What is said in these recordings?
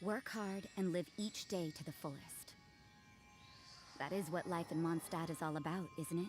Work hard and live each day to the fullest. That is what life in Mondstadt is all about, isn't it?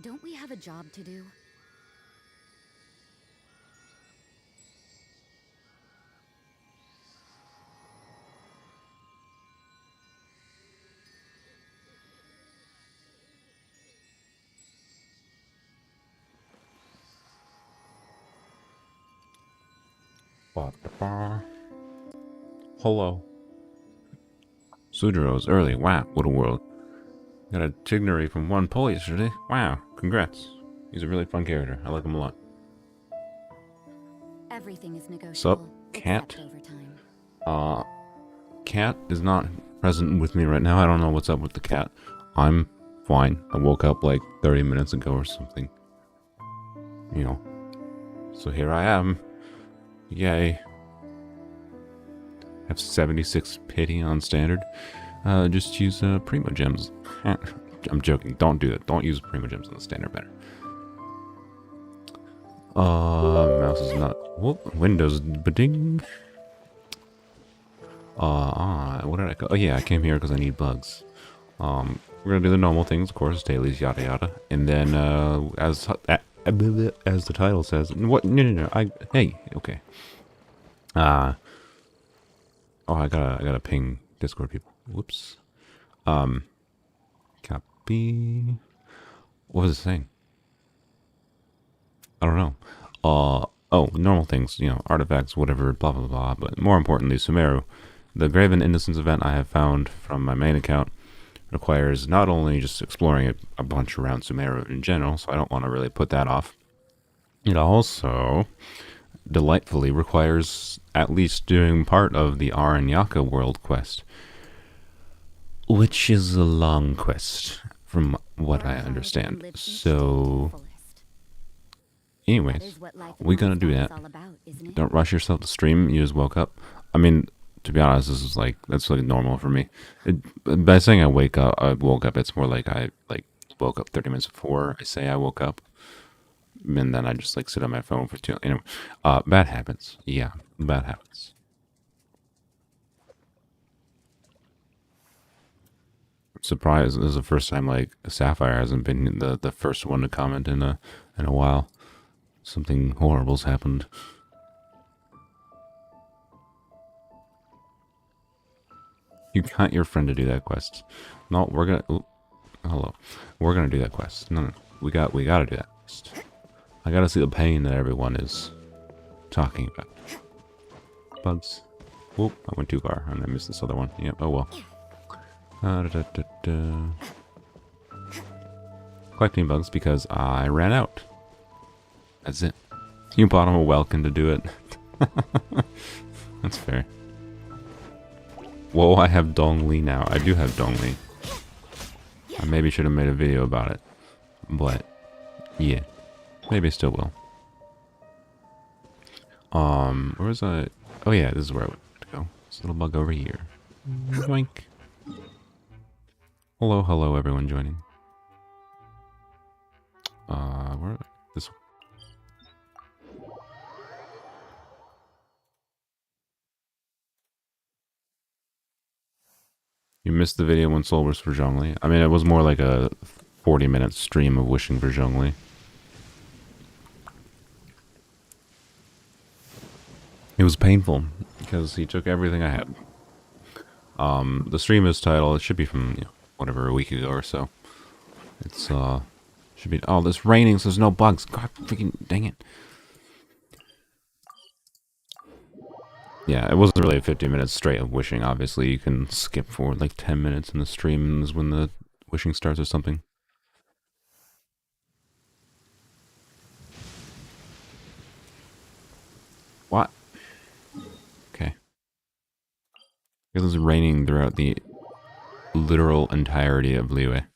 Don't we have a job to do? Hello. Sumeru's early. Wow, what a world. Got a Tignary from one pull yesterday. Wow, congrats. He's a really fun character. I like him a lot. Everything is negotiable. Sup, Cat? Cat is not present with me right now. I don't know what's up with the cat. I'm fine. I woke up like 30 minutes ago or something. You know. So here I am. Yay. Have 76 pity on standard. Just use Primo Gems. I'm joking. Don't do that. Don't use Primo Gems on the standard banner. Mouse is not. Whoop. Windows. Ba-ding. What did I go? Oh yeah, I came here because I need bugs. We're gonna do the normal things, of course, dailies, yada yada, and then as the title says, what? No. Hey, okay. Oh, I gotta ping Discord people. Whoops. Copy. What was it saying? I don't know. Oh, normal things, you know, artifacts, whatever, blah blah blah. But more importantly, Sumeru, the Graven Innocence event I have found from my main account requires not only just exploring a bunch around Sumeru in general, so I don't want to really put that off. It also delightfully requires at least doing part of the Aranyaka world quest, which is a long quest from what I understand. So anyways, we're gonna do that. Don't rush yourself to stream. You just woke up. I mean, to be honest, this is like, that's like normal for me. By saying I woke up, it's more like I woke up 30 minutes before I say I woke up. And then I just like sit on my phone for too long. Anyway, bad habits. Yeah, bad habits. Surprised, this is the first time like Sapphire hasn't been the first one to comment in a while. Something horrible's happened. You got your friend to do that quest. No, we're gonna. Ooh, hello, we're gonna do that quest. No, we gotta do that quest. I gotta see the pain that everyone is talking about. Bugs. Whoop! I went too far, and I missed this other one. Yep. Oh well. Collecting bugs because I ran out. That's it. You bought him a Welkin to do it. That's fair. Whoa, I have Dongli now. I do have Dongli. I maybe should have made a video about it. But, yeah. Maybe I still will. Where was I? Oh yeah, this is where I want to go. This little bug over here. Yoink. Hello everyone joining. Where? This one. You missed the video when Soul was for Zhongli. I mean, it was more like a 40-minute stream of wishing for Zhongli. It was painful because he took everything I had. The stream is titled, it should be from, you know, whatever, a week ago or so. It's, should be, oh, it's raining, so there's no bugs. God freaking dang it. Yeah, it wasn't really 50 minutes straight of wishing, obviously. You can skip forward like 10 minutes in the stream is when the wishing starts or something. Because it's raining throughout the literal entirety of Liyue.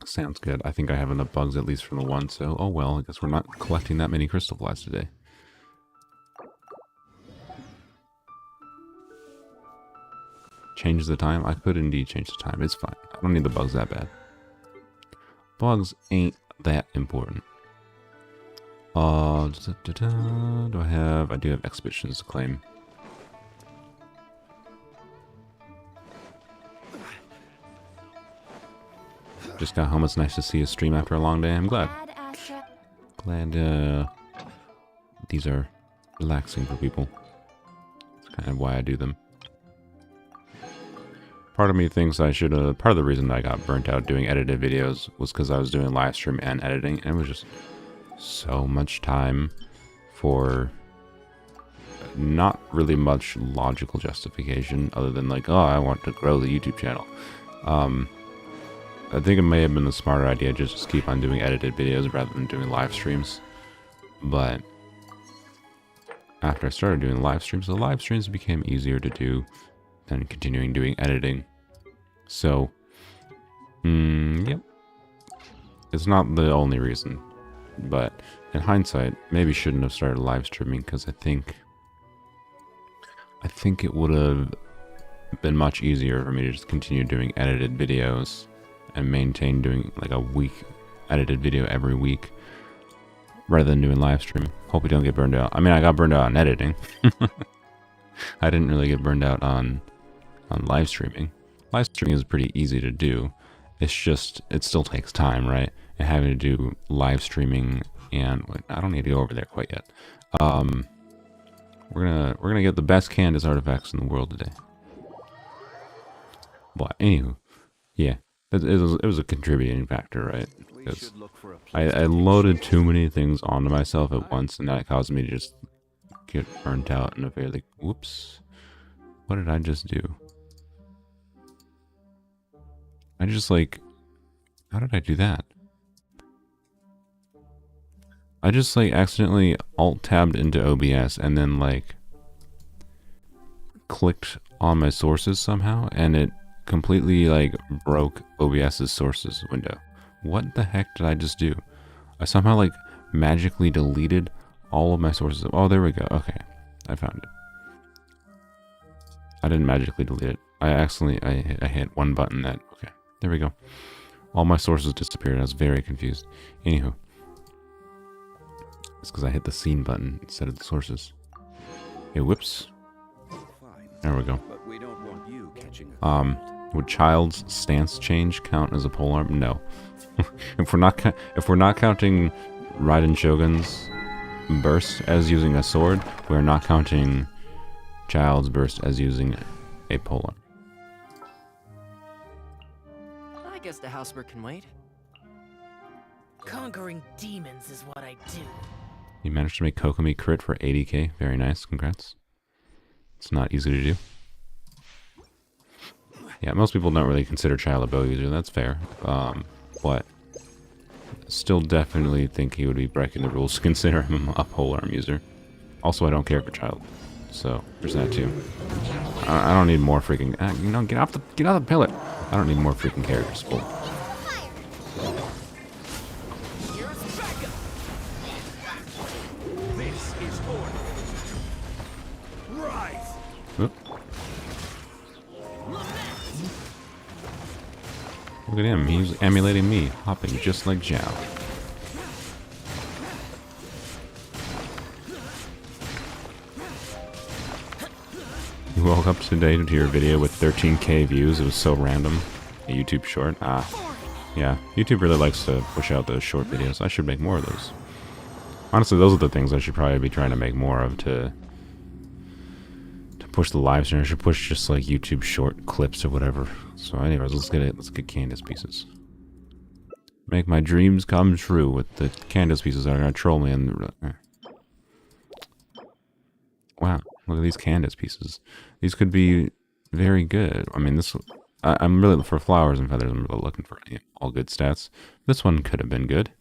Sounds good. I think I have enough bugs at least from the one, so oh well, I guess we're not collecting that many crystal flies today. Change the time? I could indeed change the time. It's fine. I don't need the bugs that bad. Bugs ain't that important. Do I have... I do have expeditions to claim. Just got home. It's nice to see a stream after a long day. I'm glad. Glad these are relaxing for people. That's kind of why I do them. Part of me thinks I should have... Part of the reason I got burnt out doing edited videos was because I was doing live stream and editing, and it was just so much time for not really much logical justification other than like, oh, I want to grow the YouTube channel. I think it may have been the smarter idea just to keep on doing edited videos rather than doing live streams. But after I started doing live streams, the live streams became easier to do than continuing doing editing. So, yep. It's not the only reason. But in hindsight, maybe shouldn't have started live streaming because I think it would have been much easier for me to just continue doing edited videos and maintain doing like a week edited video every week rather than doing live stream. Hope we don't get burned out. I mean, I got burned out on editing. I didn't really get burned out on live streaming. Live streaming is pretty easy to do. It's just, it still takes time, right? And having to do live streaming and I don't need to go over there quite yet. We're gonna get the best Candace artifacts in the world today. But anywho, yeah, it was a contributing factor, right? Because I loaded too many things onto myself at once, and that caused me to just get burnt out in a fairly... Whoops. What did I just do? I just like... How did I do that? I just like accidentally alt-tabbed into OBS and then like clicked on my sources somehow, and it completely like broke OBS's sources window. What the heck did I just do? I somehow like magically deleted all of my sources. Oh, there we go. Okay, I found it. I didn't magically delete it. I accidentally I hit one button that... Okay, there we go. All my sources disappeared. I was very confused. Anywho, it's because I hit the scene button instead of the sources. Hey, whoops. There we go. Would child's stance change count as a polearm? No. if we're not counting Raiden Shogun's burst as using a sword, we're not counting child's burst as using a polearm. I guess the housework can wait. Conquering demons is what I do. You managed to make Kokomi crit for 80k. Very nice. Congrats. It's not easy to do. Yeah, most people don't really consider Child a bow user. That's fair. But still definitely think he would be breaking the rules to consider him a polearm user. Also, I don't care for Child. So, there's that too. I don't need more freaking... you know, get off the pillar! I don't need more freaking characters full. Look at him, he's emulating me, hopping just like Zhao. You woke up today to your video with 13k views. It was so random. A YouTube short. Yeah, YouTube really likes to push out those short videos. I should make more of those. Honestly, those are the things I should probably be trying to make more of to push the live stream. I should push just like YouTube short clips or whatever. So anyways, let's get Candace pieces. Make my dreams come true with the Candace pieces that are gonna troll me and wow, look at these Candace pieces. These could be very good. I mean, I'm really for flowers and feathers. I'm really looking for all good stats. This one could have been good.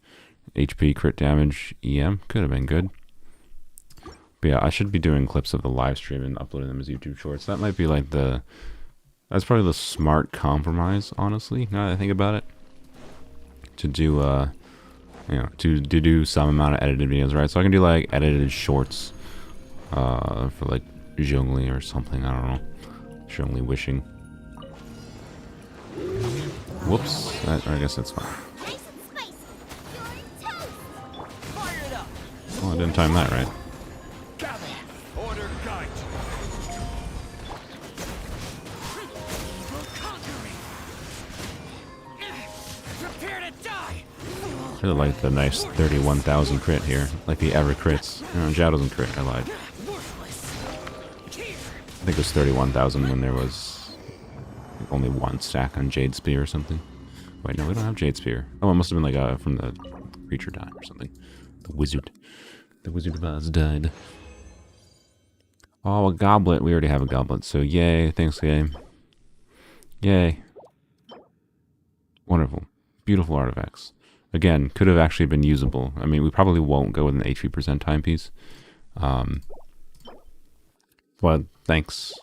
HP, crit damage, EM could have been good. But yeah, I should be doing clips of the live stream and uploading them as YouTube shorts. That might be like that's probably the smart compromise, honestly, now that I think about it. To do, you know, to do some amount of edited videos, right? So I can do like edited shorts, for like Zhongli or something, I don't know. Zhongli wishing. Whoops, I guess that's fine. Oh, I didn't time that right. I really like the nice 31,000 crit here. Like the ever crits. No, Zhao doesn't crit, I lied. I think it was 31,000 when there was only one stack on Jade Spear or something. Wait, no, we don't have Jade Spear. Oh, it must have been like from the creature died or something. The Wizard. The Wizard of Oz died. Oh, a goblet. We already have a goblet, so yay. Thanks, game. Yay. Wonderful. Beautiful artifacts. Again, could have actually been usable. I mean, we probably won't go with an HP percent timepiece. But thanks.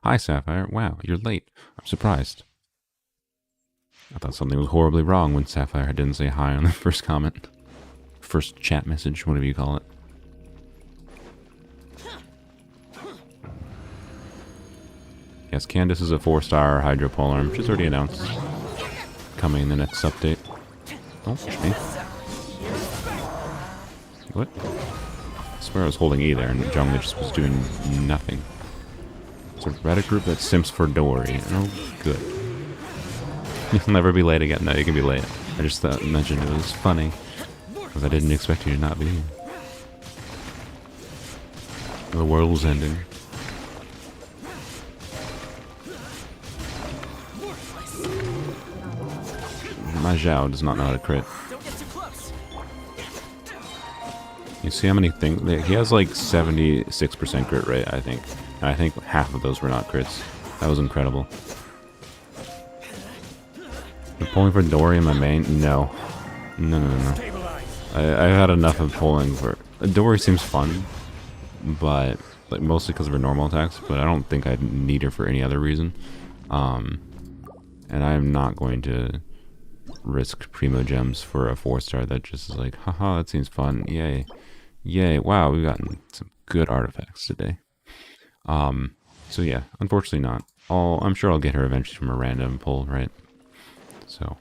Hi, Sapphire. Wow, you're late. I'm surprised. I thought something was horribly wrong when Sapphire didn't say hi on the first comment. First chat message, whatever you call it. Yes, Candace is a 4-star Hydro Polearm. She's already announced. Coming in the next update. Don't push me. What? I swear I was holding E there and Zhongli just was doing nothing. It's a Reddit group that simps for Dory. Oh, good. You'll never be late again. No, you can be late. I just mentioned it was funny. Because I didn't expect you to not be here. The world's ending. My Zhao does not know how to crit. You see how many things... He has like 76% crit rate, I think. And I think half of those were not crits. That was incredible. I'm pulling for Dory in my main? No. No. I've had enough of pulling for... Dory seems fun. But... like mostly because of her normal attacks. But I don't think I'd need her for any other reason. And I'm not going to... risk Primo Gems for a 4-star that just is like, haha, that seems fun, yay. Yay, wow, we've gotten some good artifacts today. So yeah, unfortunately not. I'm sure I'll get her eventually from a random pull, right? So,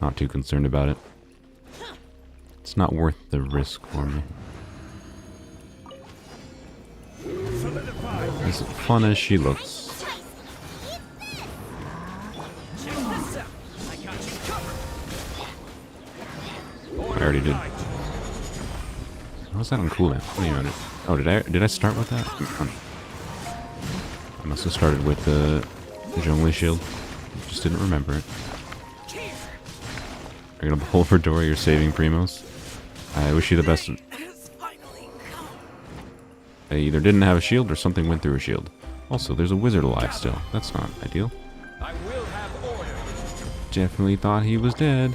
not too concerned about it. It's not worth the risk for me. As fun as she looks. I already did. How was that on cooldown? Wait a minute. Oh, did I start with that? I must have started with the Zhongli shield. Just didn't remember it. Are you gonna pull for Dory? You're saving Primos. I wish you the best. I either didn't have a shield or something went through a shield. Also, there's a wizard alive still. That's not ideal. Definitely thought he was dead.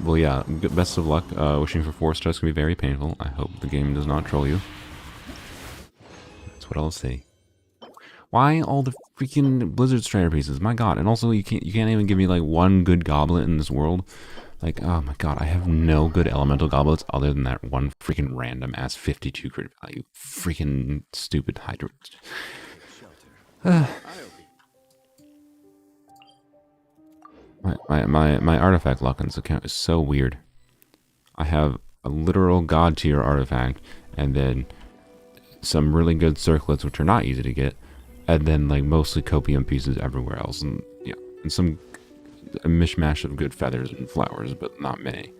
Well, yeah, best of luck. Wishing for 4 stars can be very painful. I hope the game does not troll you. That's what I'll say. Why all the freaking Blizzard Strider pieces? My god. And also, you can't even give me, like, one good goblet in this world. Like, oh my god, I have no good elemental goblets other than that one freaking random-ass 52 crit value. Freaking stupid Hydra. My artifact lock-ins account is so weird. I have a literal god tier artifact, and then some really good circlets which are not easy to get, and then like mostly copium pieces everywhere else, and yeah, and a mishmash of good feathers and flowers, but not many.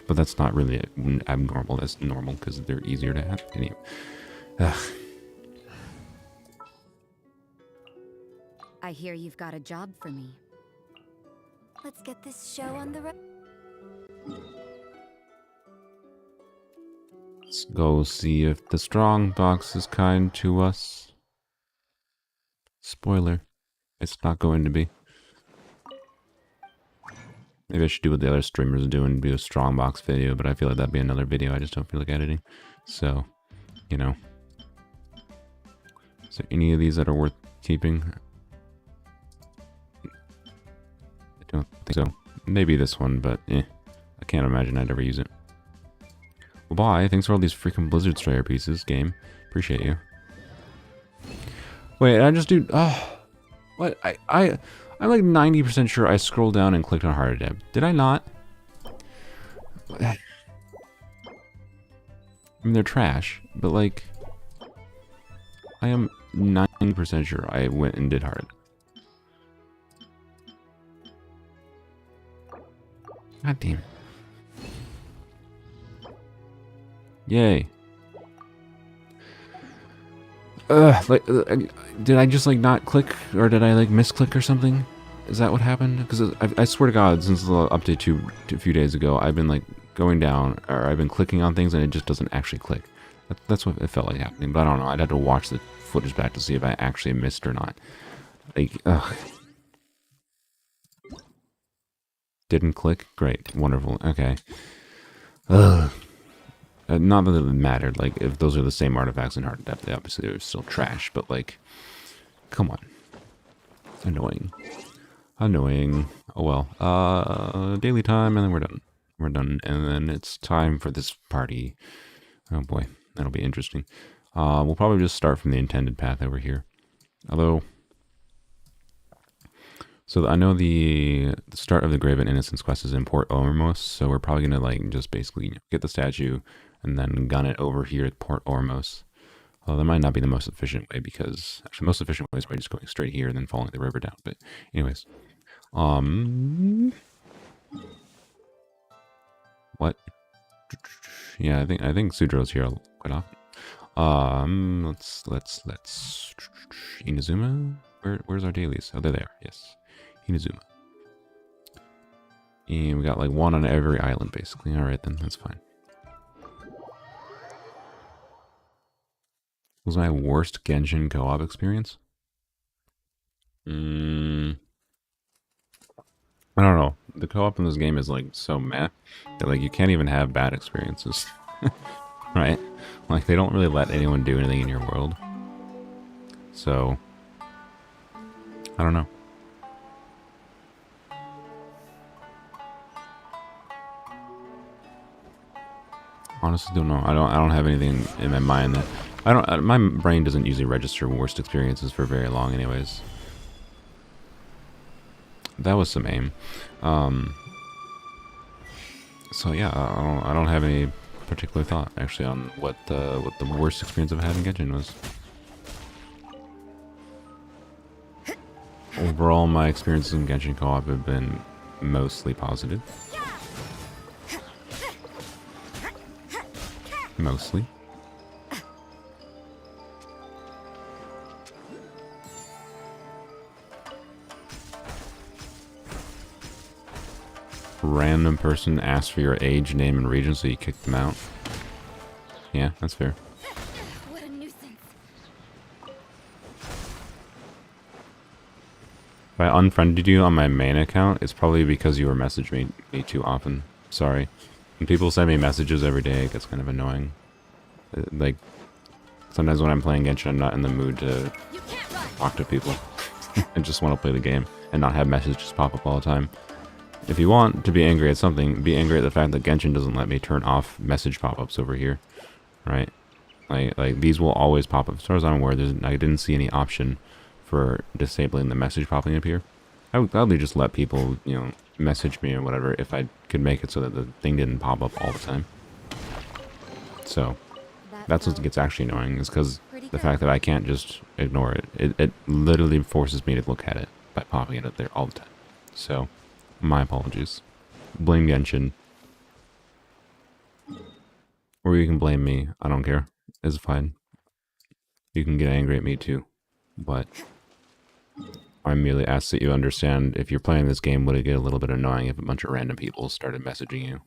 But that's not really abnormal. That's normal because they're easier to have. Anyway. I hear you've got a job for me. Let's get this show on the road. Let's go see if the strong box is kind to us. Spoiler. It's not going to be. Maybe I should do what the other streamers do and do a strongbox video, but I feel like that'd be another video. I just don't feel like editing. So, you know. Is there any of these that are worth keeping? I don't think so. Maybe this one, but I can't imagine I'd ever use it. Well, bye. Thanks for all these freaking Blizzard Slayer pieces, game. Appreciate you. Wait, I just do... what? I'm like 90% sure I scrolled down and clicked on Heart Adept. Did I not? I mean, they're trash, but like... I am 90% sure I went and did Heart Adept. God damn it. Yay. Did I just like not click, or did I like misclick or something? Is that what happened? Because I swear to God, since the update a few days ago, I've been like going down, or I've been clicking on things and it just doesn't actually click. That's what it felt like happening, but I don't know. I'd have to watch the footage back to see if I actually missed or not. Like, ugh. Didn't click? Great. Wonderful. Okay. Ugh. Not that it mattered, like, if those are the same artifacts in Heart of Depth, they obviously are still trash, but, like, come on. Annoying. Annoying. Oh well. Daily time, and then we're done. We're done, and then it's time for this party. Oh boy, that'll be interesting. We'll probably just start from the intended path over here. Although... So I know the start of the Graven Innocence quest is in Polearms, so we're probably going to, like, just basically get the statue and then gun it over here at Polearms. Well, that might not be the most efficient way, because actually the most efficient way is by just going straight here and then following the river down. But anyways, what? Yeah, I think Sudro's here quite often. Let's Inazuma. Where's our dailies? Oh, they're there. Yes, Inazuma. And we got like one on every island, basically. All right, then that's fine. Was my worst Genshin co-op experience? I don't know. The co-op in this game is like so meh that like you can't even have bad experiences, right? Like they don't really let anyone do anything in your world. So I don't know. Honestly, don't know. I don't have anything in my mind that my brain doesn't usually register worst experiences for very long, anyways. That was some aim. So yeah, I don't have any particular thought actually on what the worst experience I've had in Genshin was. Overall, my experiences in Genshin co-op have been mostly positive. Mostly. Random person asked for your age, name, and region, so you kicked them out. Yeah, that's fair. What a nuisance. If I unfriended you on my main account, it's probably because you were messaging me too often. Sorry. When people send me messages every day, it gets kind of annoying. Like, sometimes when I'm playing Genshin, I'm not in the mood to talk to people. I just want to play the game and not have messages pop up all the time. If you want to be angry at something, be angry at the fact that Genshin doesn't let me turn off message pop-ups over here, right? Like these will always pop up. As far as I'm aware, I didn't see any option for disabling the message popping up here. I would gladly just let people, you know, message me or whatever if I could make it so that the thing didn't pop up all the time. So that's what gets actually annoying, is because the fact that I can't just ignore it. It literally forces me to look at it by popping it up there all the time. So my apologies. Blame Genshin. Or you can blame me. I don't care. It's fine. You can get angry at me too. But I merely ask that you understand, if you're playing this game, would it get a little bit annoying if a bunch of random people started messaging you?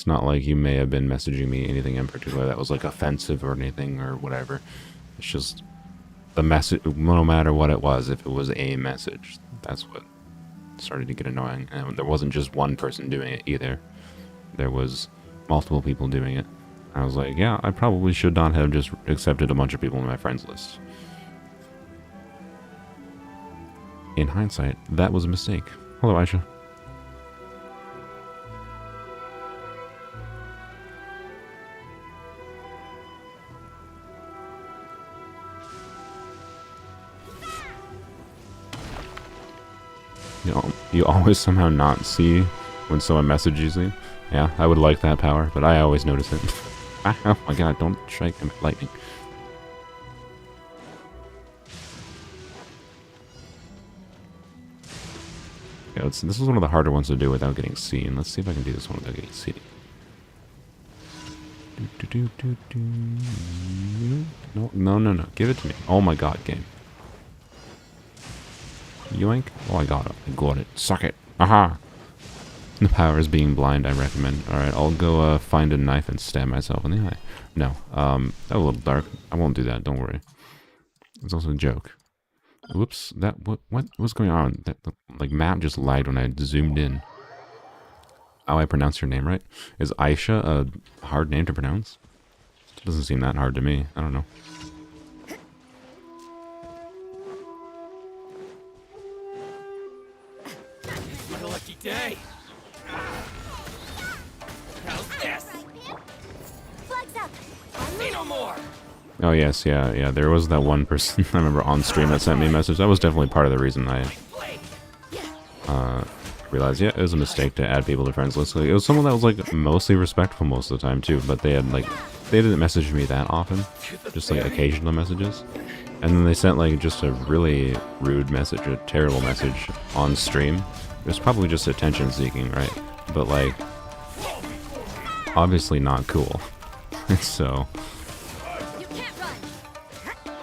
It's not like you may have been messaging me anything in particular that was like offensive or anything or whatever. It's just the message, no matter what it was, if it was a message, that's what started to get annoying. And there wasn't just one person doing it either. There was multiple people doing it. I was like, yeah, I probably should not have just accepted a bunch of people on my friends list. In hindsight, that was a mistake. Hello, Aisha. You always somehow not see when someone messages you. Yeah, I would like that power, but I always notice it. Oh my god, don't strike him with lightning. Yeah, this is one of the harder ones to do without getting seen. Let's see if I can do this one without getting seen. No. Give it to me. Oh my god, game. Yoink. Oh, I got it. I got it. Suck it. Aha! The power is being blind, I recommend. Alright, I'll go find a knife and stab myself in the eye. No. That was a little dark. I won't do that, don't worry. It's also a joke. Whoops. What was going on? That, like, map just lagged when I zoomed in. How I pronounce your name right? Is Aisha a hard name to pronounce? It doesn't seem that hard to me. I don't know. What a lucky day! How's this? Flags up. Say no more! Oh yes, yeah. There was that one person I remember on stream that sent me a message. That was definitely part of the reason I realized, yeah, it was a mistake to add people to friends list. Like, it was someone that was like mostly respectful most of the time too, but they didn't message me that often, just like occasional messages. And then they sent like just a really rude message, a terrible message on stream. It was probably just attention seeking, right? But like, obviously not cool. So,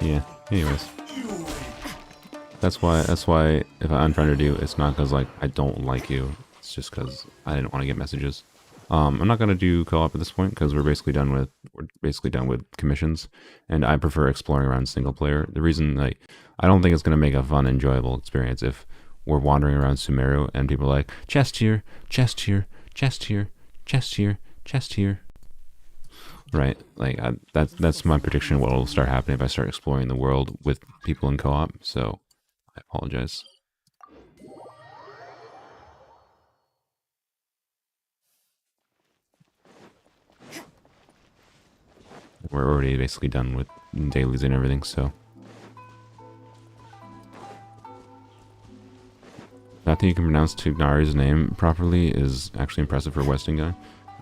yeah. Anyways, that's why if I unfriended you, it's not because like I don't like you. It's just because I didn't want to get messages. I'm not gonna do co-op at this point because we're basically done with commissions, and I prefer exploring around single player. The reason, like, I don't think it's gonna make a fun, enjoyable experience if we're wandering around Sumeru and people are like, chest here, chest here, chest here, chest here, chest here. Right, like that's my prediction of what will start happening if I start exploring the world with people in co-op. So I apologize. We're already basically done with dailies and everything, so. The fact that you can pronounce Tignari's name properly is actually impressive for a Westing guy.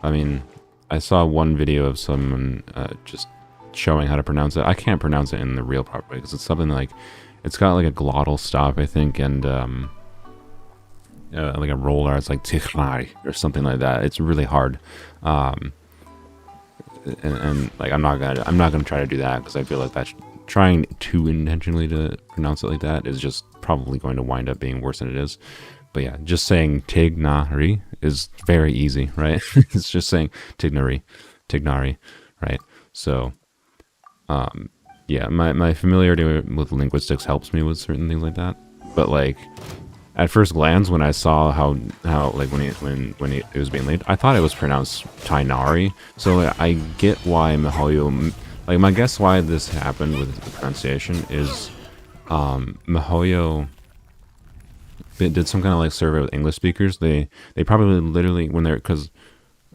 I mean, I saw one video of someone just showing how to pronounce it. I can't pronounce it in the real proper way because it's something like, it's got like a glottal stop, I think, and like a roller. It's like Tignari or something like that. It's really hard. And like I'm not gonna try to do that because I feel like that's trying too intentionally to pronounce it like that is just probably going to wind up being worse than it is. But yeah, just saying Tignari is very easy, right? It's just saying Tignari, right? So, yeah, my familiarity with linguistics helps me with certain things like that. But like, at first glance, when I saw how like when it was being laid, I thought it was pronounced Tainari. So like, I get why Mihoyo, like my guess why this happened with the pronunciation is, Mihoyo did some kind of like survey with English speakers. They probably literally when they're, because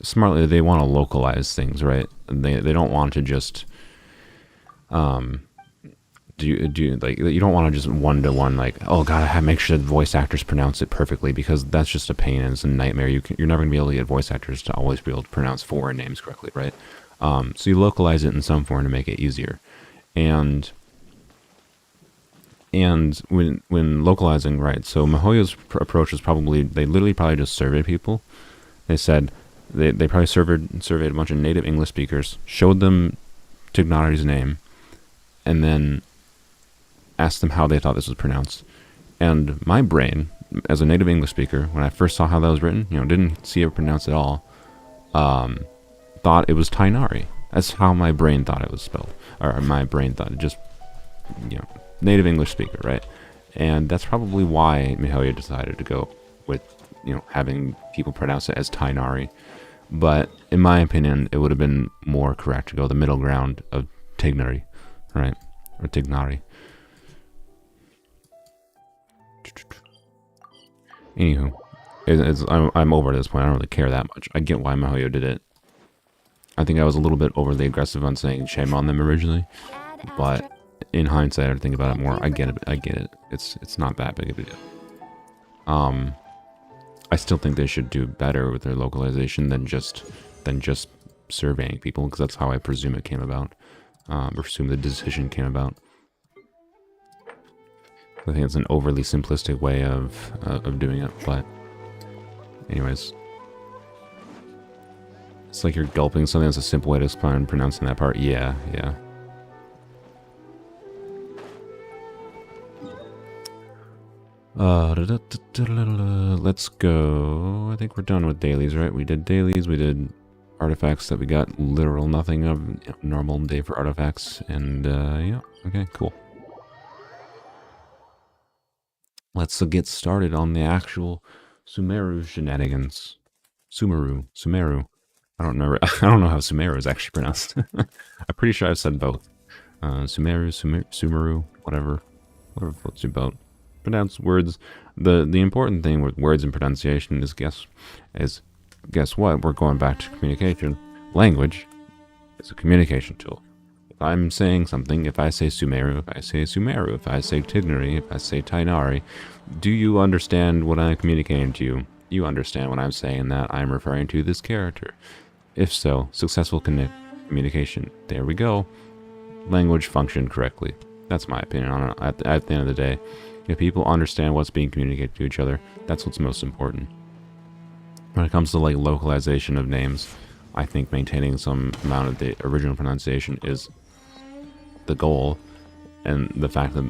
smartly they want to localize things, right? They don't want to just do like, you don't want to just one-to-one like, oh god, I have to make sure the voice actors pronounce it perfectly, because that's just a pain and it's a nightmare. You're never gonna be able to get voice actors to always be able to pronounce foreign names correctly, right? So you localize it in some form to make it easier, and when localizing, right, so Mihoyo's approach was probably, they literally probably just surveyed people. They said they probably surveyed a bunch of native English speakers, showed them Tignari's name, and then asked them how they thought this was pronounced. And my brain, as a native English speaker, when I first saw how that was written, didn't see it pronounced at all, thought it was Tainari. That's how my brain thought it was spelled. Or my brain thought it, just, native English speaker, right? And that's probably why Mihalia decided to go with, having people pronounce it as Tainari. But in my opinion, it would have been more correct to go the middle ground of Tignari, right? Or Tignari. Anywho, I'm over at this point. I don't really care that much. I get why Mihalia did it. I think I was a little bit overly aggressive on saying shame on them originally, but in hindsight, I think about it more. I get it. It's not that big of a deal. I still think they should do better with their localization than just surveying people, because that's how I presume it came about. Or presume the decision came about. I think it's an overly simplistic way of doing it, but anyways. It's like you're gulping something. That's a simple way to explain pronouncing that part. Yeah. Let's go. I think we're done with dailies, right? We did dailies. We did artifacts that we got literal nothing of. Normal day for artifacts. And, yeah. Okay, cool. Let's get started on the actual Sumeru shenanigans. Sumeru. I don't know how Sumeru is actually pronounced. I'm pretty sure I've said both. Sumeru, whatever floats your boat. Pronounce words. The important thing with words and pronunciation is guess what? We're going back to communication. Language is a communication tool. If I'm saying something, if I say Sumeru, if I say Tignari, if I say Tainari, do you understand what I'm communicating to you? You understand when I'm saying that I'm referring to this character. If so, successful communication. There we go. Language functioned correctly. That's my opinion on it. At the end of the day, if people understand what's being communicated to each other, that's what's most important. When it comes to like localization of names, I think maintaining some amount of the original pronunciation is the goal, and the fact that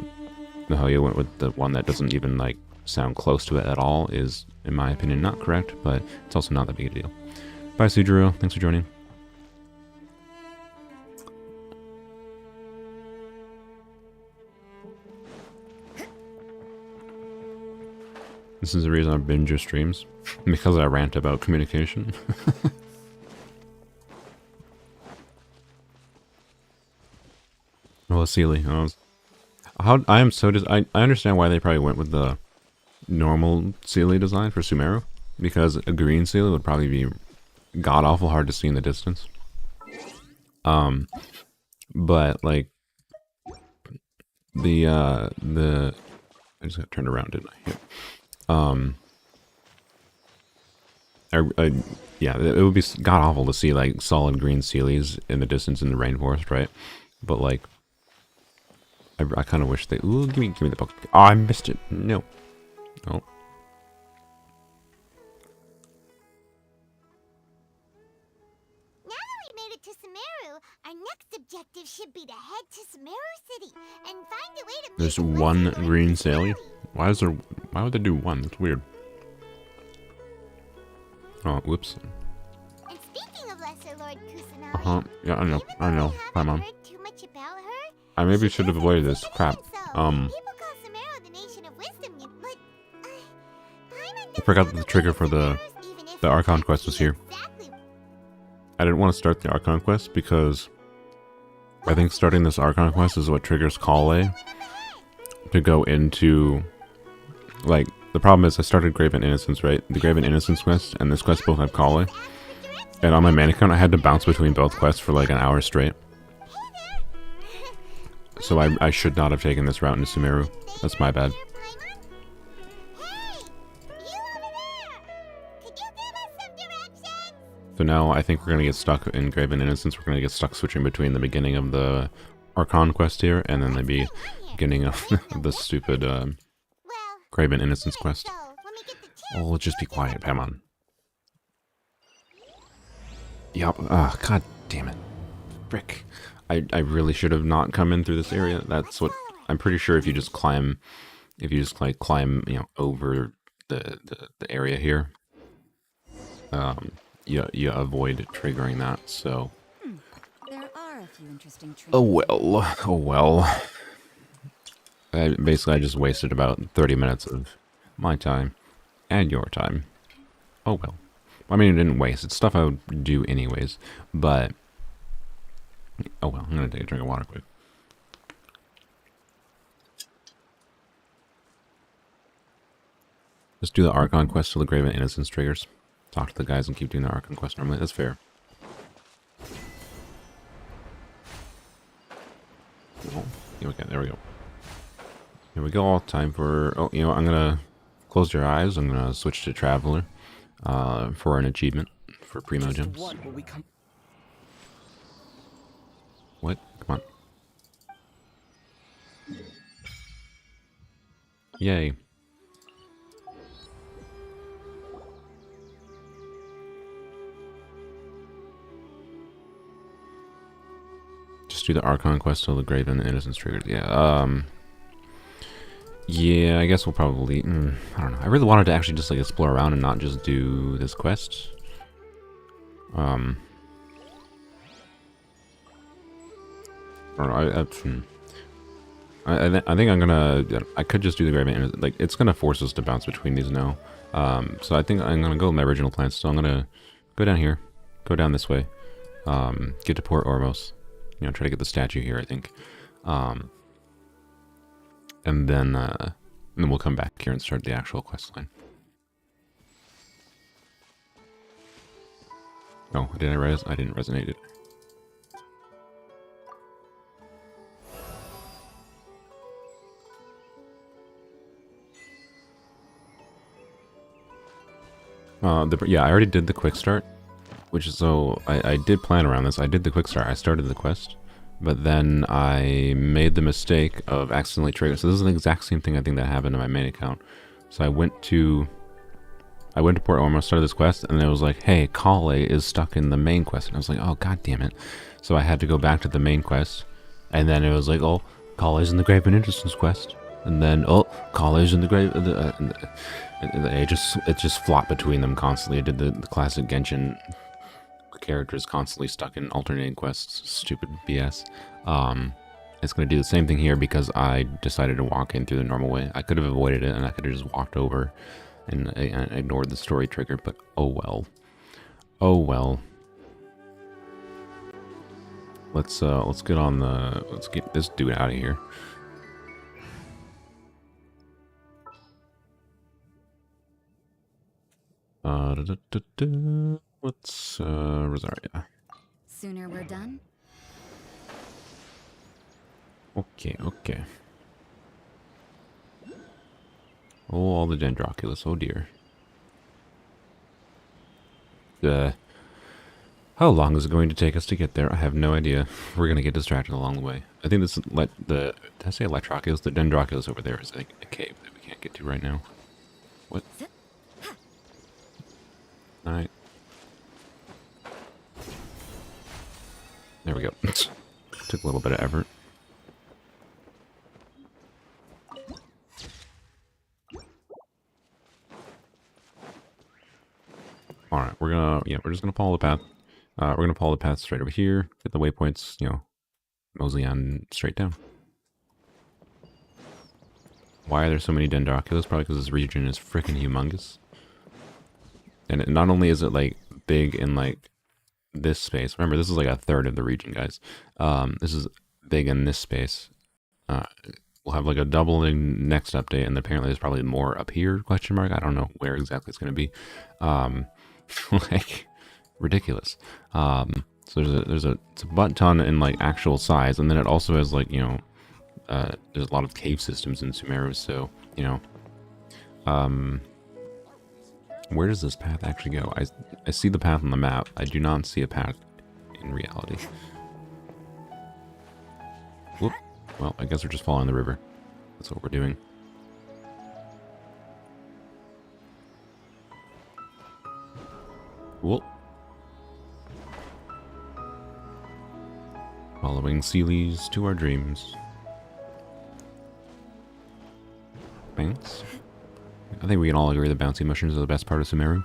Mihalia went with the one that doesn't even like sound close to it at all is, in my opinion, not correct, but it's also not that big a deal. Bye, Sumeru. Thanks for joining. This is the reason I binge your streams, because I rant about communication. Well, Sealy, I am so I understand why they probably went with the normal Sealy design for Sumeru, because a green Sealy would probably be god awful hard to see in the distance. But like I just got turned around, didn't I? Yeah, it would be god awful to see like solid green Sealies in the distance in the rainforest, right? But like, I kind of wish they. Ooh, give me the book. Oh, I missed it. No. Oh. Now that we made it to Sumeru, our next objective should be to head to Sumeru City and find a way to. There's one green Sealy. Why would they do one? That's weird. Oh, whoops. And speaking of Lesser Lord Kusanagi, yeah, I know. Hi, Mom. heard too much about her. I maybe should have avoided this crap. People call Sumeru the nation of wisdom, but I forgot that the trigger for the Archon quest was here. I didn't want to start the Archon quest because I think starting this Archon quest is what triggers Kale to go into, like, the problem is I started Graven Innocence, right? The Graven Innocence quest and this quest both have Kale. And on my main account, I had to bounce between both quests for like an hour straight. So I should not have taken this route into Sumeru. That's my bad. So now I think we're going to get stuck in Graven Innocence. We're going to get stuck switching between the beginning of the Archon quest here and then the beginning of the stupid Graven Innocence quest. Oh, let's just be quiet, Pamon. Yup. Ah, god damn it. Frick. I really should have not come in through this area. That's what I'm pretty sure if you just climb, climb, over the area here, you avoid triggering that. So, There are a few interesting trees. oh well. Basically, I just wasted about 30 minutes of my time and your time. Oh well. I mean, it didn't waste. It's stuff I would do anyways. But oh well. I'm gonna take a drink of water quick. Just do the Archon quest till the Graven Innocence triggers. Talk to the guys and keep doing the Archon quest normally. That's fair. Oh, okay, there we go. Here we go. All time for... Oh, you know what? I'm going to close your eyes. I'm going to switch to Traveler for an achievement for Primo Gems. What? Come on. Yay. Just do the Archon quest till the Graven Innocence triggered. Yeah, yeah, I guess we'll probably... I don't know. I really wanted to actually just, like, explore around and not just do this quest. I don't know. I think I'm gonna... I could just do the Graven Innocence. Like, it's gonna force us to bounce between these now. So I think I'm gonna go with my original plan. So I'm gonna go down here. Go down this way. Get to Port Ormos. You know, try to get the statue here, I think. And then we'll come back here and start the actual quest line. Oh, did I res? I didn't resonate it. Yeah, I already did the quick start, which is so I did plan around this. I did the quick start. I started the quest, but then I made the mistake of accidentally triggering. So this is the exact same thing I think that happened in my main account. So I went to Port Ormos, started this quest, and it was like, hey, Kale is stuck in the main quest, and I was like, oh god damn it. So I had to go back to the main quest, and then it was like, oh, Kale's in the Graven Innocence quest, and then oh, Kale's in the Grave. It just flopped between them constantly. I did the classic Genshin characters constantly stuck in alternating quests. Stupid BS. It's going to do the same thing here because I decided to walk in through the normal way. I could have avoided it and I could have just walked over and ignored the story trigger, but oh well. Oh well. Let's get this dude out of here. What's Rosaria? Sooner we're done. Okay. Oh, all the Dendroculus. Oh dear. How long is it going to take us to get there? I have no idea. We're gonna get distracted along the way. I think this did I say Electroculus? The Dendroculus over there is like a cave that we can't get to right now. What? Alright. There we go. Took a little bit of effort. Alright, we're just gonna follow the path. We're gonna follow the path straight over here, get the waypoints, mosey on straight down. Why are there so many Dendroculus? Probably because this region is freaking humongous. And not only is it like big in like this space. Remember, this is like a third of the region, guys. This is big in this space. We'll have like a doubling next update, and apparently there's probably more up here, question mark. I don't know where exactly it's going to be. Like, ridiculous. So it's a butt ton in like actual size, and then it also has like, there's a lot of cave systems in Sumeru, so, where does this path actually go? I see the path on the map. I do not see a path in reality. Whoop. Well, I guess we're just following the river. That's what we're doing. Whoop. Following Sealies to our dreams. Bounce. I think we can all agree the bouncy mushrooms are the best part of Sumeru.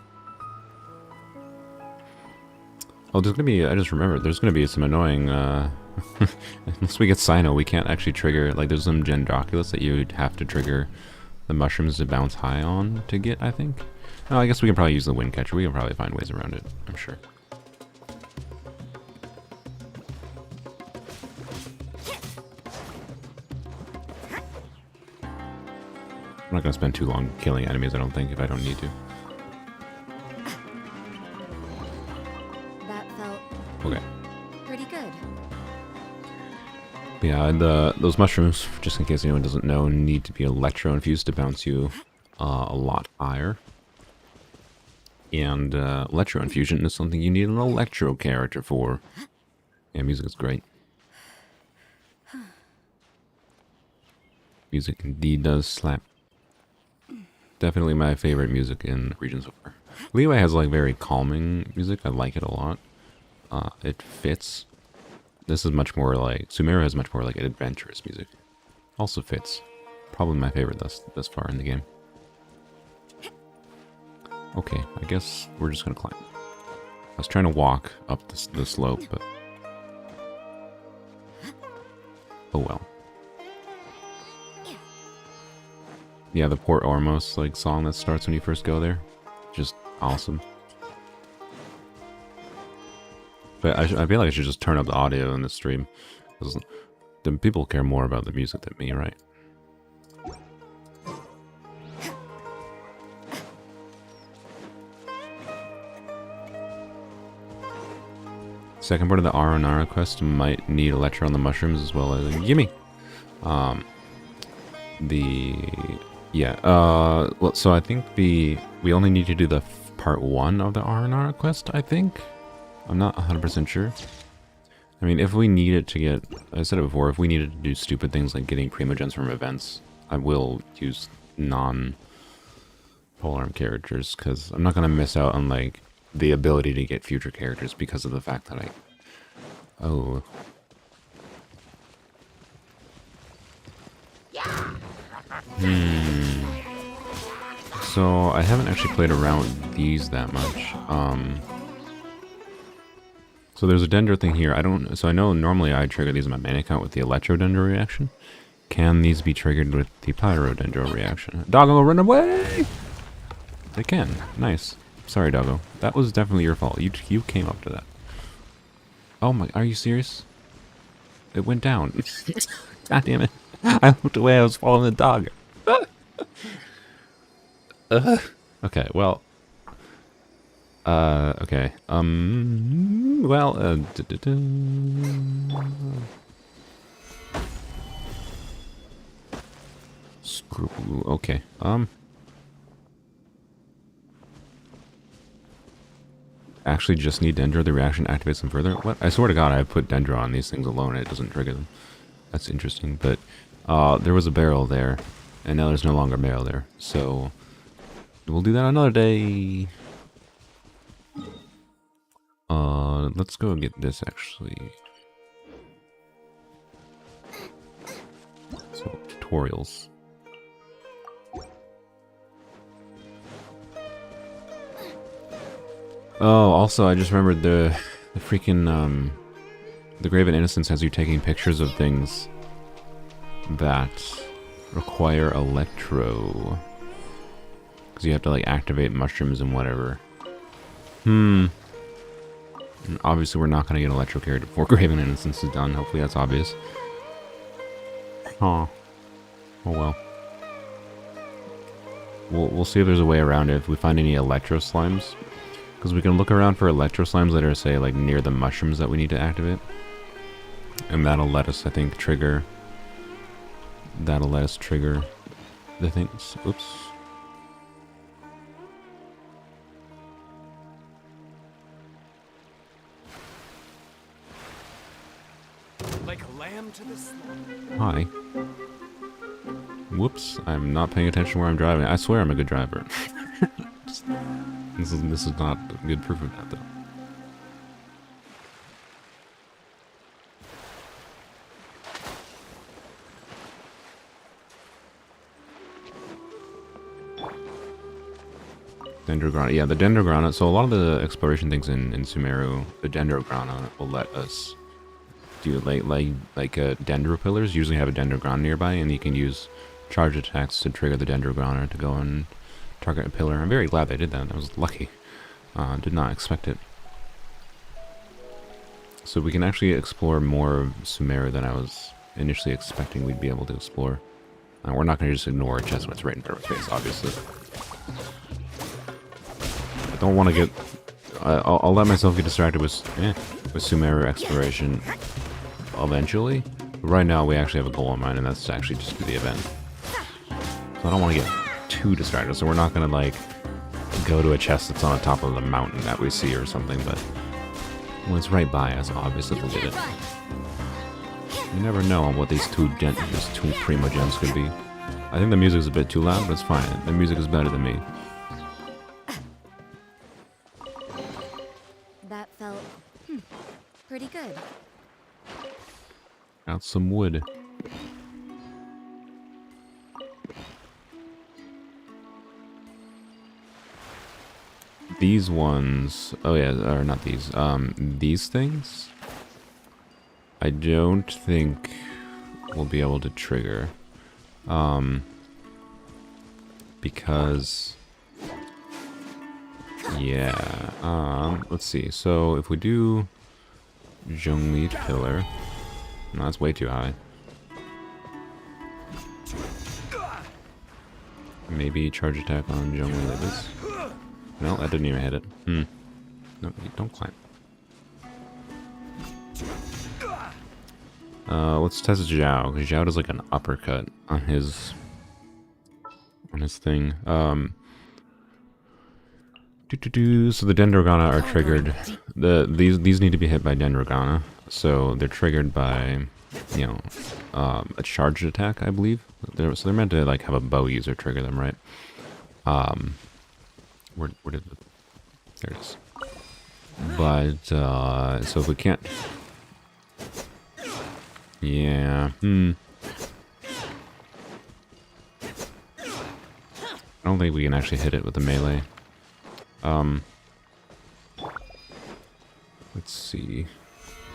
Oh, there's gonna be, I just remembered, there's gonna be some annoying, unless we get Sino, we can't actually trigger, like, there's some Gendoculus that you'd have to trigger the mushrooms to bounce high on to get, I think. Oh, I guess we can probably use the wind catcher. We can probably find ways around it, I'm sure. I'm not gonna spend too long killing enemies, I don't think, if I don't need to. That felt Okay. pretty good. But yeah, those mushrooms, just in case anyone doesn't know, need to be electro-infused to bounce you a lot higher. And electro-infusion is something you need an electro character for. Yeah, music is great. Music indeed does slap. Definitely my favorite music in Region so far. Leeway has like very calming music. I like it a lot. It fits. This is much more like... Sumeru has much more like adventurous music. Also fits. Probably my favorite thus far in the game. Okay, I guess we're just gonna climb. I was trying to walk up the slope, but... Oh well. Yeah, the Port Ormos like song that starts when you first go there. Just awesome. But I feel like I should just turn up the audio in the stream. Because the people care more about the music than me, right? Second part of the Aronara quest might need Electro on the mushrooms as well as... Gimme! Well, so I think we only need to do the part 1 of the Aronara quest, I think? I'm not 100% sure. I mean, if we need it to get... I said it before, if we needed to do stupid things like getting Primogens from events, I will use non-Polearm characters, because I'm not going to miss out on, like, the ability to get future characters because of the fact that I... Oh... So, I haven't actually played around with these that much. So there's a Dendro thing here. So I know normally I trigger these in my main account with the Electro Dendro reaction. Can these be triggered with the Pyro Dendro reaction? Doggo, run away! They can. Nice. Sorry, Doggo. That was definitely your fault. You came up to that. Oh my, are you serious? It went down. God damn it. I looked away, I was following the dog. Okay, well. Okay. Well, Screw. Okay. Actually just need Dendro, the reaction activates them further? What? I swear to God, I put Dendro on these things alone and it doesn't trigger them. That's interesting, but, there was a barrel there, and now there's no longer a barrel there, so... We'll do that another day. Let's go and get this, actually. So, tutorials. Oh, also, I just remembered the freaking, the Graven Innocence has you taking pictures of things that require Electro. Because you have to, like, activate mushrooms and whatever. And obviously, we're not going to get Electro character before Graven Innocence is done. Hopefully, that's obvious. Huh. Oh, well. We'll see if there's a way around it if we find any Electro Slimes. Because we can look around for Electro Slimes that are, say, like, near the mushrooms that we need to activate. And that'll let us, I think, trigger... That'll let us trigger the things. Oops. Like a lamb to the slaughter. Hi. Whoops, I'm not paying attention where I'm driving. I swear I'm a good driver. This is not good proof of that, though. Dendrograna. Yeah, the Dendrograna. So a lot of the exploration things in Sumeru, the Dendrograna will let us do like Dendro pillars. Usually have a Dendrograna nearby, and you can use charge attacks to trigger the Dendrograna to go and target a pillar. I'm very glad they did that. I was lucky. Did not expect it. So we can actually explore more of Sumeru than I was initially expecting we'd be able to explore. We're not going to just ignore a chest when it's right in front of our face, obviously. I don't want to get... I'll let myself get distracted with Sumeru exploration eventually. But right now we actually have a goal in mind, and that's to actually just do the event. So I don't want to get too distracted, so we're not going to, like, go to a chest that's on the top of the mountain that we see or something, but when it's right by us, obviously we'll get it. You never know on what these two primo gems could be. I think the music's a bit too loud, but it's fine. The music is better than me. That felt pretty good. Got some wood. These ones... Oh yeah, or not these. These things? I don't think we'll be able to trigger. Because... Yeah, let's see. So, if we do... Zhongli Pillar... No, that's way too high. Maybe charge attack on Zhongli like this. No, that didn't even hit it. No, don't climb. Let's test Zhao, because Zhao does like an uppercut on his thing. So the Dendrogana are triggered. These need to be hit by Dendrogana, so they're triggered by, you know, a charged attack, I believe. So they're meant to like have a bow user trigger them, right? Where did the... There it is. But, so if we can't... Yeah, I don't think we can actually hit it with the melee. Let's see.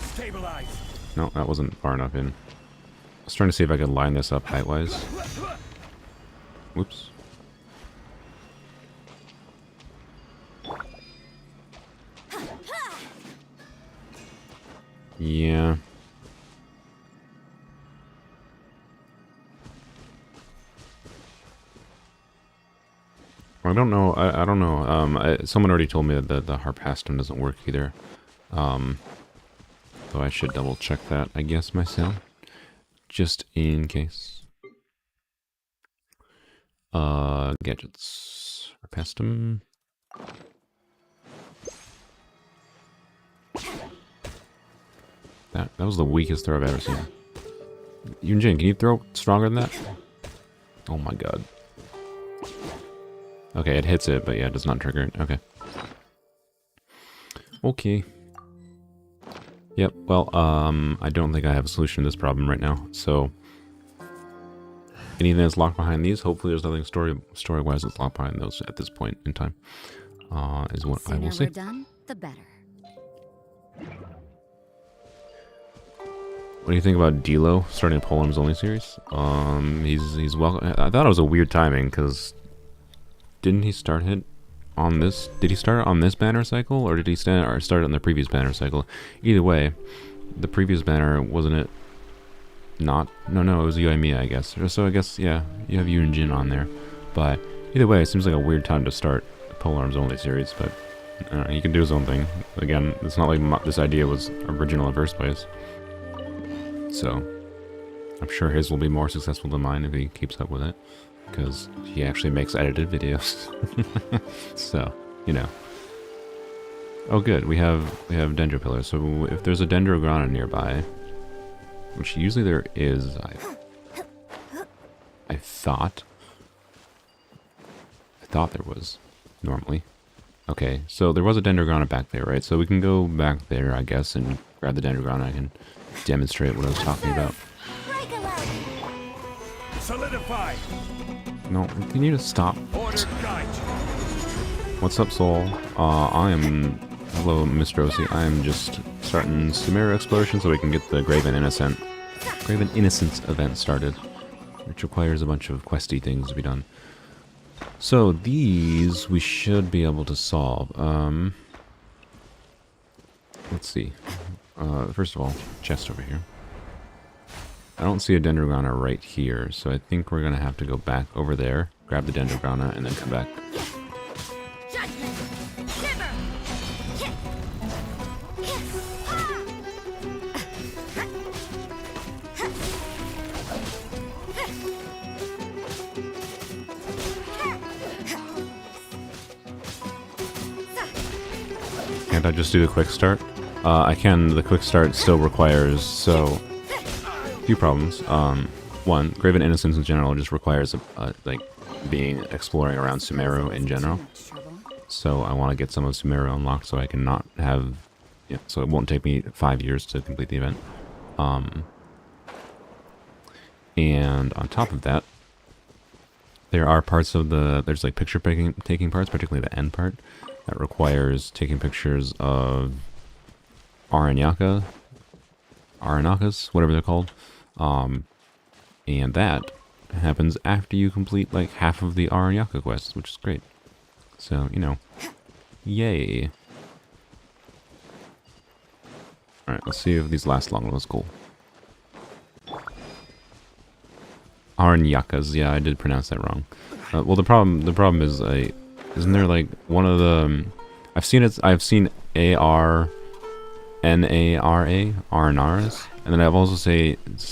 Stabilize. No, that wasn't far enough in. I was trying to see if I could line this up height-wise. Whoops. Yeah. I don't know. I don't know. Someone already told me that the Harpastum doesn't work either. Though I should double check that, I guess, myself. Just in case. Gadgets. Harpastum. That was the weakest throw I've ever seen. Yunjin, can you throw stronger than that? Oh my god. Okay, it hits it, but yeah, it does not trigger it. Okay. Okay. Yep, well, I don't think I have a solution to this problem right now, so... Anything that's locked behind these, hopefully there's nothing story-wise that's locked behind those at this point in time. Is what I will say. The sooner we're done, the better. What do you think about Dilo starting a Polearms only series? He's welcome. I thought it was a weird timing because didn't he start it on this? Did he start it on this banner cycle, or did he start it on the previous banner cycle? Either way, the previous banner wasn't it? Not? No, it was Yoimiya, I guess. So I guess yeah, you have Yunjin on there, but either way, it seems like a weird time to start a Polearms only series. But he can do his own thing. Again, it's not like this idea was original in the first place. So, I'm sure his will be more successful than mine if he keeps up with it, because he actually makes edited videos. So, you know. Oh good, we have Dendro Pillars, so if there's a Dendrograna nearby, which usually there is, I thought there was, normally. Okay, so there was a Dendrograna back there, right? So we can go back there, I guess, and grab the Dendrograna. I can demonstrate what I was talking about. Solidify. No, can you just stop? Order guide. What's up, Soul? Hello, Mr. OC. I am just starting Sumeru exploration so we can get the Graven Innocence event started, which requires a bunch of questy things to be done. So these we should be able to solve. Let's see. First of all, chest over here. I don't see a Dendrograna right here, so I think we're gonna have to go back over there, grab the Dendrograna, and then come back. Can't I just do the quick start? I can. The quick start still requires a few problems. One, Graven Innocence in general just requires like exploring around Sumeru in general. So I want to get some of Sumeru unlocked so I can not have, so it won't take me 5 years to complete the event. And on top of that, there are parts of there's like picture taking parts, particularly the end part, that requires taking pictures of Aranyaka, Aranakas, whatever they're called. And that happens after you complete like half of the Aranyaka quests, which is great. So, yay. Alright, let's see if these last long. Let's go. Aranyakas, yeah, I did pronounce that wrong. Well, the problem is, isn't there like one of the, I've seen ARNARA, Arnaras, and then I've also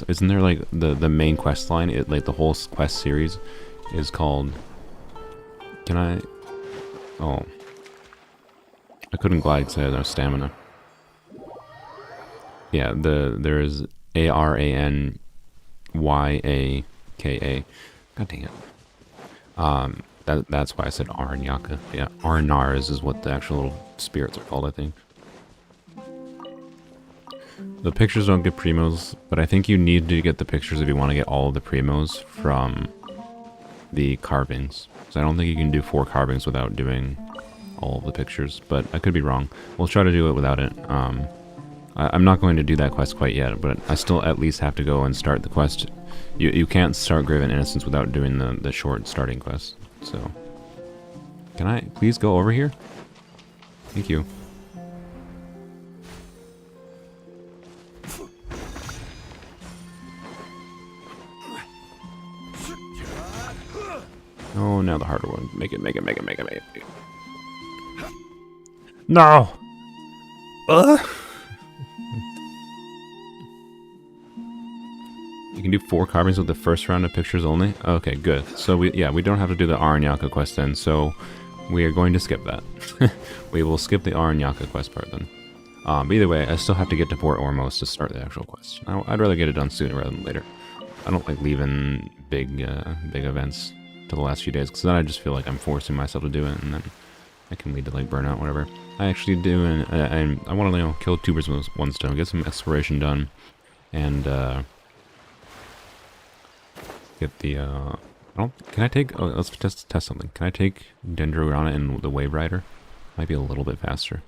isn't there like the main quest line, like the whole quest series is called, oh, I couldn't glide because I had no stamina. Yeah, there is ARANYAKA. God dang it. That's why I said Aranyaka. Yeah, Arnaras is what the actual little spirits are called, I think. The pictures don't get primos, but I think you need to get the pictures if you want to get all of the primos from the carvings. So I don't think you can do 4 carvings without doing all of the pictures, but I could be wrong. We'll try to do it without it. I'm not going to do that quest quite yet, but I still at least have to go and start the quest. You can't start Graven Innocence without doing the short starting quest. So, can I please go over here? Thank you. Oh, now the harder one. Make it. No! You can do 4 carvings with the first round of pictures only? Okay, good. So we don't have to do the Aranyaka quest then, so we are going to skip that. We will skip the Aranyaka quest part then. But either way, I still have to get to Port Ormos to start the actual quest. I'd rather get it done sooner rather than later. I don't like leaving big events to the last few days, because then I just feel like I'm forcing myself to do it, and then it can lead to like burnout, whatever. I actually do, and I want to kill 2 birds with one stone, get some exploration done, and get the can I take? Oh, let's test something. Can I take Dendrograna and the Wave Rider? Might be a little bit faster.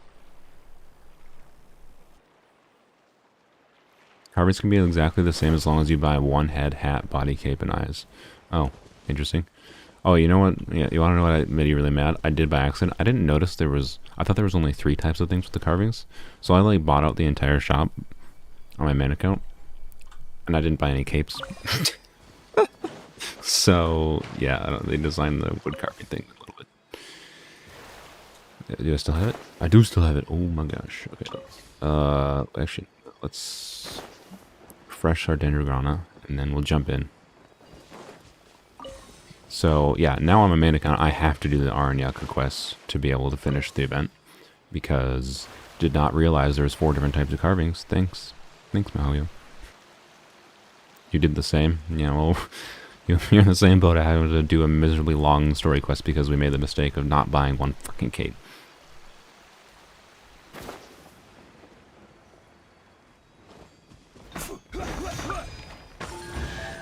Carvings can be exactly the same as long as you buy 1 head, hat, body, cape, and eyes. Oh, interesting. Oh, you know what? Yeah, you want to know what made you really mad? I did by accident. I didn't notice I thought there was only 3 types of things with the carvings. So I like bought out the entire shop on my main account. And I didn't buy any capes. So, yeah, they designed the wood carving thing a little bit. Do I still have it? I do still have it. Oh my gosh. Okay. Actually, let's refresh our Dendrograna, and then we'll jump in. So, yeah, now on my main account, I have to do the Aranyaka quest to be able to finish the event, because did not realize there was 4 different types of carvings. Thanks, Mahoyo. You did the same? Yeah, well, you're in the same boat. I had to do a miserably long story quest because we made the mistake of not buying 1 fucking cape.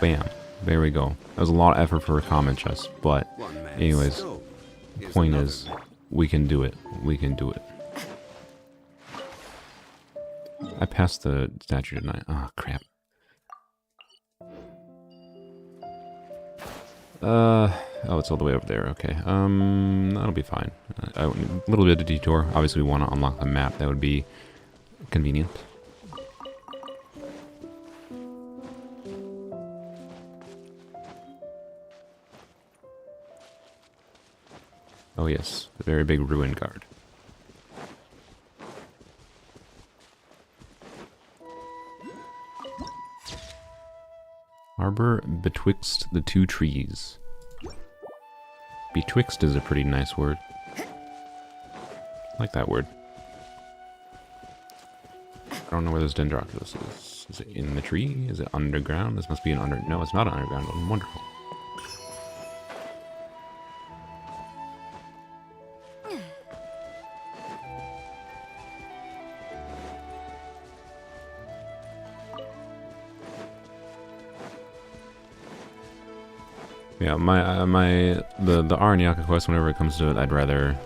Bam. There we go. That was a lot of effort for a common chest, but anyways, the point is, We can do it. We can do it. I passed the statue tonight. Oh, crap. Oh, it's all the way over there. Okay. That'll be fine. A little bit of detour. Obviously, we want to unlock the map. That would be convenient. Oh yes, the very big ruin guard. Harbor betwixt the two trees. Betwixt is a pretty nice word. I like that word. I don't know where this Dendroculus is. Is it in the tree? Is it underground? This must be an under... No, it's not underground. Oh, wonderful. Yeah, the Aranyaka quest, whenever it comes to it, I'd rather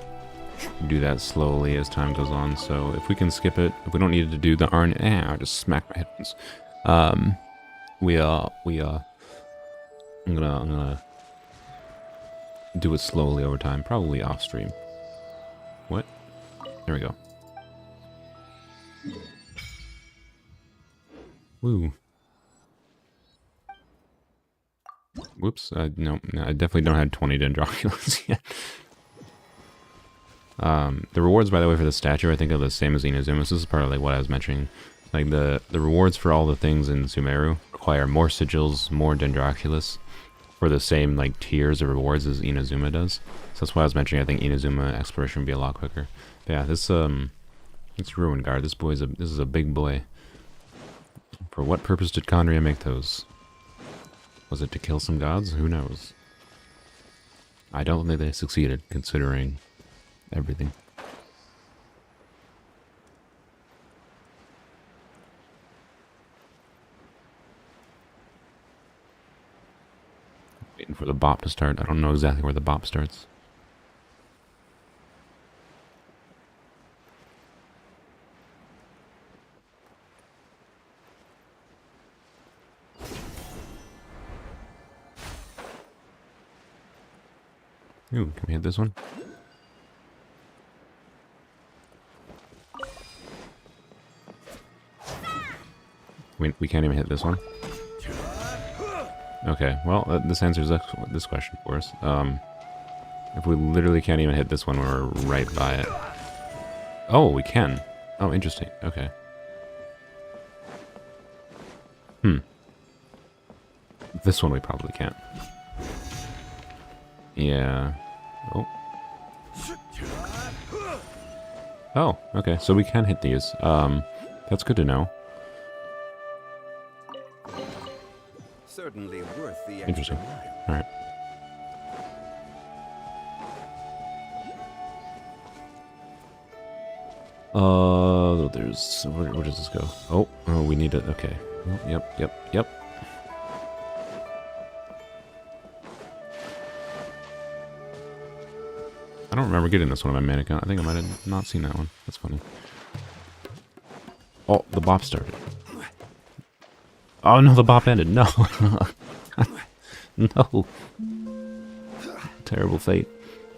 do that slowly as time goes on. So if we can skip it, if we don't need to do the I just smacked my headphones. I'm gonna do it slowly over time, probably off stream. What? There we go. Woo. Whoops, no, I definitely don't have 20 Dendroculus yet. The rewards, by the way, for the statue, I think are the same as Inazuma. This is part of like what I was mentioning. Like the rewards for all the things in Sumeru require more sigils, more Dendroculus for the same like tiers of rewards as Inazuma does. So that's why I was mentioning I think Inazuma exploration would be a lot quicker. But yeah, this Ruin Guard. This is a big boy. For what purpose did Kandria make those? Was it to kill some gods? Who knows? I don't think they succeeded, considering everything. Waiting for the bop to start. I don't know exactly where the bop starts. Ooh, can we hit this one? We can't even hit this one. Okay, well, this answers this question for us. If we literally can't even hit this one, we're right by it. Oh, we can. Oh, interesting. Okay. This one we probably can't. Yeah. Oh. Oh, okay, so we can hit these. That's good to know. Certainly worth the Interesting. Alright. There's... Where does this go? Oh, we need it. Okay. Oh, yep. I don't remember getting this one on my main account. I think I might have not seen that one. That's funny. Oh, the bop started. Oh no, the bop ended. No. No. Terrible fate.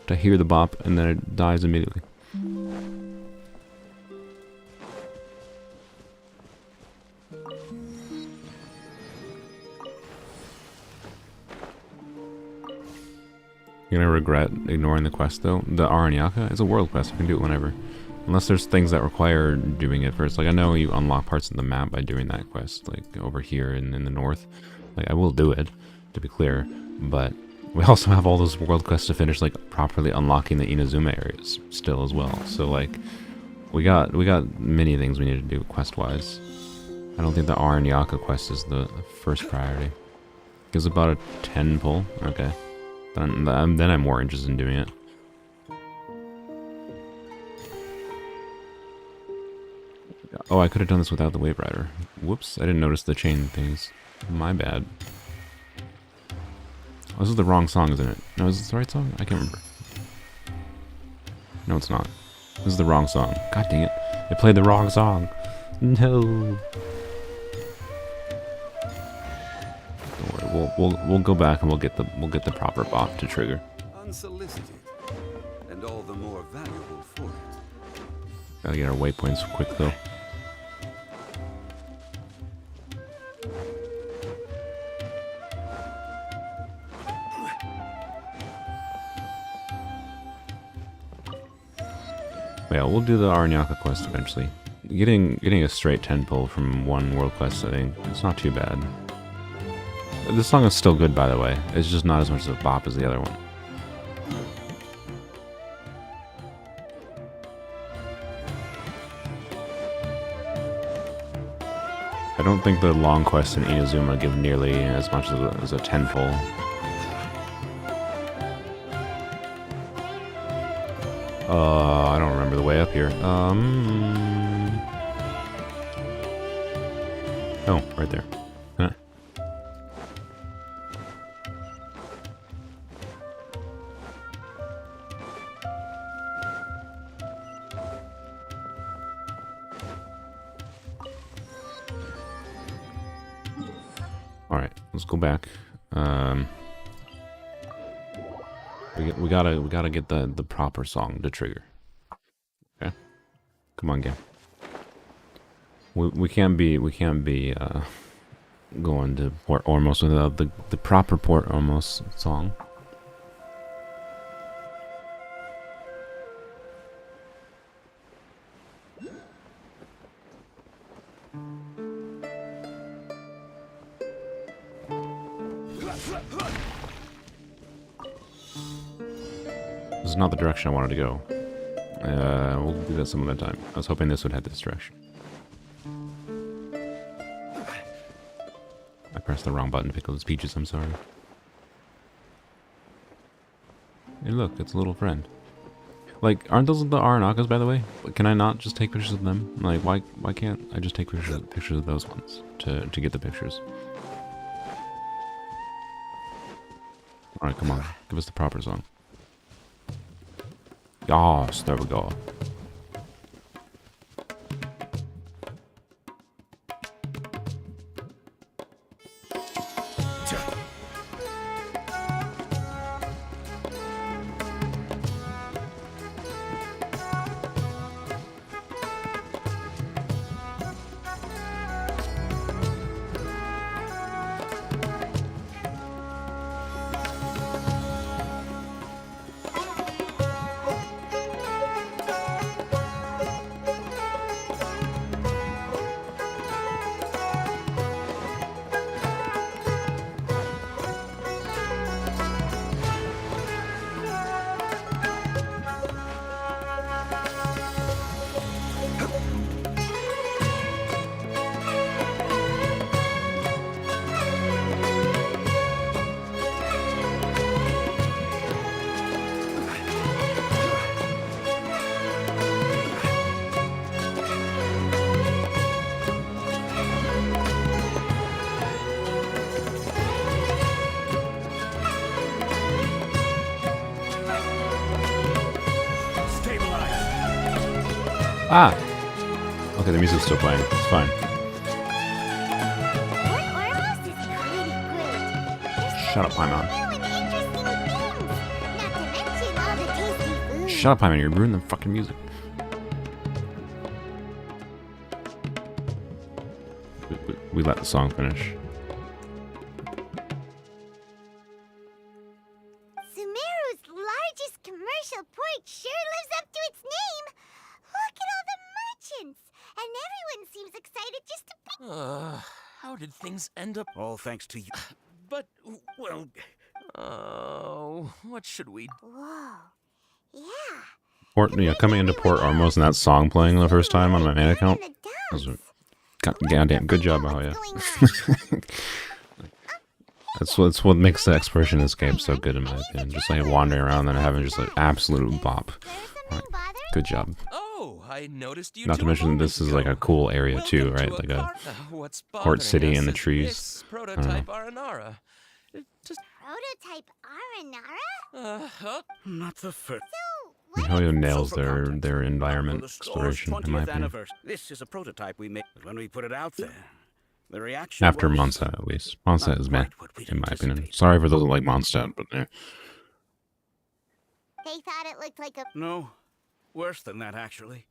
To hear the bop and then it dies immediately. You're gonna regret ignoring the quest though. The Aranyaka is a world quest. You can do it whenever. Unless there's things that require doing it first. Like I know you unlock parts of the map by doing that quest. Like over here in the north. Like I will do it, to be clear. But we also have all those world quests to finish, like properly unlocking the Inazuma areas still as well. So like we got many things we need to do quest wise. I don't think the Aranyaka quest is the first priority. Gives about a 10 pull. Okay. Then I'm more interested in doing it. Oh, I could have done this without the Wave Rider. Whoops, I didn't notice the chain things. My bad. Oh, this is the wrong song, isn't it? No, is this the right song? I can't remember. No, it's not. This is the wrong song. God dang it. They played the wrong song. No. Don't worry. We'll go back and we'll get the proper bot to trigger. Unsolicited, and all the more valuable for it. Gotta get our waypoints quick though. Yeah, we'll do the Aranyaka quest eventually. Getting a straight 10 pull from one world quest, I think, it's not too bad. This song is still good, by the way. It's just not as much of a bop as the other one. I don't think the long quests in Inazuma give nearly as much as a 10 pull. I don't remember the way up here. Oh, right there. Huh. All right, let's go back. We gotta get the proper song to trigger. Okay, come on, game. We can't be going to Port Ormos without the proper Port Ormos song. This is not the direction I wanted to go. We'll do that some other time. I was hoping this would head this direction. I pressed the wrong button to pick those peaches, I'm sorry. Hey look, it's a little friend. Like, aren't those the Aranakas, by the way? Can I not just take pictures of them? Like, why can't I just take pictures of those ones to get the pictures? Alright, come on. Give us the proper song. Yes, there we go. Ah! Okay, the music's still playing. It's fine. Port Ormos is pretty great. Shut up, Paimon. Food. Shut up, Paimon. You're ruining the fucking music. We let the song finish. Sumeru's largest commercial port sure lives up to its name. Look at all the merchants, and everyone seems excited just to be. How did things end up? All thanks to you. But, well... Oh, what should we... Whoa. Yeah. Coming into Port Ormos and that song playing the first time on my main account. Was goddamn good job, oh yeah. That's what makes the exploration in this game so good in my opinion. Just like wandering around and having just an absolute bop. Right. Good job. Oh, I noticed you. Not to mention this is like a cool area too, right? Like a port city in the trees. Prototype Aranara. Prototype Aranara? Not the first. So, Mihoyo nails Social context. their For environment the store's exploration, in my 20th opinion. anniversary. This is a prototype we made. When we put it out there, the reaction After was Mondstadt, at least. Mondstadt not is meh, quite what we'd in my opinion. anticipated. Sorry for those that like Mondstadt, but yeah. They thought it looked like a... No, worse than that, actually.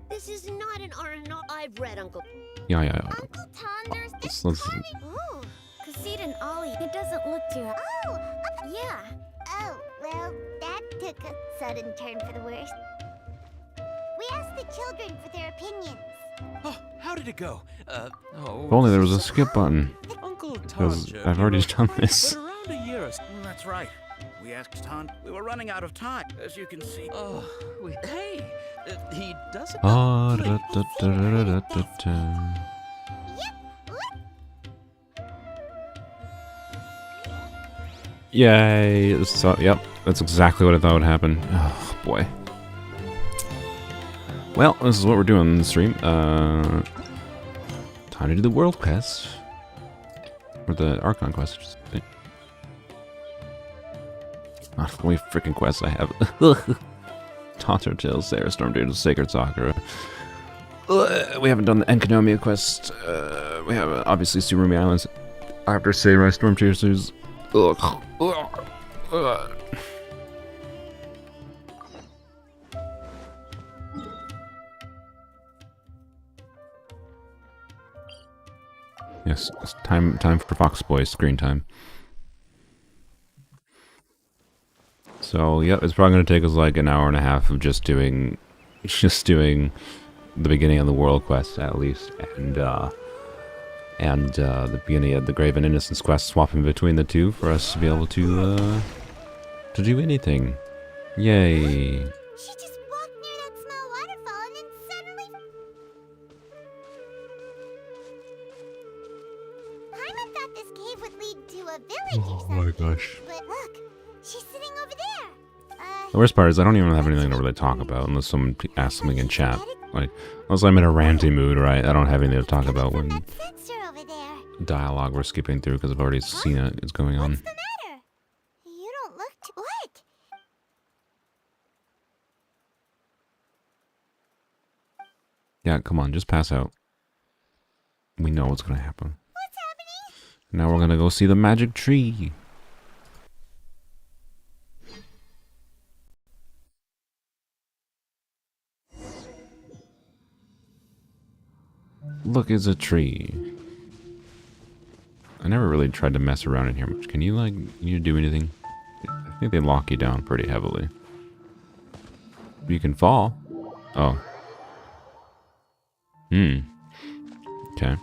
This is not an R&R. I've read Uncle. Yeah. Uncle Tom, there's this Let's- party... Ooh. Kassid and Ollie, it doesn't look too... Oh, Yeah. oh, well, that took a sudden turn for the worse. We asked the children for their opinions. Oh, how did it go? Oh. If only there was a skip button, Uncle because Tanja, I've you already were done right, this. But around a year or so. That's right. We asked Ton. We were running out of time, as you can see. Oh, hey, he doesn't. Ah, Wait, da-da-da-da-da-da-da. Yay! So, yep, that's exactly what I thought would happen. Oh boy. Well, this is what we're doing in the stream. Time to do the world quest. Or the Archon quest, I should say. Not the only freaking quest I have. Tonto Tales, Sarah Storm Dude, Sacred Sakura. We haven't done the Enkanomiya quest. We have obviously Sumeru Islands. After Samurai Storm Chasers. Ugh. Yes, it's time for Fox Boy screen time. So, yep, it's probably going to take us like an hour and a half of just doing the beginning of the world quest at least, and the beginning of the Graven Innocence quest, swapping between the two for us to be able to do anything. Yay! She just walked near that small waterfall and then suddenly... Paimon thought this cave would lead to a village or something. Oh my gosh. But look, she's sitting over there. The worst part is I don't even have anything to really talk about unless someone asks something in chat. Like, unless I'm in a ranty mood, right? I don't have anything to talk about when That sensor over there. dialogue we're skipping through because I've already seen it. It's going on. What's the matter? You don't look too... What? Yeah, come on, just pass out. We know what's gonna happen. What's happening? Now we're gonna go see the magic tree. Look, it's a tree. I never really tried to mess around in here much. Can you do anything? I think they lock you down pretty heavily. You can fall. Oh. Okay.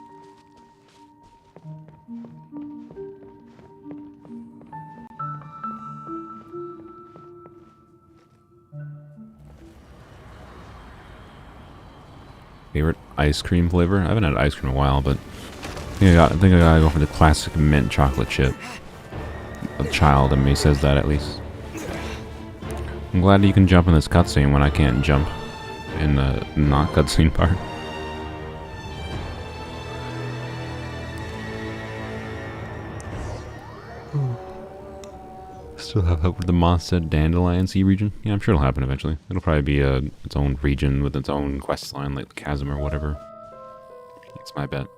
Favorite ice cream flavor? I haven't had ice cream in a while, but I think I gotta go for the classic mint chocolate chip. A child in me says that, at least. I'm glad you can jump in this cutscene when I can't jump in the not cutscene part. Still have hope with the Mondstadt Dandelion Sea region? Yeah, I'm sure it'll happen eventually. It'll probably be its own region with its own quest line, like the Chasm or whatever. It's my bet.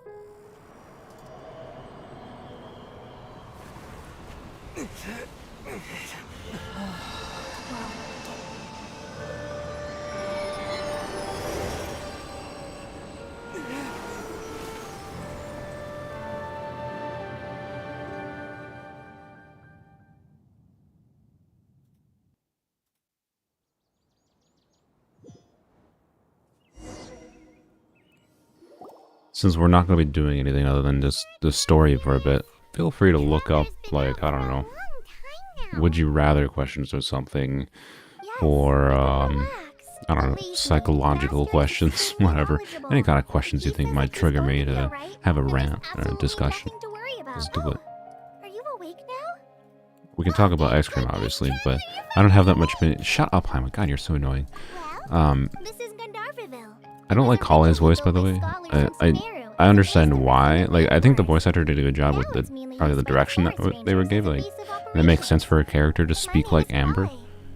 Since we're not going to be doing anything other than just the story for a bit, feel free to look up, like, I don't know, would you rather questions or something, or, I don't know, psychological questions, whatever. Any kind of questions you think might trigger me to have a rant or a discussion. Let's do it. Are you awake now? We can talk about ice cream, obviously, but I don't have that much minute. Shut up, Hyman. God, you're so annoying. Well, this is Gandharville. I don't like Holly's voice, by the way. I understand why. Like, I think the voice actor did a good job with the probably the direction that they were gave. Like, and it makes sense for a character to speak like Amber,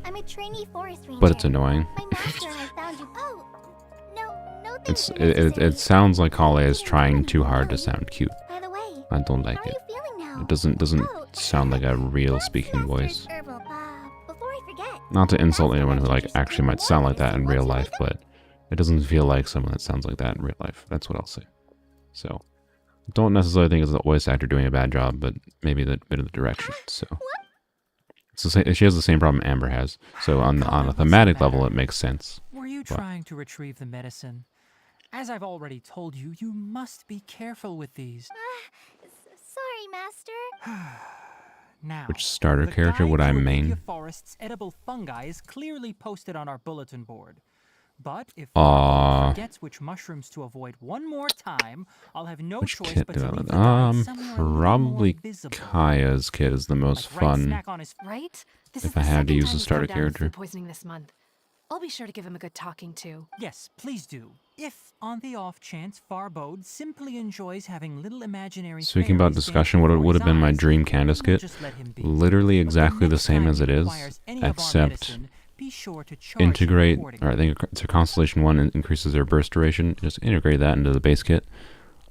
I'm a trainee forest ranger. but it's annoying. My master and I found you. Oh, no, It sounds like Kale is trying too hard to sound cute. By the way, I don't how like are you it. feeling now? It doesn't Oh, sound like a real Herbs speaking voice. Master's herbal. Before I forget. Not to insult anyone who like actually might sound like that in real life, but it doesn't feel like someone that sounds like that in real life. That's what I'll say. So, don't necessarily think it's the voice actor doing a bad job, but maybe the bit of the direction. So, it's the same, she has the same problem Amber has. So on a thematic level, it makes sense. Were you What? trying to retrieve the medicine? As I've already told you, you must be careful with these. Sorry, Master. Now, Which starter the character guide would to I Acadia main? Forest's edible fungi is clearly posted on our bulletin board. But if Aw. one forgets which mushrooms to avoid one more time, I'll have no Which choice kit but do to I leave like? the guide somewhere a little more Probably visible. Kaya's kit is the most Like right fun. smack on his Right? This If is I the had to second use time a he's starter gone down with food character. poisoning this month. I'll be sure to give him a good talking to. Yes, please do. If, on the off chance, Farbode simply enjoys having little imaginary Speaking about fairies dance discussion, what before would his have been my eyes, dream Candace we'll kit, just let him be. literally But the exactly the next same time as he it is, requires any of our except medicine, be sure to charge him integrate, accordingly. or I think it's a Constellation 1 increases their burst duration, just integrate that into the base kit,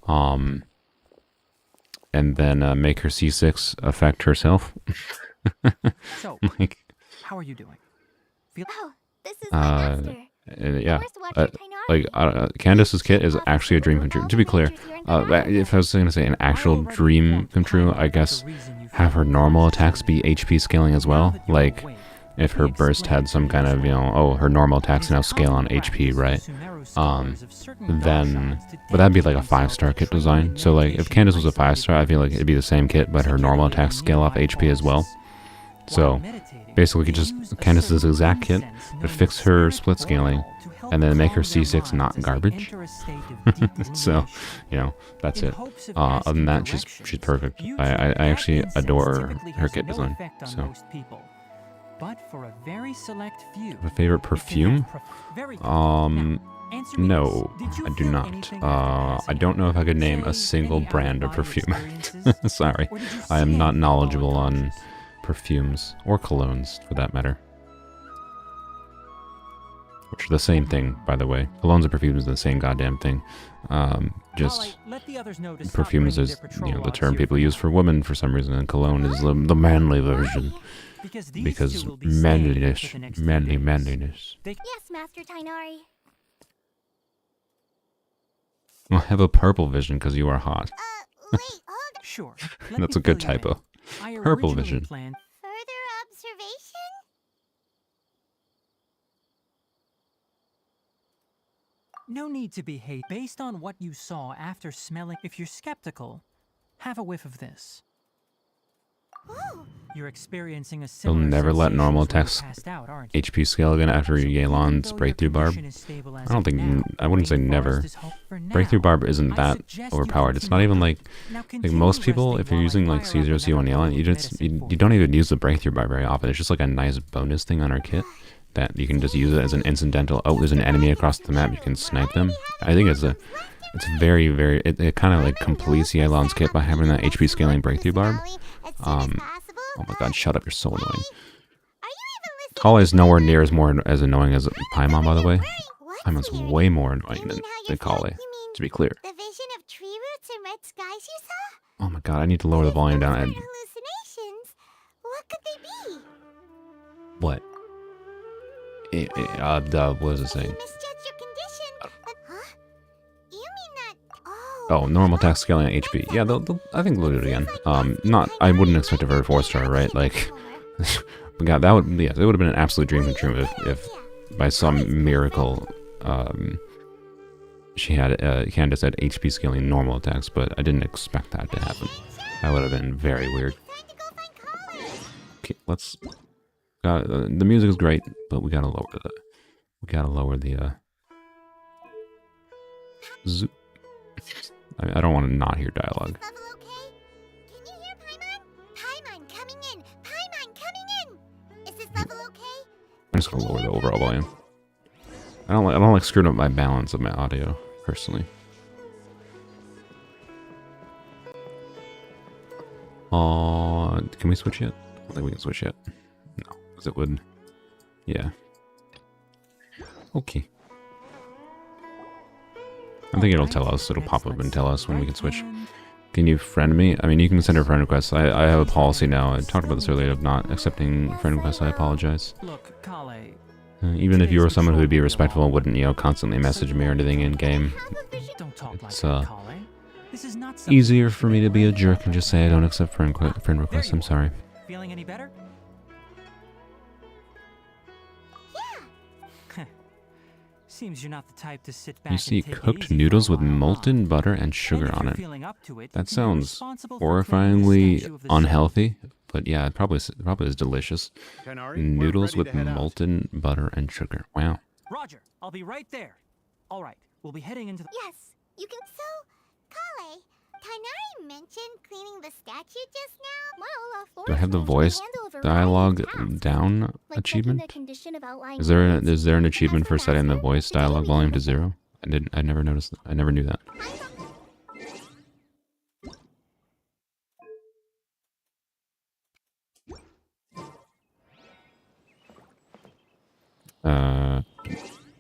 and then make her C6 affect herself. So, Like, how are you doing? Oh, this is my master. yeah, Forest Watcher Tainari. Candace's kit is actually a dream come true. To be clear, if I was going to say an actual dream come true, I guess have her normal attacks be HP scaling as well. Like, if her burst had some kind of, her normal attacks now scale on HP, right? Then, but that'd be like a 5-star kit design. So like, if Candace was a 5-star, I feel like it'd be the same kit, but her normal attacks scale off HP as well. So, basically, we could just Candace's exact kit, but fix her split scaling, and then make her C6 not garbage. So, that's it. Other than that, she's perfect. I actually adore her kit design. So, But for a very select few. a favorite perfume? No, I do not. I don't know if I could name a single brand of perfume. Sorry, I am not knowledgeable on perfumes or colognes, for that matter. Which are the same thing, by the way. Colognes and perfumes are the same goddamn thing. Just perfumes is, the term people use for women for some reason, and cologne is the manly version. Because manliness, manliness. Yes, Master Tainari. I have a purple vision because you are hot. Wait, hold on. Sure. That's a good typo. Purple vision. Further observation? No need to be hate. Based on what you saw after smelling, if you're skeptical, have a whiff of this. Oh, You're experiencing a You'll similar never let sensation normal to when you attacks passed out, aren't you? HP scale again after Yelan's Though your breakthrough barb. condition is stable as I don't of think, now, I wouldn't say Rainforest never. is hope for now. Breakthrough barb isn't I that suggest you overpowered. It's not continue even on. like Now most continue people, resting if you're while I using like fire up C0C1 another Yelan, you medicine for you don't even use the breakthrough barb very often. It's just like a nice bonus thing on our kit that you can just use it as an incidental. Oh, there's an enemy across the map. You can snipe them. I think it's very, very. It kind of like completes Yelan's kit by having that HP scaling breakthrough barb. Oh my god, shut up, you're so annoying. Kale is nowhere near as annoying as Paimon, by the way. Paimon's way more annoying than Kale, to be clear. The vision of tree roots and red skies you saw? Oh my god, I need to lower the volume down. Those aren't hallucinations. What could they be? What? What is it saying? You misjudged your condition. Huh? You mean that? Oh, normal attack scaling on HP. Yeah, I think they'll do it again. I wouldn't expect it for a 4-star, right? Like, but God, it would have been an absolute dream come true if by some miracle, Candace had HP scaling normal attacks, but I didn't expect that to happen. That would have been very weird. Okay, let's. The music is great, but we gotta lower the. Zoop. I don't want to not hear dialogue. Is level okay? Can you hear Paimon? Paimon coming in! Paimon coming in! Is this level okay? I'm just gonna lower the overall volume. I don't like screwing up my balance of my audio, personally. Can we switch yet? I don't think we can switch yet. No, because it would... Yeah. Okay. I think it'll tell us. It'll pop up and tell us when we can switch. Can you friend me? I mean, you can send her friend requests. I have a policy now. I talked about this earlier of not accepting friend requests. I apologize. Look, Kale. Even if you were someone who would be respectful and wouldn't, you know, constantly message me or anything in game, Don't talk like it's that, Kale. This is not something easier for me to be a jerk and just say I don't accept friend requests. I'm sorry. Feeling any better? Yeah. Seems you're not the type to sit back You see and take it cooked easy noodles for a with while, huh? molten butter and sugar And if on you're it. feeling up to it, That you're sounds responsible for cleaning the horrifyingly statue of the unhealthy, but yeah, it probably is delicious. Kenari, we're Noodles ready with to head out. molten butter and sugar. Wow. Roger, I'll be right there. All right, we'll be heading into the... Yes, you can. So, Kale, Tainari mentioned cleaning the statue just now. Well, Do I have the Florence voice mentioned handle of a dialogue rising task, down like checking achievement? the condition of outlying Is there roads. an As achievement for for setting the master, voice today dialogue we volume can- to 0? I never noticed that. I never knew that.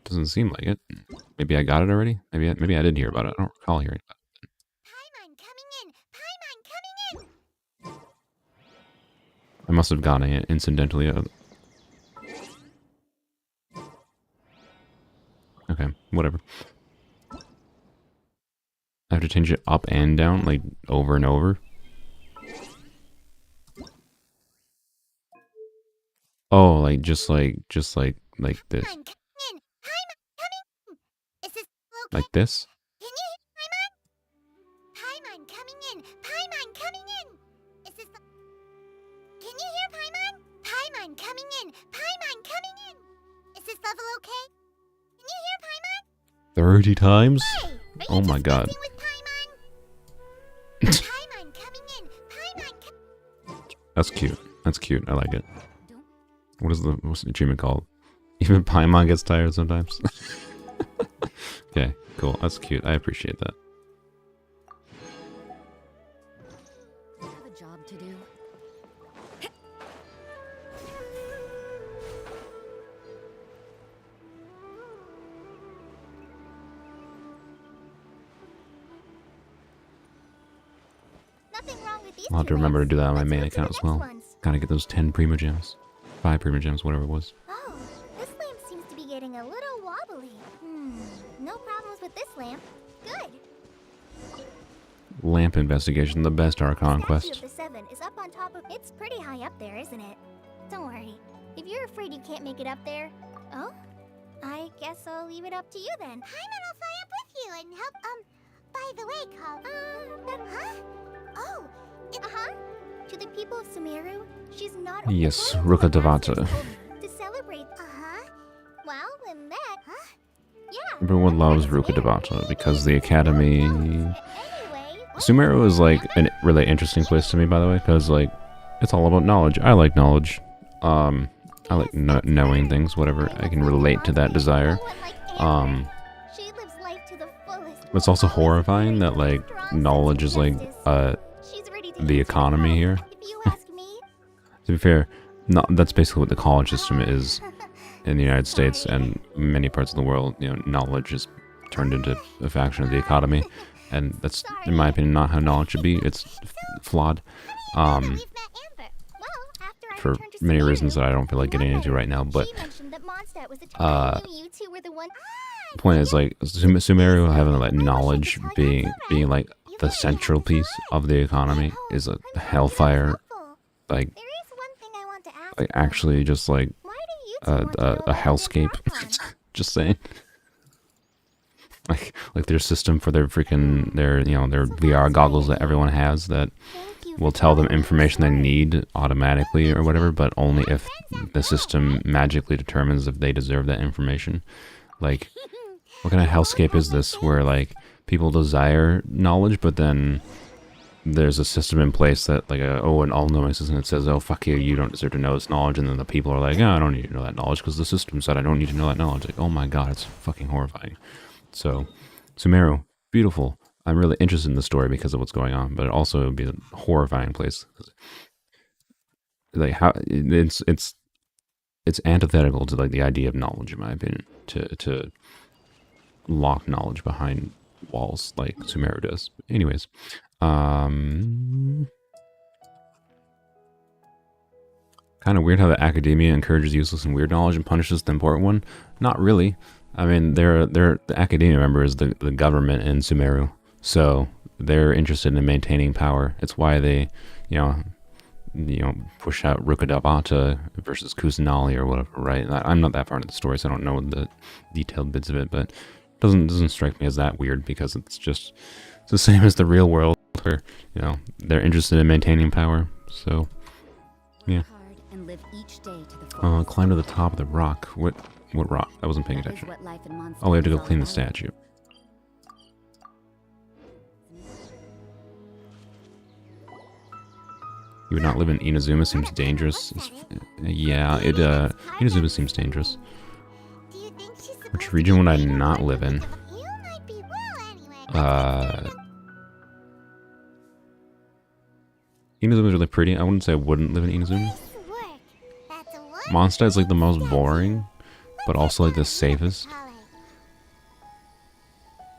Doesn't seem like it. Maybe I got it already? Maybe I did hear about it. I don't recall hearing about it. Paimon coming in! Paimon coming in! I must have gotten it incidentally. Okay, whatever. I have to change it up and down, like, over and over. Oh, like, just like this. Paimon coming in! Paimon coming in! Is this okay? Like this? Can you hear Paimon? Paimon coming in! Paimon coming in! Is this the... Can you hear Paimon? Paimon coming in! Paimon coming in! Is this level okay? Can you hear Paimon? 30 times? Hey! Are you Oh my just god. messing with Paimon? Paimon coming in! Paimon That's cute. That's cute. I like it. What's the achievement called? Even Paimon gets tired sometimes. Okay, cool. That's cute. I appreciate that. I have a job to do. Nothing wrong with these I'll have to two remember to legs. do that on my Let's main go to the account as next well. ones. Gotta get those 10 prima gems. 5 prima gems, whatever it was. Oh, this lamp seems to be getting a little wobbly. No problems with this lamp. Good. Lamp investigation, the best Archon Statue quest. of the Seven is up on top of... It's pretty high up there, isn't it? Don't worry. If you're afraid you can't make it up there... Oh? I guess I'll leave it up to you then. Paimon will fly up with you and help... By the way, Carl... huh? Oh, uh-huh. To the people of Sumeru, she's not only Yes, one of Ruka the masters Devata. told me to celebrate... Uh-huh. Well, then that... Huh? Yeah. Everyone loves that's Ruka weird. Devata because the Academy... Anyway... Sumeru is like a really interesting place to me, by the way, because like it's all about knowledge. I like knowledge. I like knowing things, whatever. I can relate to that desire. She lives life to the fullest. It's also horrifying that like knowledge is like She's ready to the answer economy all. here. If you ask me, To be fair, that's basically what the college system is in the United States and many parts of the world. You know, knowledge is turned into a faction of the economy, and that's, in my opinion, not how knowledge should be. It's flawed. we've met Amber. Well, after I For returned to many Sumeru, reasons that I don't feel like getting into right now, but she mentioned that Mondstadt was a town. I knew you two were the one. the point is like Sumeru having like knowledge being like the central piece of the economy is a hellfire. Like There is one thing I want to ask. like actually just like Why do you two want to a go away hellscape. and have fun? Just saying. Like their system for their freaking their VR goggles that everyone has that Thank you will for tell them telling me information they the story. need automatically or whatever, but only if the system magically determines if they deserve that information. Like, what kind of hellscape is this where like people desire knowledge, but then there's a system in place that like an all-knowing system that says, oh fuck you, you don't deserve to know this knowledge, and then the people are like, oh, I don't need to know that knowledge because the system said I don't need to know that knowledge. Like, oh my god, it's fucking horrifying. So, Sumeru, beautiful. I'm really interested in the story because of what's going on, but it also would be a horrifying place. Like how it's antithetical to like the idea of knowledge, in my opinion, to lock knowledge behind walls like Sumeru does. Anyways, kind of weird how the academia encourages useless and weird knowledge and punishes the important one. Not really. I mean, the academia, remember, is the government in Sumeru, so they're interested in maintaining power. It's why they, push out Rukadabata versus Kusanali or whatever, right? I'm not that far into the story, so I don't know the detailed bits of it, but it doesn't strike me as that weird because it's the same as the real world where, they're interested in maintaining power. So, yeah. And live each day to the Climb to the top of the rock. What rock? I wasn't paying attention. Oh, we have to go clean the statue. You would not live in Inazuma, seems dangerous. Yeah, Inazuma seems dangerous. Which region would I not live in? Inazuma is really pretty. I wouldn't say I wouldn't live in Inazuma. Mondstadt is like the most boring, but also like the safest.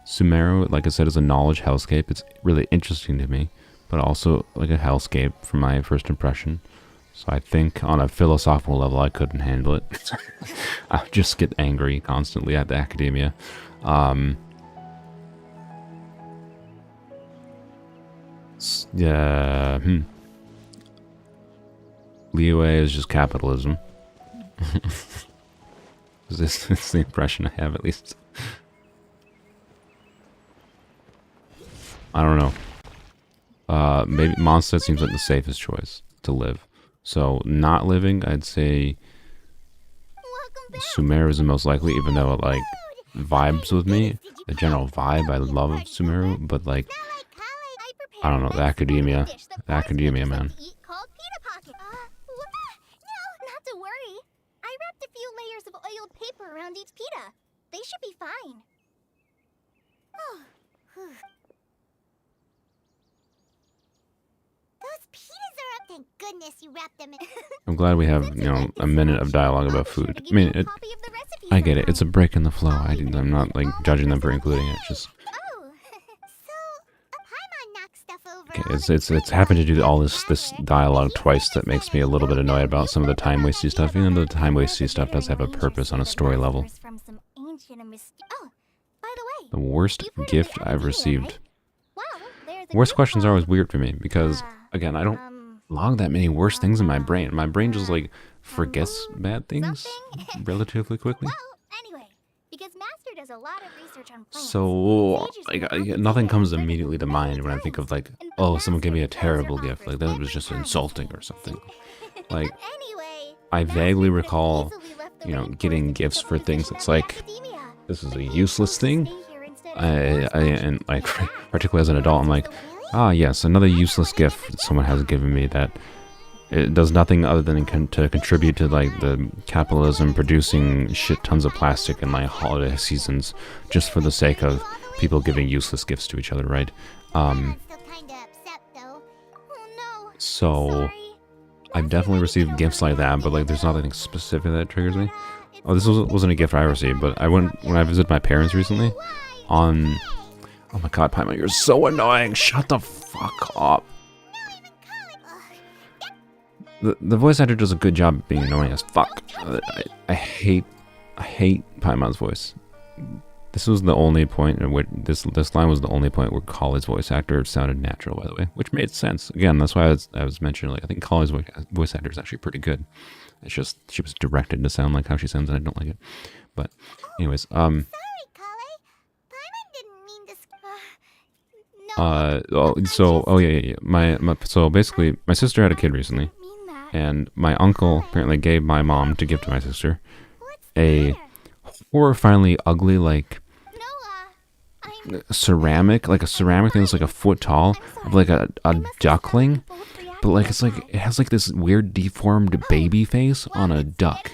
Sumeru, like I said, is a knowledge hellscape. It's really interesting to me, but also like a hellscape from my first impression. So I think on a philosophical level, I couldn't handle it. I would just get angry constantly at the academia. Yeah. Liyue is just capitalism. It's the impression I have, at least. I don't know. Maybe Mondstadt seems like the safest choice to live. So, not living, I'd say Sumeru is the most likely, even though it, like, vibes with me. The general vibe, I love Sumeru, but, like, I don't know, the academia, man. Around each pita. They should be fine. Oh. Those pitas are up. Thank goodness you wrapped them in. I'm glad we have, a minute of dialogue about food. I mean, I get it. It's a break in the flow. I'm not, like, judging them for including it. Just... Okay, it's happened to do all this dialogue twice that makes me a little bit annoyed about some of the time wasty stuff, even though the time wasty stuff does have a purpose on a story level. The worst gift I've received. Worst questions are always weird for me because, again, I don't log that many worst things in my brain. My brain just like forgets bad things relatively quickly. So, like, nothing comes immediately to mind when I think of, like, oh, someone gave me a terrible gift. Like, that was just insulting or something. Like, I vaguely recall, getting gifts for things. It's like, this is a useless thing. And, like, particularly as an adult, I'm like, ah, yes, another useless gift that someone has given me that it does nothing other than to contribute to, like, the capitalism producing shit tons of plastic in, like, holiday seasons just for the sake of people giving useless gifts to each other, right? So I've definitely received gifts like that, but, like, there's nothing specific that triggers me. Oh, this wasn't a gift I received, but when I visited my parents recently on... Oh my god, Paimon, you're so annoying! Shut the fuck up! The voice actor does a good job of being annoying as fuck. I hate Paimon's voice. This was the only point in which this line was the only point where Kali's voice actor sounded natural, by the way, which made sense. Again, that's why I was mentioning, like, I think Kali's voice actor is actually pretty good. It's just she was directed to sound like how she sounds, and I don't like it. But, anyways, so basically, my sister had a kid recently. And my uncle apparently gave my mom to give to my sister a horrifyingly ugly, like, ceramic thing that's like a foot tall of like a duckling, but like it has like this weird deformed baby face on a duck,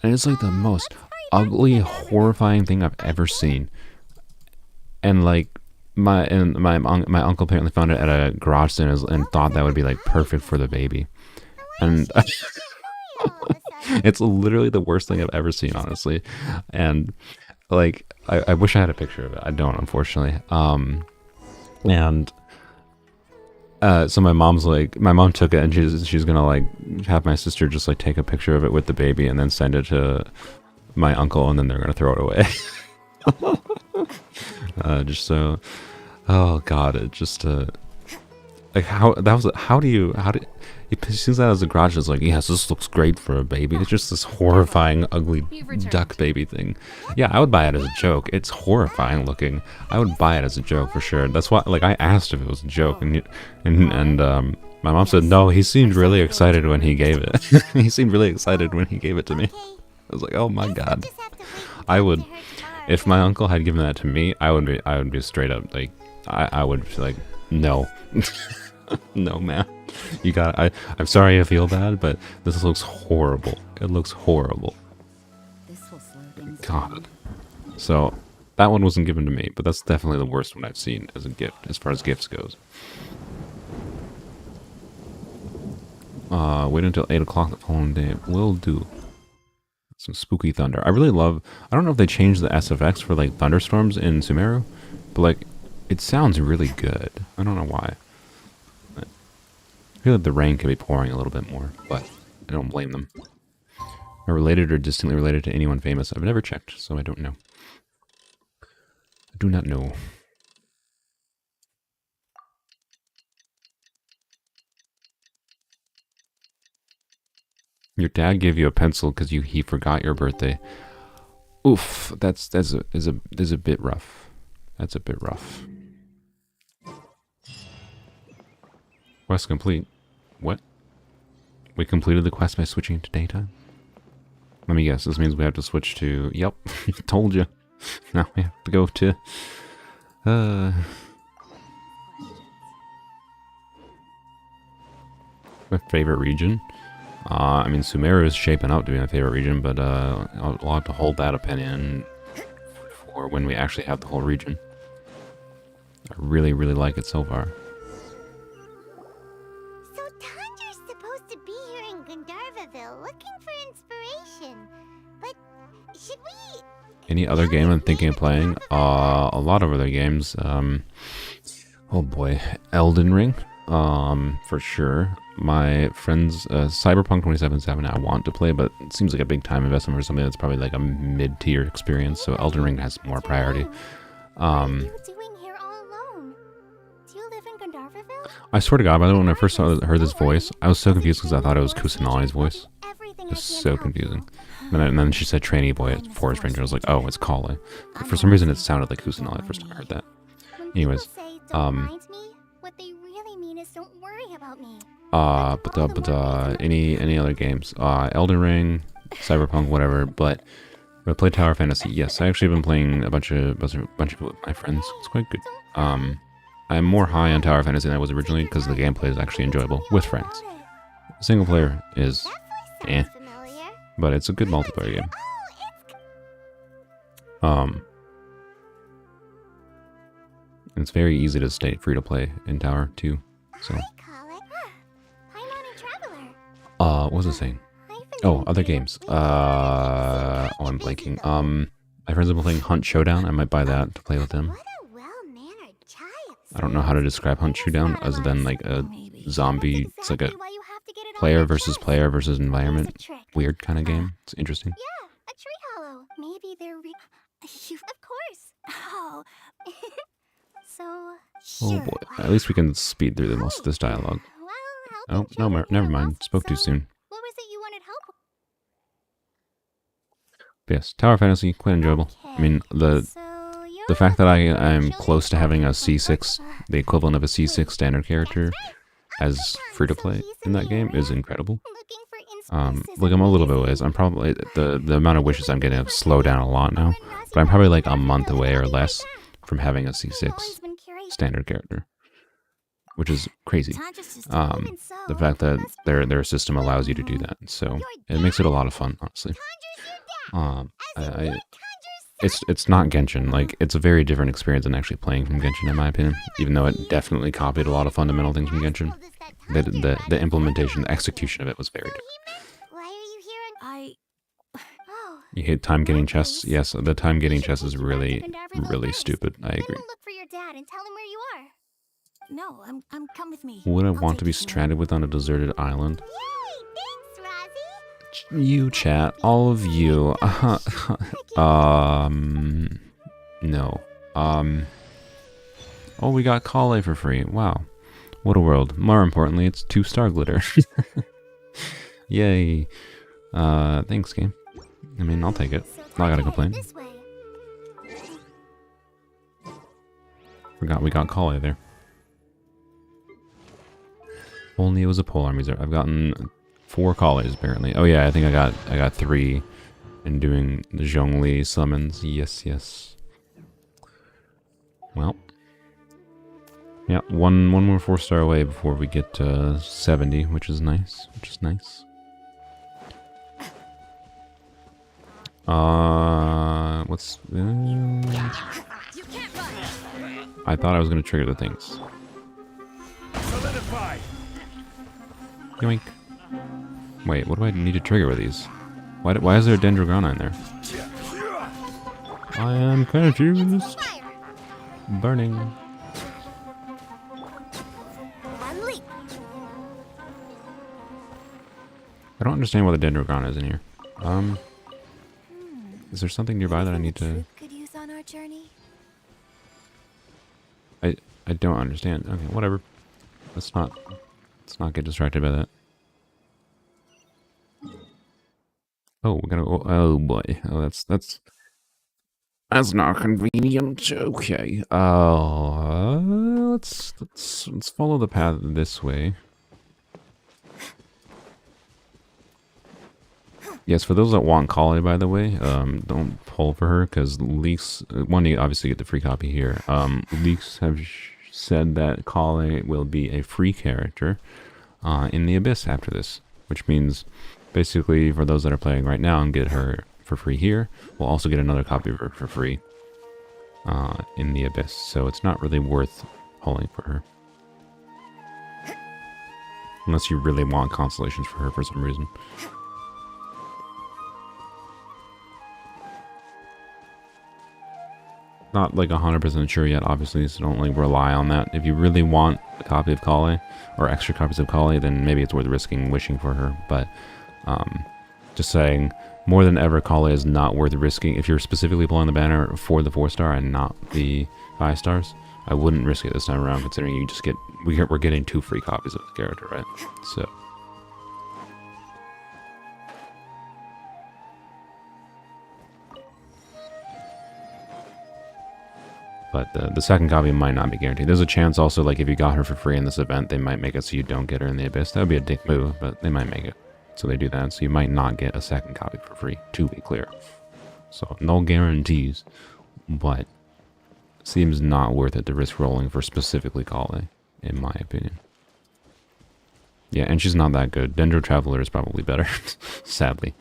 and it's like the most ugly, horrifying thing I've ever seen. And like my uncle apparently found it at a garage sale and thought that would be like perfect for the baby, and it's literally the worst thing I've ever seen, honestly. And like I wish I had a picture of it. I don't, unfortunately. And so my mom took it, and she's gonna like have my sister just like take a picture of it with the baby and then send it to my uncle, and then they're gonna throw it away. Just so, oh god, it just like how do he sees that as a garage, is like, yes, this looks great for a baby. It's just this horrifying, ugly duck baby thing. Yeah, I would buy it as a joke. It's horrifying looking. I would buy it as a joke for sure. That's why, like, I asked if it was a joke, and my mom said no. He seemed really excited when he gave it. He seemed really excited when he gave it to me. I was like, oh my god. I would, if my uncle had given that to me, I would be straight up like, I would be like, no. No, man. I'm sorry I feel bad, but this looks horrible. It looks horrible. God. So, that one wasn't given to me, but that's definitely the worst one I've seen as a gift, as far as gifts goes. Wait until 8 o'clock the following day. Will do. Some spooky thunder. I don't know if they changed the SFX for, like, thunderstorms in Sumeru, but, like, it sounds really good. I don't know why. I feel like the rain could be pouring a little bit more, but I don't blame them. Are related or distantly related to anyone famous? I've never checked, so I don't know. I do not know. Your dad gave you a pencil because he forgot your birthday. Oof, that's a bit rough. That's a bit rough. Quest complete. What? We completed the quest by switching to daytime? Let me guess, this means we have to switch to... Yep, told you. Now we have to go to... My favorite region? I mean, Sumeru is shaping up to be my favorite region, but I'll have to hold that opinion for when we actually have the whole region. I really, really like it so far. So Tandra's supposed to be here in Gandharvaville looking for inspiration. But should we... Any other game I'm thinking of playing? A lot of other games. Oh boy, Elden Ring. For sure. My friends, Cyberpunk 2077 I want to play, but it seems like a big time investment for something that's probably like a mid-tier experience, so Elden Ring has more priority. What are you doing here all alone? Do you live in Gandharvaville? I swear to God, by the way, when I first heard this voice, I was so confused because I thought it was Kusanali's voice. It was so confusing. And then she said trainee boy at Forest Ranger. I was like, oh, it's Kale. But for some reason, it sounded like Kusanali the first time I heard that. Anyways, what they really mean is don't worry about me. Any other games? Elden Ring, Cyberpunk, whatever. But I played Tower Fantasy. Yes, I actually have been playing a bunch of it with my friends. It's quite good. I'm more high on Tower Fantasy than I was originally because the gameplay is actually enjoyable with friends. Single player is but it's a good multiplayer game. It's very easy to stay free to play in Tower too. So what was I saying? Oh, other games. I'm blanking. My friends have been playing Hunt Showdown. I might buy that to play with them. I don't know how to describe Hunt Showdown other than like a zombie. It's like a player versus environment. Weird kind of game. It's interesting. Yeah, a tree hollow. Maybe they're of course. Oh. So, oh boy. At least we can speed through most of this dialogue. Well, oh, no, never mind. Spoke too soon. What was it you wanted help? But yes, Tower Fantasy, quite enjoyable. I mean, the fact that I'm close to having a C6, the equivalent of a C6 standard character, as free to play in that game is incredible. Like I'm a little bit away. I'm probably the amount of wishes I'm getting have slowed down a lot now, but I'm probably like a month away or less from having a C6 standard character, which is crazy. The fact that their system allows you to do that, so it makes it a lot of fun, honestly. it's not Genshin. Like, it's a very different experience than actually playing from Genshin, in my opinion. Even though it definitely copied a lot of fundamental things from Genshin, the implementation, the execution of it was very different. Why are you here? Oh. You hate time getting chests. Yes, the time getting chests is really stupid. I Then agree. we'll look for your dad and tell him where you are. No, I'm come with me. Who would I I'll want to take be you somewhere. stranded with on a deserted island? Yay! Thanks, Rosie. You chat, all of you. No. Oh, we got Kale for free. Wow. What a world. More importantly, it's 2-star glitter. Yay. Thanks, game. I mean, I'll take it. Not gonna complain. This way. Forgot we got Kale there. Only it was a polearm user. I've gotten 4 Kales apparently. Oh yeah, I think I got 3 in doing the Zhongli summons. Yes, yes. Well. Yeah, one more 4-star away before we get to 70, which is nice. What's I thought I was gonna trigger the things. Solidify. Yoink. Wait, what do I need to trigger with these? Why is there a Dendrograna in there? I am confused. Burning. Unleash. I don't understand why the Dendrograna is in here. Is there something nearby that I need to... Could use on our journey. I don't understand. Okay, whatever. Let's not get distracted by that. Oh, we're gonna. Oh boy. Oh, that's not convenient. Okay. Let's follow the path this way. Yes, for those that want Kale, by the way, don't pull for her because leaks. One, you obviously get the free copy here. Leaks have said that Kale will be a free character in the Abyss after this, which means basically for those that are playing right now and get her for free here, we'll also get another copy of her for free in the Abyss. So it's not really worth pulling for her. Unless you really want constellations for her for some reason. Not like 100% sure yet, obviously, so don't like rely on that. If you really want a copy of Kale, or extra copies of Kale, then maybe it's worth risking wishing for her. But just saying, more than ever, Kale is not worth risking. If you're specifically pulling the banner for the 4-star and not the 5 stars, I wouldn't risk it this time around, considering you just get we're getting 2 free copies of the character, right? So. But the second copy might not be guaranteed. There's a chance also, like, if you got her for free in this event, they might make it so you don't get her in the Abyss. That would be a dick move, but they might make it. So they do that, so you might not get a second copy for free, to be clear. So, no guarantees, but seems not worth it to risk rolling for specifically Kale, in my opinion. Yeah, and she's not that good. Dendro Traveler is probably better, sadly.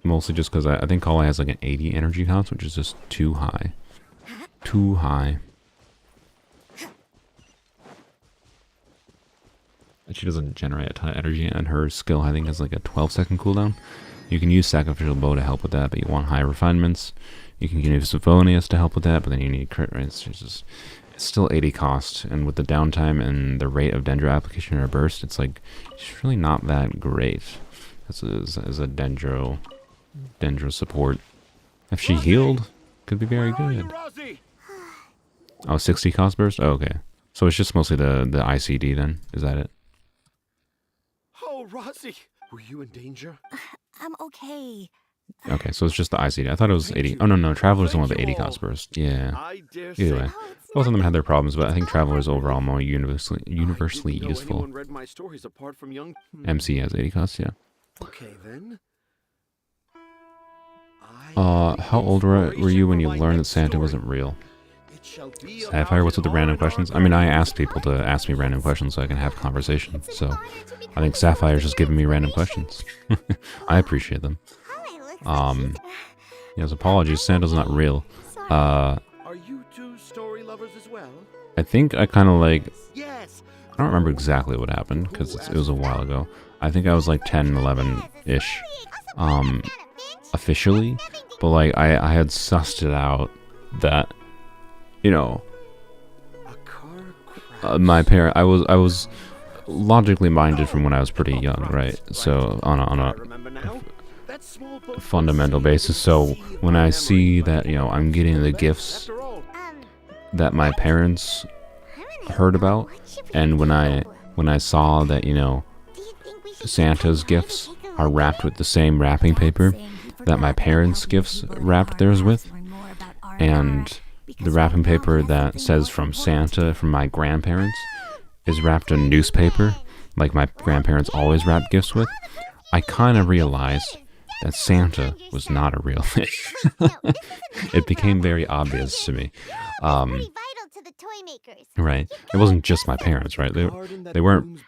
Mostly just because I think Kale has like an 80 energy cost, which is just too high. Too high. And she doesn't generate a ton of energy, and her skill I think has like a 12-second cooldown. You can use Sacrificial Bow to help with that, but you want high refinements. You can use Symphonius to help with that, but then you need crit rates. It's still 80 cost, and with the downtime and the rate of Dendro application or burst, it's like she's really not that great as a Dendro support. If she healed, could be very good. Oh, 60 cost burst? Oh, okay. So it's just mostly the ICD then? Is that it? Oh, Rosie, were you in danger? I'm okay. Okay, so it's just the ICD. I thought it was 80. Oh, no, Traveler's the one with the 80 cost burst. Yeah. I dare Either way. Oh, it's Both of them nothing. had their problems, but I think Traveler's overall more universally I didn't know useful. anyone read my stories apart from young. MC has 80 cost, yeah. Okay then. How old were you when you learned that Santa wasn't real? Sapphire, what's with the random questions? I mean, I asked people to ask me random questions so I can have conversation. So I think Sapphire's just giving me random questions. I appreciate them. Yes, apologies. Santa's not real. Are you two story lovers as well? I think I kind of like... Yes. I don't remember exactly what happened because it was a while ago. I think I was like 10, 11-ish. Officially. But like, I had sussed it out that, you know, my parent, I was logically minded from when I was pretty young, right? So on a fundamental basis. So when I see that, you know, I'm getting the gifts that my parents heard about, and when I saw that, you know, Santa's gifts are wrapped with the same wrapping paper that my parents' gifts wrapped theirs with, and the wrapping paper that says from Santa from my grandparents is wrapped in newspaper like my grandparents always wrapped gifts with, I kind of realized that Santa was not a real thing. It became very obvious to me. Right. It wasn't just my parents, right? They weren't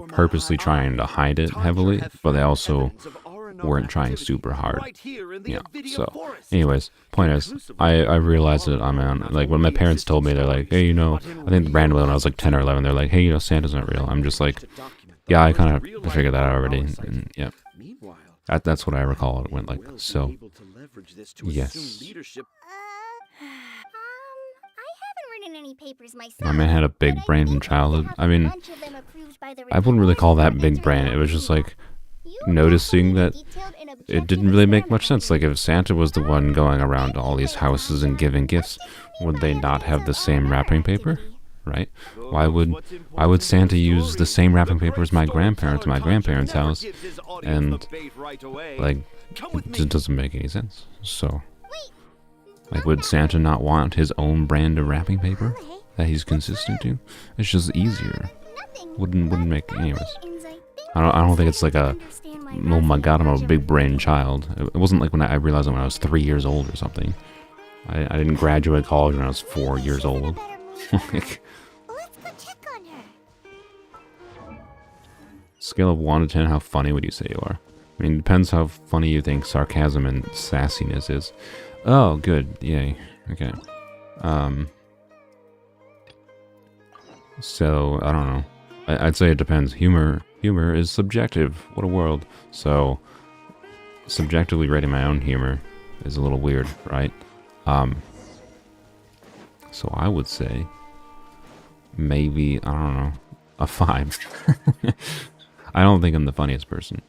purposely trying to hide it heavily, but they also weren't trying super hard. Yeah. So, anyways, point is, I realized it like when my parents told me, they're like, hey, you know, I think randomly when I was like 10 or 11, they're like, hey, you know, Santa's not real. I'm just like, yeah, I kind of figured that out already. And, yeah. That's what I recall it went like. So, yes. My man had a big brain from childhood. I mean, I wouldn't really call that big brain. It was just like noticing that it didn't really make much sense. Like if Santa was the one going around to all these houses and giving gifts, would they not have the same wrapping paper? Right? Why would Santa use the same wrapping paper as my grandparents' house? And like it just doesn't make any sense. So like would Santa not want his own brand of wrapping paper that he's consistent to? It's just easier. Wouldn't make anyways. I don't think it's like a oh my god, I'm a big brain child. It wasn't like when I realized it when I was 3 years old or something. I didn't graduate college when I was 4 years old. Like, scale of 1 to 10, how funny would you say you are? I mean, it depends how funny you think sarcasm and sassiness is. Oh, good. Yay. Okay. So, I don't know. I'd say it depends. Humor is subjective. What a world. So, subjectively rating my own humor is a little weird, right? So I would say maybe, I don't know, a 5. I don't think I'm the funniest person.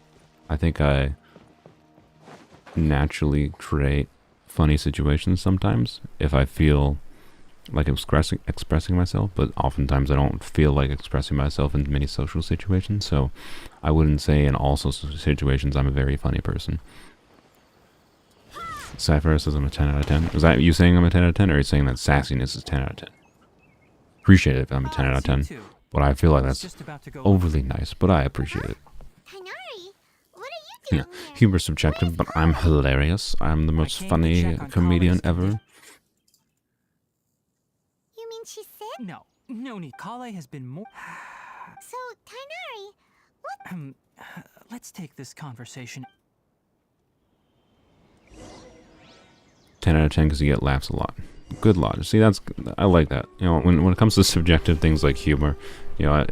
I think I naturally create funny situations sometimes if I feel like expressing myself, but oftentimes I don't feel like expressing myself in many social situations, so I wouldn't say in all social situations I'm a very funny person. Cypher says I'm a 10 out of 10. Is that you saying I'm a 10 out of 10, or are you saying that sassiness is 10 out of 10? Appreciate it if I'm a 10 out of 10, but I feel like that's overly nice, but I appreciate it. Yeah, humor's subjective, but I'm hilarious. I'm the most funny comedian ever. You mean she's sick? No need. Kale has been more... So, Tainari, what... Let's take this conversation... 10 out of 10 because you get laughs a lot. Good lot. See, I like that. You know, when it comes to subjective things like humor, you know,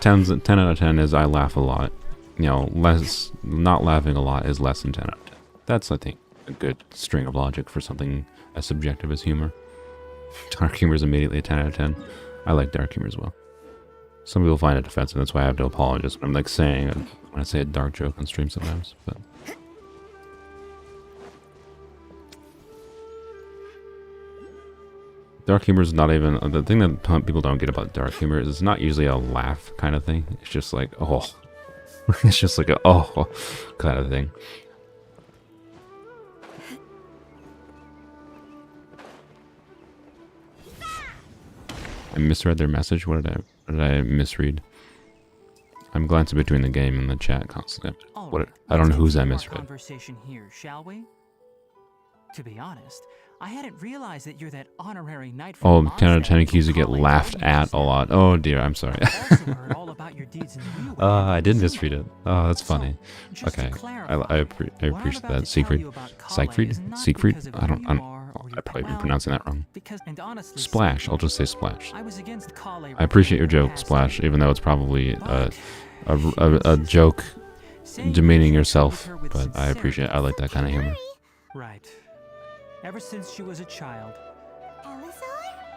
10 out of 10 is I laugh a lot. You know, not laughing a lot is less than 10 out of 10. That's, I think, a good string of logic for something as subjective as humor. Dark humor is immediately a 10 out of 10. I like dark humor as well. Some people find it offensive, that's why I have to apologize when I'm like saying when I say a dark joke on stream sometimes, but... Dark humor is not even... The thing that people don't get about dark humor is it's not usually a laugh kind of thing. It's just like, oh. It's just like a, oh, kind of thing. I misread their message? What did I misread? I'm glancing between the game and the chat constantly. I don't know whose I misread. Conversation here, shall we? To be honest, I hadn't realized that you're that honorary knight Oh, from 10 out of 10 Mondstadt accused to who get Collei laughed told me at just a now. lot. Oh dear, I'm sorry. I've also heard all about your deeds in the Liyue. I did So, misread it. Oh, that's funny. just to Okay, clarify, I what I'm appreciate about that. to tell Siegfried? you about Collei Siegfried? is not Siegfried? because of I who don't, you I'm, are or I your probably been well, pronouncing that wrong. because, and honestly Splash, I'll speaking, just say Splash. I was against Collei I appreciate your representing joke, past Splash, leaders. even though it's probably But a joke saying demeaning you shared with yourself, her with but I appreciate it. I like that kind of humor. Right. Ever since she was a child. Elazar?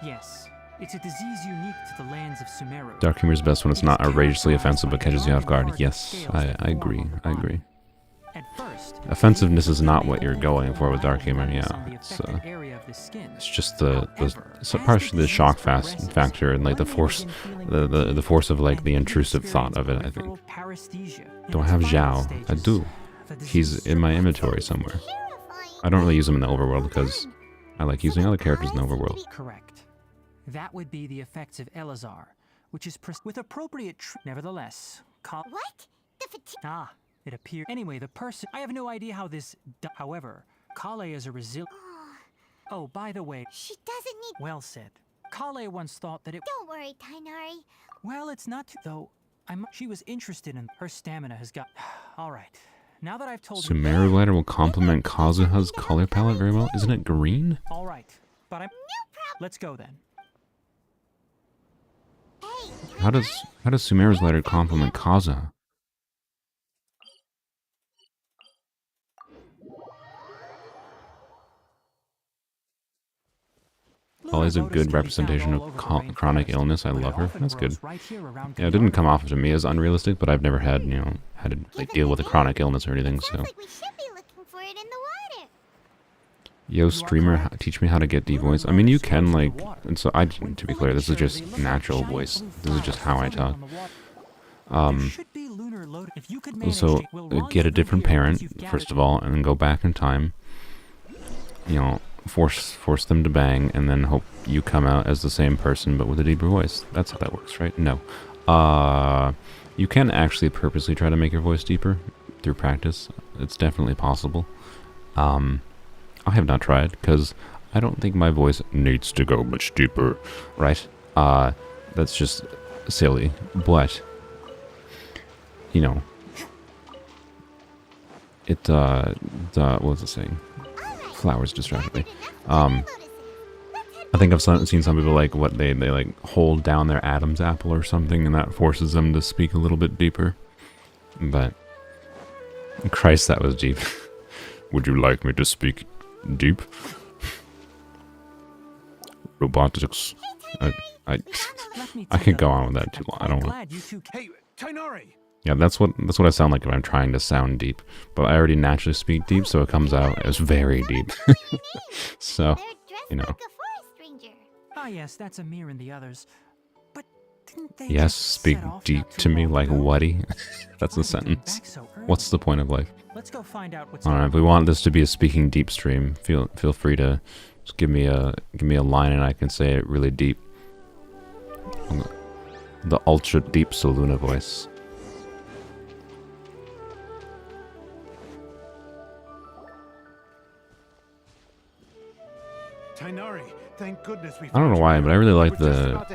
Yes. It's a disease unique to the lands of Sumeru. Dark humor is best when it's It is not outrageously characterized offensive by but catches you off dark and guard. Yes, scales I that form agree. on the I body. agree. At first, Offensiveness is they not may what you're only going feel for with dark mild humor, redness yeah. on the It's, affected area of the skin. it's just the However, so as partially the disease shock progresses, factor and like the one may force, begin feeling the force of like and the even intrusive thought of it. I experience think. peripheral paresthesia in Do I its have final Zhao? I stages. do. The He's disease in my survives. inventory somewhere. Terrifying. I don't really use him in the overworld Well because done. I like using other characters in the overworld. Correct. That would be the effects of Elazar, which is with appropriate nevertheless. What? The fatigue. Ah, it appears. Anyway, the person. I have no idea how this. However, Collei is a resilient. Oh, by the way. She doesn't need. Well said. Collei once thought that it. Don't worry, Tainari. Well, it's not though. She was interested in her stamina has got. All right. Now that I've told you. Sumeru glider will complement Kazuha's color palette very well. Isn't it green? All right, but I'm. Let's go then. Hey, How does Sumeru's glider complement Kazuha? Collei's a good representation of chronic illness. I love her. That's good. Yeah, it didn't come off to me as unrealistic, but I've never had, had to like deal with a chronic illness or anything, so. sounds like we should be looking for it in the water. Yo, streamer, teach me how to get deep voice. I mean, you can, like, and so to be clear, this is just natural voice. This is just how I talk. So, get a different parent, first of all, and then go back in time. Force them to bang, and then hope you come out as the same person, but with a deeper voice. That's how that works, right? No. You can actually purposely try to make your voice deeper through practice. It's definitely possible. I have not tried, because I don't think my voice needs to go much deeper, right? That's just silly, but, what was it saying? Flowers distracted me. I think I've seen some people like what they like hold down their Adam's apple or something, and that forces them to speak a little bit deeper. But Christ, that was deep. Would you like me to speak deep? Robotics. I could go on with that too long. I don't want. Hey, Tainari! Yeah, that's what I sound like if I'm trying to sound deep. But I already naturally speak deep, so it comes out as very deep. So, They're dressed like a forest ranger. Ah, yes, that's Amir and the others. But didn't they yes, just speak set off deep not too to me long like ago? Wuddy. That's Why a did they go sentence. back so early? What's the point of life? Let's go find out what's Alright, if we want this to be a speaking deep stream, feel free to just give me a line and I can say it really deep. The ultra deep Saluna voice. Tainari, thank goodness we I don't know why, but I really like the What's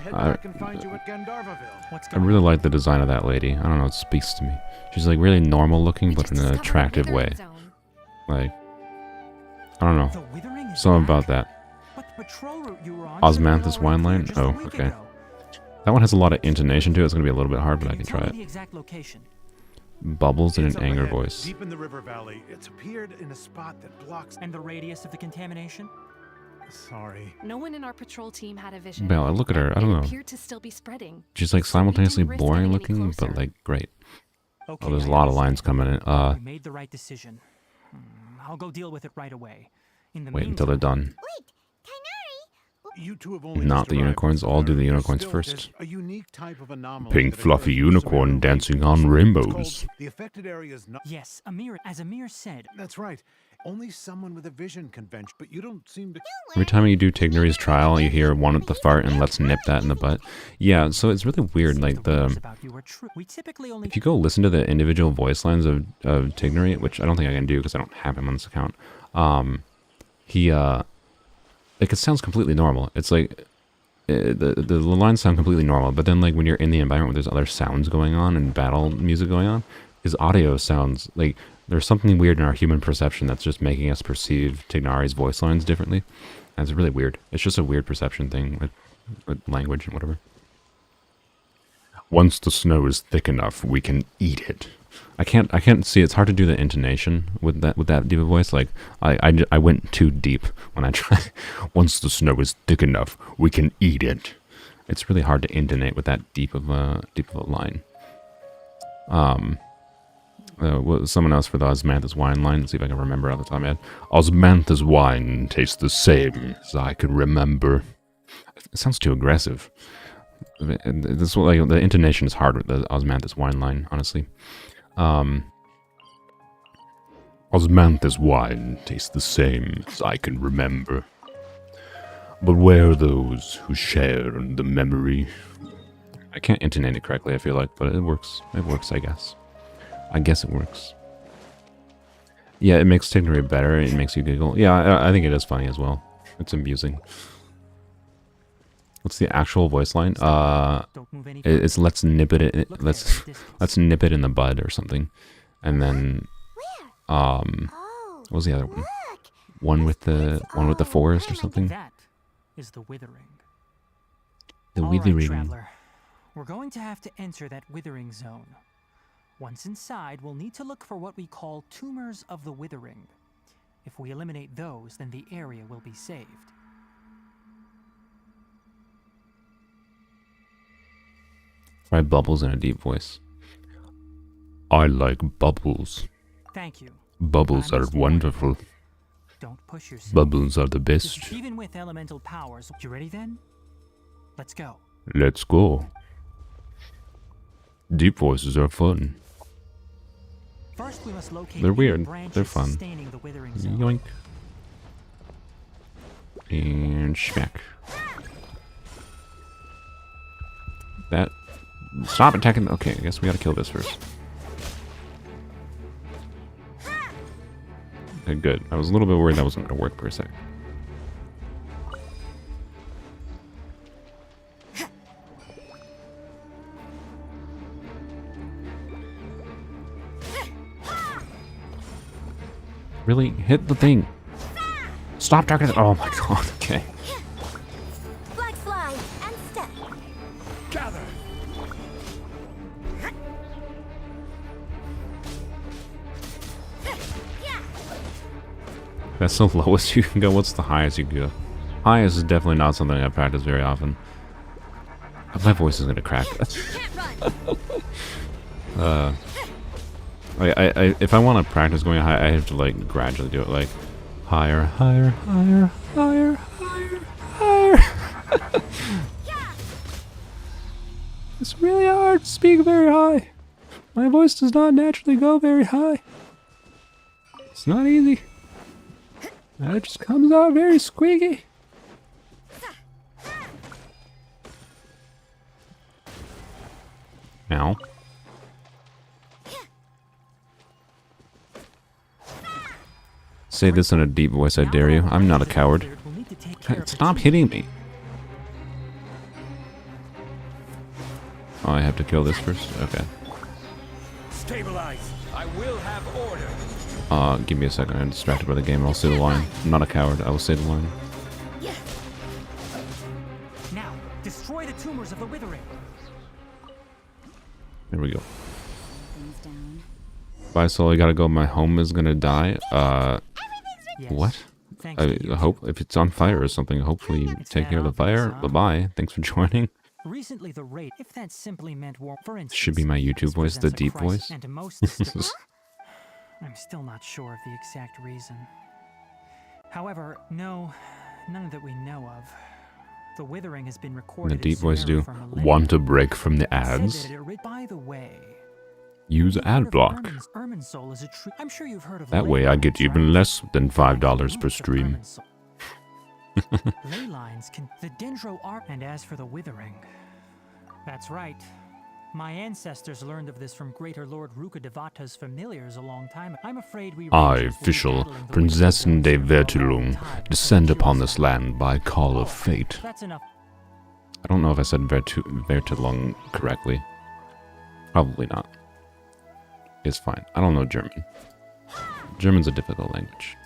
I going really on? like the design of that lady. I don't know, it speaks to me. She's like really normal looking, We but just in an discovered a attractive withering way. zone. Like, I don't know, The withering is something back? about that. But the patrol route you were on Osmanthus should have been wine already line? clear Oh, just a week okay. ago. That one has a lot of intonation to it. It's gonna be a little bit hard, but I Can can you try tell it. me the exact location? Bubbles in It's an up anger ahead, voice. Deep in the river valley, it's appeared in a spot that blocks. And the radius of the contamination? Sorry. No one in our patrol team had a vision. Belle, look at her. I don't It know. appeared to still be spreading. She's like So we didn't simultaneously risk boring getting any looking, but closer. like great. Okay, Oh, there's a I lot of lines understand. coming in. You made the right decision. I'll go deal with it right away. In the Wait until they're meantime, done. Wait, Tainari? You two have only Not just the arrived, unicorns. Mr. I'll do the Barrett. unicorns Still, first. there's a unique type of anomaly Pink that fluffy occurs in unicorn Sumeru dancing regions. on It's rainbows. called the affected area is not. yes, as Amir said, That's right. Only someone with a vision can venture, but you don't seem to. Every time you do Tigneri's trial, you hear one at the fart and let's nip that in the butt. Yeah, so it's really weird. since Like rumors the about you are true. We typically only if you go listen to the individual voice lines of Tigneri, which I don't think I can do because I don't have him on this account. like, it sounds completely normal. It's like, the lines sound completely normal, but then, like, when you're in the environment where there's other sounds going on and battle music going on, his audio sounds like there's something weird in our human perception that's just making us perceive Tignari's voice lines differently. And it's really weird. It's just a weird perception thing with language and whatever. Once the snow is thick enough, we can eat it. I can't see. It's hard to do the intonation with that deep voice. Like I went too deep when I tried. Once the snow is thick enough, we can eat it. It's really hard to intonate with that deep of a line. Someone else for the Osmanthus wine line. Let's see if I can remember off the top of my head. Osmanthus wine tastes the same as I can remember. It sounds too aggressive. This, like, the intonation is hard with the Osmanthus wine line, honestly. Osmanthus wine tastes the same as I can remember. But where are those who share in the memory? I can't intonate it correctly, I feel like, but it works. It works, I guess. I guess it works. Yeah, it makes Tignari better. It makes you giggle. Yeah, I think it is funny as well. It's amusing. What's the actual voice line? It's let's nip it. Let's nip it in the bud or something. And then, what was the other one? One with the forest or something. That is the withering. The All right, withering. traveler. We're going to have to enter that withering zone. Once inside, we'll need to look for what we call tumors of the withering. If we eliminate those, then the area will be saved. Try bubbles in a deep voice. I like bubbles. Thank you. Bubbles are wonderful. Don't push yourself. Bubbles are the best. Even with elemental powers. You ready then? Let's go. Let's go. Deep voices are fun. First, we must locate They're weird. branches They're fun. sustaining the withering zone. Yoink. And smack. That. Stop attacking. Okay, I guess we gotta kill this first. Okay, good. I was a little bit worried that wasn't gonna work for a sec. Really? Hit the thing. Stop targeting. Oh my god, okay. Flag slide and step. Gather. That's the lowest you can go. What's the highest you can go? Highest is definitely not something I practice very often. My voice is gonna crack. If I want to practice going high, I have to like gradually do it, like higher, higher, higher, higher, higher, higher. It's really hard to speak very high. My voice does not naturally go very high. It's not easy. And it just comes out very squeaky. Now. Say this in a deep voice, I dare you. I'm not a coward. Stop hitting me. Oh, I have to kill this first? Okay. Stabilize. I will have order. Give me a second. I'm distracted by the game. I'll say the line. I'm not a coward. I will say the line. Now, destroy the tumors of the withering. There we go. Things down. Bye, Soul. I gotta go. My home is gonna die. Yes. What? Thanks I to you. hope if it's on fire or something, hopefully you It's take that care of the obvious, fire. huh? Bye-bye. Thanks for joining. Recently, the rate, if that simply meant war, for instance, Should be my YouTube this voice, the presents a deep crisis, voice. And to most systems, I'm still not sure of the exact reason. However, no, none that we know of. The withering has been And recorded. the in deep voice Sumeru do. for millennia. Want a break from the It said ads? that it by the way, Use you've heard ad of block. Irminsul is a true. I'm sure you've heard of. That ley way I get lines, even right? less than $5 Roots per of stream. Irminsul. Ley lines can the dendro are, and as for the withering, that's right. My ancestors learned of this from Greater Lord Rukadevata's familiars a long time ago. I'm afraid we I, rangers will be official battling the Prinzessin de wizards for a long Vertulung, time descend before upon Kill this Zone. land by call of fate. That's enough. I don't know if I said Vertulung correctly. Probably not. It's fine. I don't know German. German's a difficult language.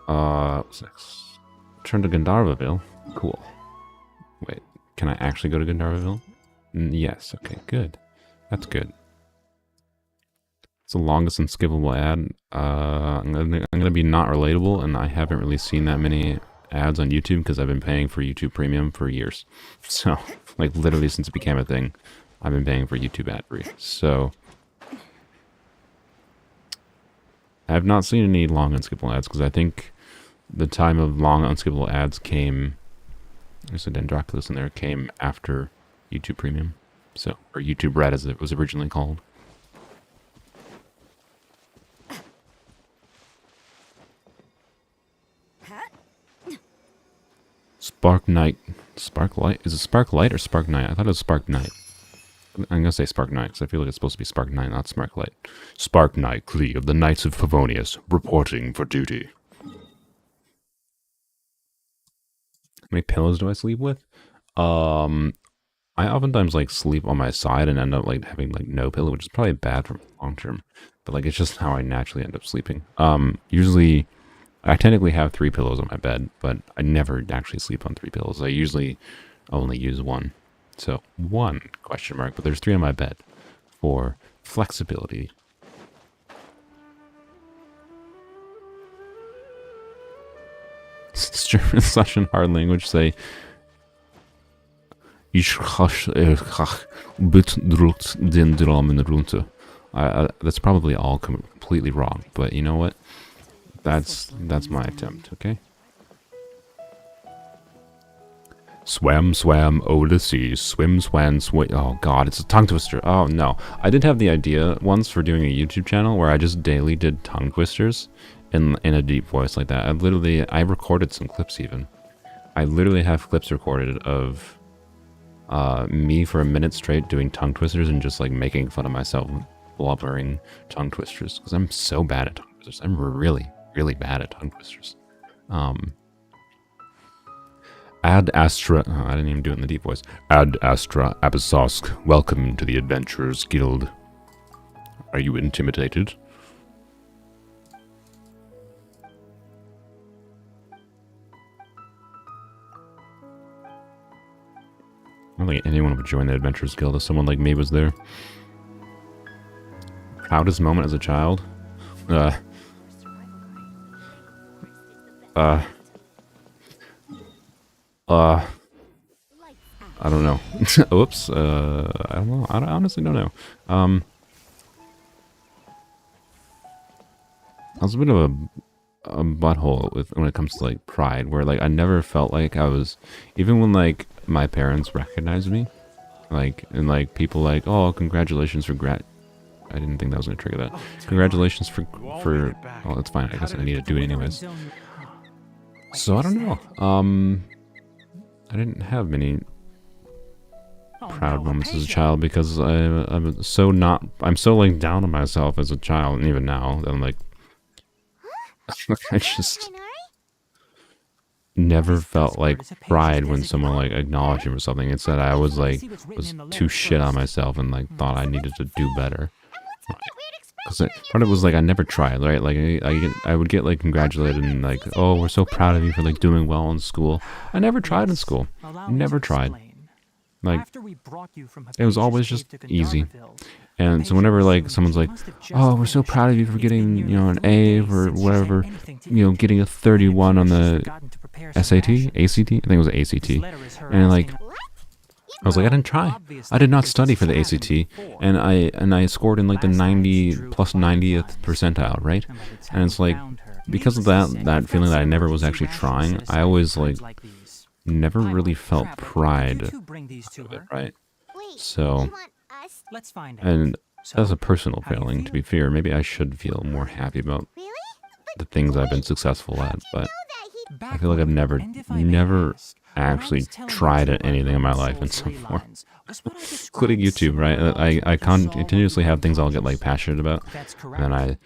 What's next? Turn to Gandharvaville. Cool. Wait, can I actually go to Gandharvaville? Yes, okay, good. That's good. It's the longest and skippable ad. I'm gonna be not relatable, and I haven't really seen that many ads on YouTube because I've been paying for YouTube Premium for years. So, like, literally since it became a thing, I've been paying for YouTube ad free. So, I have not seen any long unskippable ads because I think the time of long unskippable ads came. There's a Dendroculus in there. Came after YouTube Premium, so, or YouTube Red as it was originally called. Spark Knight. Spark Light? Is it Spark Light or Spark Knight? I thought it was Spark Knight. I'm gonna say Spark Knight because I feel like it's supposed to be Spark Knight, not Spark Light. Spark Knight, Clee of the Knights of Favonius, reporting for duty. How many pillows do I sleep with? I oftentimes like sleep on my side and end up like having like no pillow, which is probably bad for long term. But like it's just how I naturally end up sleeping. Usually I technically have 3 pillows on my bed, but I never actually sleep on 3 pillows. I usually only use 1. So 1 question mark, but there's 3 on my bed for flexibility. German is such a hard language. Say Ich bedrückt den Daumen runter. That's probably all completely wrong, but you know what? That's my attempt, okay? Swam, swam, over the sea, swim, swam, swim. Oh god, it's a tongue twister. Oh no. I did have the idea once for doing a YouTube channel where I just daily did tongue twisters in a deep voice like that. I recorded some clips even. I literally have clips recorded of me for a minute straight doing tongue twisters and just like making fun of myself blubbering tongue twisters because I'm so bad at tongue twisters. I'm really bad at tongue twisters. Ad Astra, I didn't even do it in the deep voice. Ad Astra Abyssosque, welcome to the Adventurers Guild. Are you intimidated? I don't think anyone would join the Adventurers Guild if someone like me was there. Proudest moment as a child? I don't know. Oops. I don't know. I honestly don't know. I was a bit of a butthole when it comes to like pride, where like I never felt like I was, even when like my parents recognized me, like, and like people like, oh, congratulations for I didn't think that was gonna trigger that. Congratulations for oh, that's fine. I guess I need to do it anyways. So I don't know. I didn't have many proud moments as a child because I'm so like down on myself as a child, and even now I'm like I just never felt like pride when someone like acknowledged me for something. Instead, I was like too shit on myself and like thought I needed to do better. Because part of it was like I never tried, right? Like I would get like congratulated and like, oh, we're so proud of you for like doing well in school. I never tried in school. Never tried. Like it was always just easy. And so whenever like someone's like, oh, we're so proud of you for getting, you know, an A or whatever, you know, getting a 31 on the SAT, ACT, I think it was ACT, and like I was like, I didn't try. I did not study for the ACT, and I scored in like the 90 plus 90th percentile, right? And it's like because of that feeling that I never was actually trying, I always like never really felt pride of it, right? So, and that's a personal failing, to be fair. Maybe I should feel more happy about the things I've been successful at, but I feel like I've never actually tried anything in my life in some form. Including YouTube, right? I continuously have things I'll get like passionate about, and then I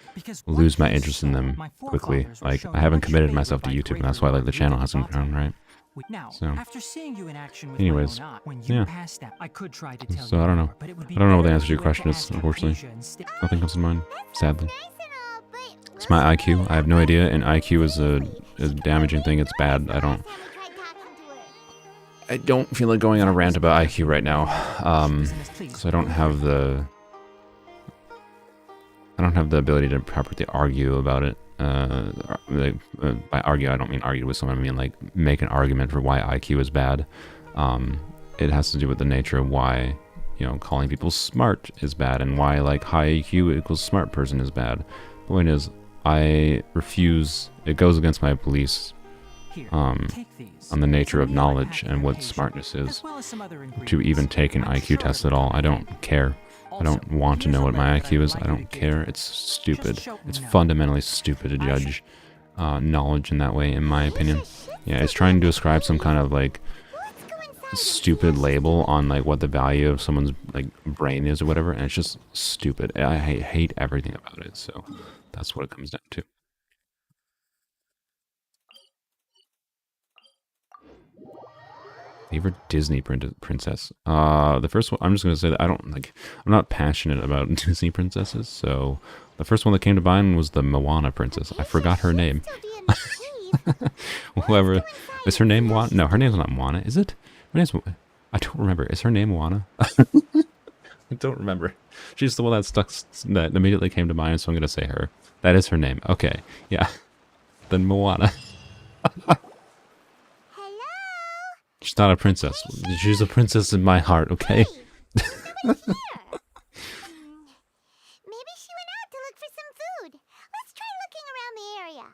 lose my interest in them quickly. Like, I haven't committed myself to YouTube, and that's why like the channel hasn't grown, right? So, anyways, yeah. So I don't know. I don't know what the answer to your question is, unfortunately. Nothing comes to mind, sadly. It's my IQ. I have no idea, and IQ is a damaging thing. It's bad. I don't feel like going on a rant about IQ right now, so I don't have the ability to properly argue about it. By argue, I don't mean argue with someone. I mean like make an argument for why IQ is bad. It has to do with the nature of why, you know, calling people smart is bad, and why like high IQ equals smart person is bad. Point is, I refuse. It goes against my beliefs. On the nature of knowledge and what smartness is, to even take an IQ test at all. I don't care. I don't want to know what my IQ is. I don't care. It's stupid. It's fundamentally stupid to judge knowledge in that way, in my opinion. Yeah, it's trying to ascribe some kind of like stupid label on like what the value of someone's like brain is or whatever, and it's just stupid. I hate everything about it, so that's what it comes down to. Favorite Disney princess? The first one, I'm just gonna say that I'm not passionate about Disney princesses, so the first one that came to mind was the Moana princess. I forgot her name. Whoever, is her name Moana? No, her name's not Moana, is it? Her name's, I don't remember. Is her name Moana? I don't remember. She's the one that immediately came to mind, so I'm gonna say her. That is her name. Okay, yeah. Then Moana. She's not a princess. She's a princess in my heart, okay? Maybe she went out to look for some food. Let's try looking around the area.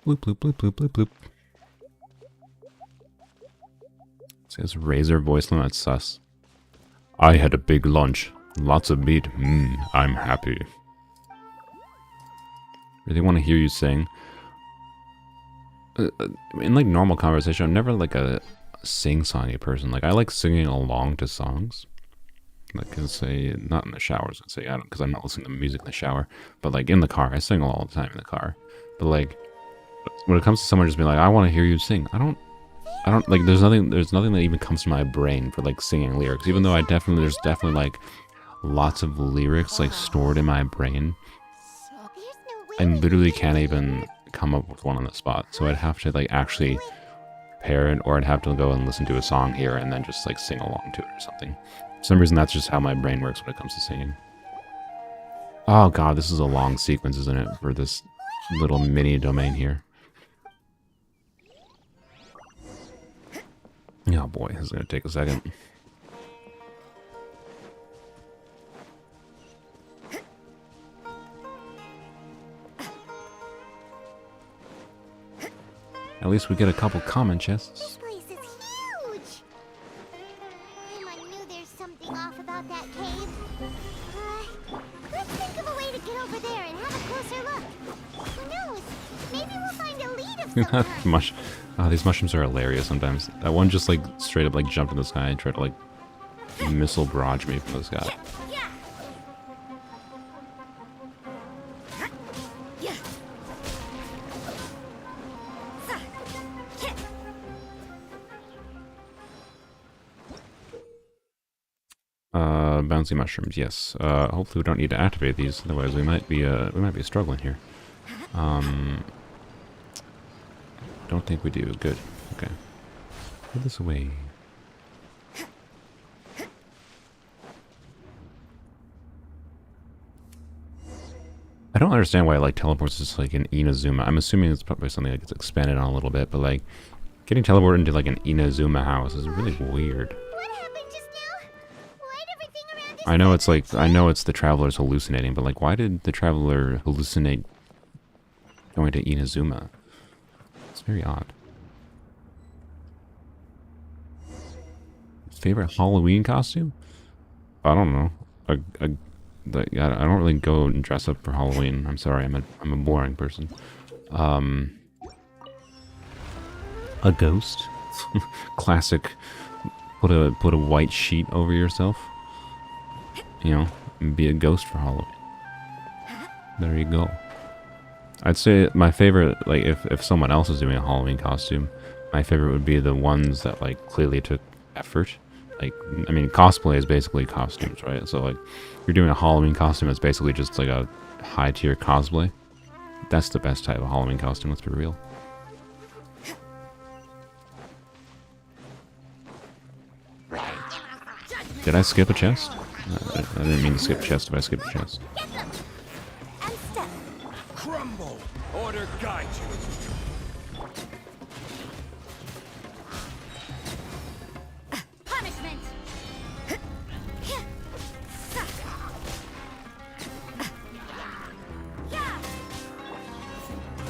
Bloop, bloop, bloop, bloop, bloop, bloop. It says Razor voice limit, sus. I had a big lunch. Lots of meat. I'm happy. Really want to hear you sing. In like normal conversation, I'm never like a sing-songy person. Like, I like singing along to songs. Like, I say, not in the showers. I say, I don't, because I'm not listening to music in the shower. But like in the car, I sing all the time in the car. But like, when it comes to someone just being like, I want to hear you sing, I don't like, there's nothing that even comes to my brain for like singing lyrics, even though there's definitely like lots of lyrics like stored in my brain. I literally can't even come up with one on the spot, so I'd have to like actually prepare it, or I'd have to go and listen to a song here and then just like sing along to it or something. For some reason, that's just how my brain works when it comes to singing. Oh god, this is a long sequence, isn't it, for this little mini domain here. Oh boy, this is gonna take a second. At least we get a couple common chests. This place is huge. I knew there's something off about that cave. Let's think of a way to get over there and have a closer look. Who knows? Maybe we'll find a lead of some kind. These mushrooms are hilarious sometimes. That one just like straight up like jumped in the sky and tried to like missile barrage me from the sky. Bouncy mushrooms, yes. Hopefully we don't need to activate these, otherwise we might be struggling here. Don't think we do. Good. Okay. Put this away. I don't understand why like teleports just like an Inazuma. I'm assuming it's probably something that gets expanded on a little bit, but like getting teleported into like an Inazuma house is really weird. What happened just now? Why'd everything around I know it's like, I know it's the traveler's hallucinating, but like, why did the traveler hallucinate going to Inazuma? It's very odd. Favorite Halloween costume? I don't know. I don't really go and dress up for Halloween. I'm sorry, I'm a boring person. A ghost? Classic. Put a white sheet over yourself. You know, and be a ghost for Halloween. There you go. I'd say my favorite, like, if someone else is doing a Halloween costume, my favorite would be the ones that, like, clearly took effort. Like, I mean, cosplay is basically costumes, right? So, like, if you're doing a Halloween costume, it's basically just, like, a high-tier cosplay. That's the best type of Halloween costume, let's be real. Did I skip a chest? I didn't mean to skip a chest if I skipped a chest. Crumble! Order guide you. Punishment!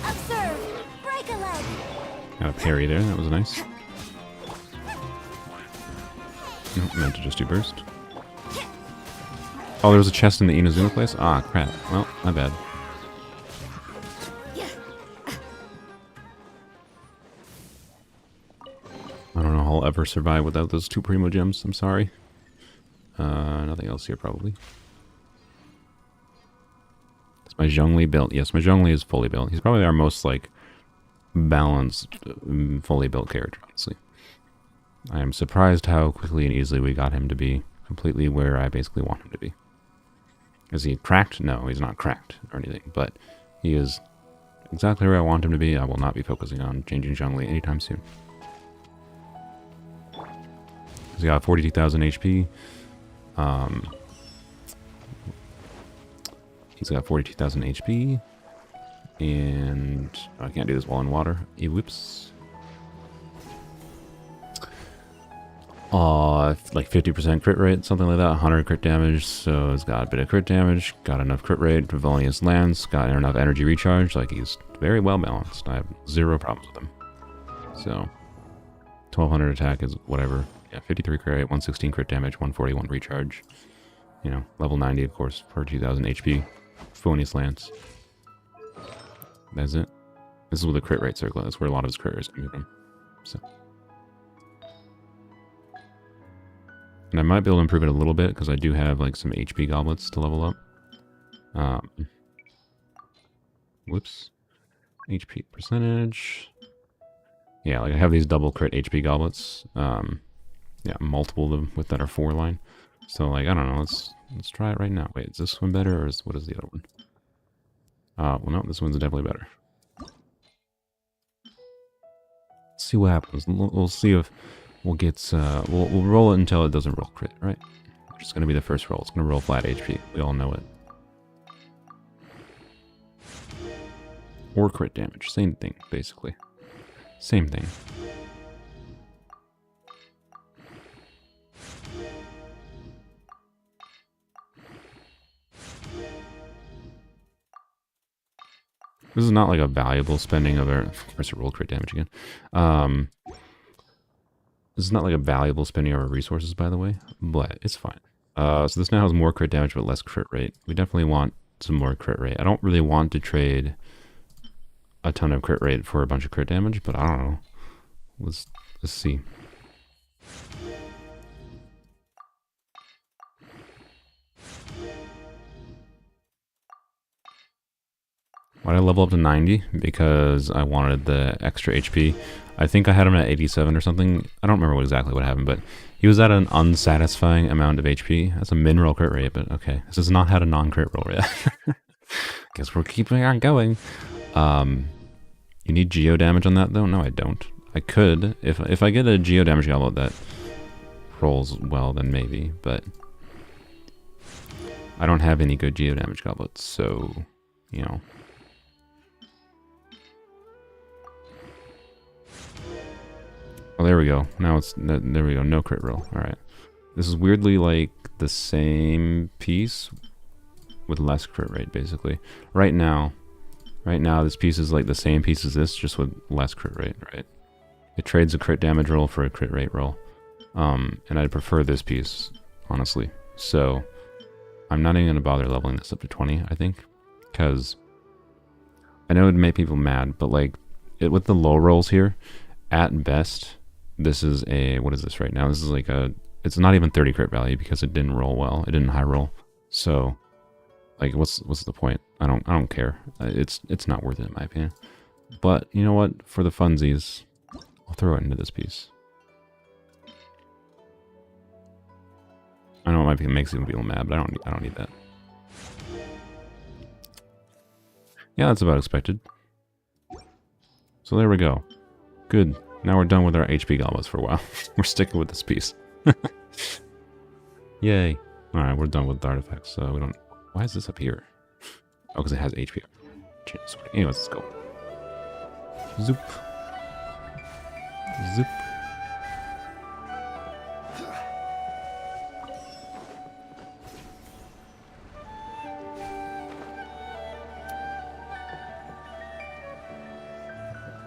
Observe! Break a leg! Got a parry there, that was nice. No, meant to just do burst. Oh, there was a chest in the Inazuma place? Ah, crap. Well, my bad. I don't know how I'll ever survive without those 2 Primo Gems. I'm sorry. Nothing else here, probably. Is my Zhongli built? Yes, my Zhongli is fully built. He's probably our most, like, balanced, fully built character, honestly. I am surprised how quickly and easily we got him to be completely where I basically want him to be. Is he cracked? No, he's not cracked or anything, but he is exactly where I want him to be. I will not be focusing on changing Zhongli anytime soon. He's got 42,000 HP. He's got 42,000 HP. And I can't do this while in water. Whoops. Like 50% crit rate, something like that, 100 crit damage, so it's got a bit of crit damage, got enough crit rate, Vivonius Lance, got enough energy recharge, like he's very well balanced. I have 0 problems with him. So, 1200 attack is whatever. Yeah, 53 crit rate, 116 crit damage, 141 recharge. You know, level 90, of course, for 2000 HP. Vivonius Lance. That's it. This is with the crit rate circle, that's where a lot of his crit rates come from. So. And I might be able to improve it a little bit, because I do have, like, some HP goblets to level up. Whoops. HP percentage. Yeah, like, I have these double crit HP goblets. Yeah, multiple of them with that are 4 line. So, like, I don't know, let's try it right now. Wait, is this one better, or what is the other one? Well, no, this one's definitely better. Let's see what happens. We'll see if... We'll get, we'll roll it until it doesn't roll crit, right? Which is going to be the first roll. It's going to roll flat HP. We all know it. Or crit damage. Same thing, basically. Same thing. This is not like a valuable spending of our... Of course, it rolled crit damage again. This is not like a valuable spending of our resources, by the way, but it's fine. So this now has more crit damage, but less crit rate. We definitely want some more crit rate. I don't really want to trade a ton of crit rate for a bunch of crit damage, but I don't know. Let's see. Why'd I level up to 90? Because I wanted the extra HP. I think I had him at 87 or something. I don't remember exactly what happened, but he was at an unsatisfying amount of HP. That's a min-roll crit rate, but okay. This has not had a non-crit roll yet. Guess we're keeping on going. You need geo damage on that, though? No, I don't. I could. If I get a geo damage goblet that rolls well, then maybe, but I don't have any good geo damage goblets, so, you know. Oh, there we go. Now it's... There we go. No crit roll. Alright. This is weirdly like the same piece with less crit rate, basically. Right now, this piece is like the same piece as this, just with less crit rate, right? It trades a crit damage roll for a crit rate roll. And I'd prefer this piece, honestly. So, I'm not even going to bother leveling this up to 20, I think. Because I know it would make people mad, but like, with the low rolls here, at best, this is a, what is this right now? This is like a, it's not even 30 crit value because it didn't roll well. It didn't high roll. So, like, what's the point? I don't care. It's not worth it in my opinion. But you know what? For the funsies, I'll throw it into this piece. I know it might be makes some people mad, but I don't need that. Yeah, that's about expected. So there we go. Good. Now we're done with our HP goblets for a while. We're sticking with this piece. Yay. Alright, we're done with the artifacts, so we don't... Why is this up here? Oh, because it has HP. Anyways, let's go. Zoop. Zoop.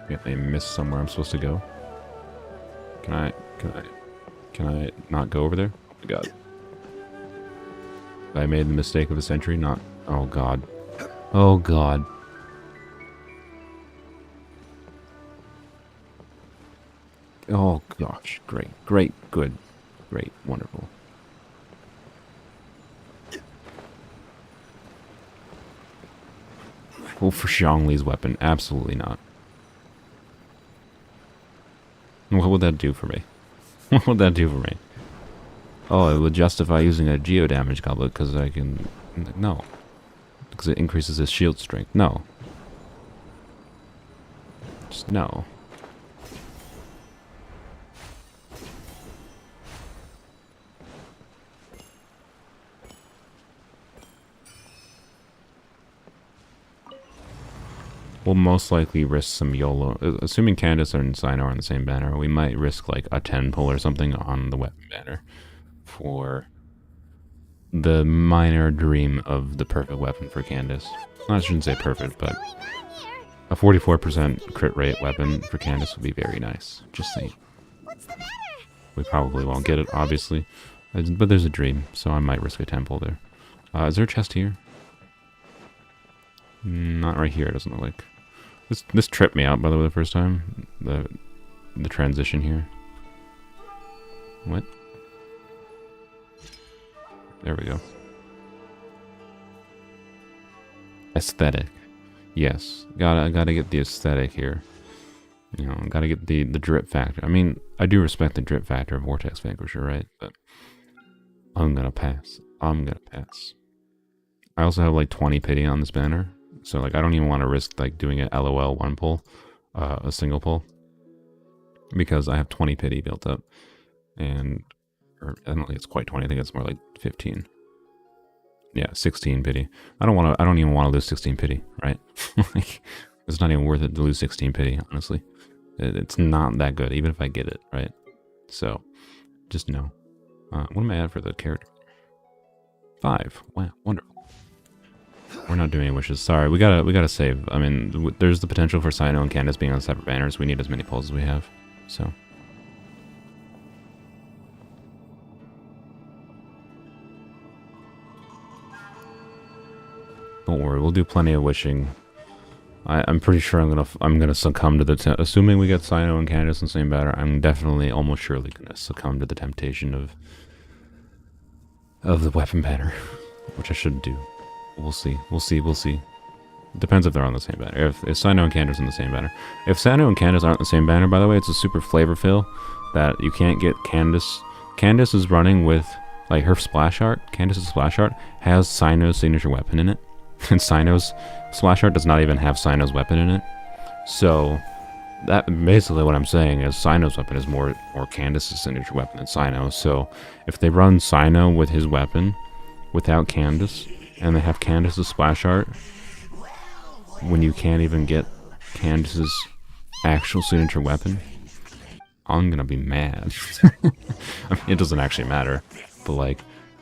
If I missed somewhere I'm supposed to go. Can I not go over there? Oh my god. I made the mistake of the century, not... Oh god. Oh god. Oh gosh. Great. Great. Good. Great. Wonderful. Go for Zhongli's weapon. Absolutely not. What would that do for me? What would that do for me? Oh, it would justify using a geo damage goblet because I can... No. Because it increases his shield strength. No. Just no. We'll most likely risk some YOLO. Assuming Candace and Sino are on the same banner, we might risk like a 10 pull or something on the weapon banner for the minor dream of the perfect weapon for Candace. I shouldn't say perfect, but a 44% crit rate weapon for Candace would be very nice. Just saying. We probably won't get it, obviously, but there's a dream, so I might risk a 10 pull there. Is there a chest here? Not right here, it doesn't look like. This tripped me out, by the way, the first time. The transition here. What? There we go. Aesthetic. Yes. Gotta get the aesthetic here. You know, gotta get the drip factor. I mean, I do respect the drip factor of Vortex Vanquisher, right? But I'm gonna pass. I'm gonna pass. I also have like 20 pity on this banner. So like I don't even want to risk like doing an LOL one pull, a single pull, because I have 20 pity built up, and or I don't think it's quite 20. I think it's more like 15. Yeah, 16 pity. I don't even want to lose 16 pity, right? Like, it's not even worth it to lose 16 pity, honestly. It's not that good, even if I get it, right? So, just know. What am I at for the character? 5. Wow, wonderful. We're not doing any wishes. Sorry, we gotta save. I mean, there's the potential for Sino and Candace being on separate banners. We need as many pulls as we have. So. Don't worry, we'll do plenty of wishing. I'm pretty sure I'm gonna succumb to the assuming we get Sino and Candace in the same banner. I'm definitely, almost surely, gonna succumb to the temptation of the weapon banner, which I shouldn't do. We'll see. We'll see. We'll see. Depends if they're on the same banner. If Sino and Candace are on the same banner. If Sino and Candace aren't the same banner, by the way, it's a super flavor fill that you can't get Candace. Candace is running with, like, her splash art. Candace's splash art has Sino's signature weapon in it. And Sino's splash art does not even have Sino's weapon in it. So, that basically what I'm saying is Sino's weapon is more Candace's signature weapon than Sino. So, if they run Sino with his weapon without Candace, and they have Candace's splash art, when you can't even get Candace's actual signature weapon, I'm gonna be mad. I mean, it doesn't actually matter, but like,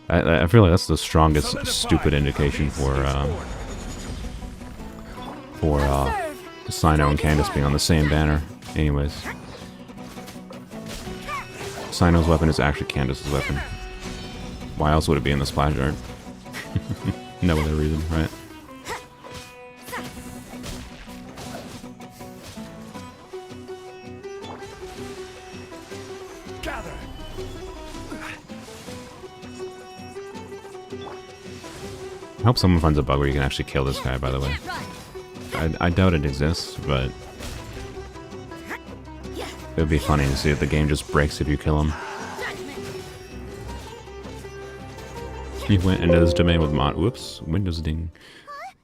I feel like that's the strongest stupid indication for Sino and Candace being on the same banner. Anyways, Sino's weapon is actually Candace's weapon. Why else would it be in the splash art? No other reason, right? Gather. I hope someone finds a bug where you can actually kill this guy, by the way. I doubt it exists, but it would be funny to see if the game just breaks if you kill him. He went into this domain with whoops, Windows ding.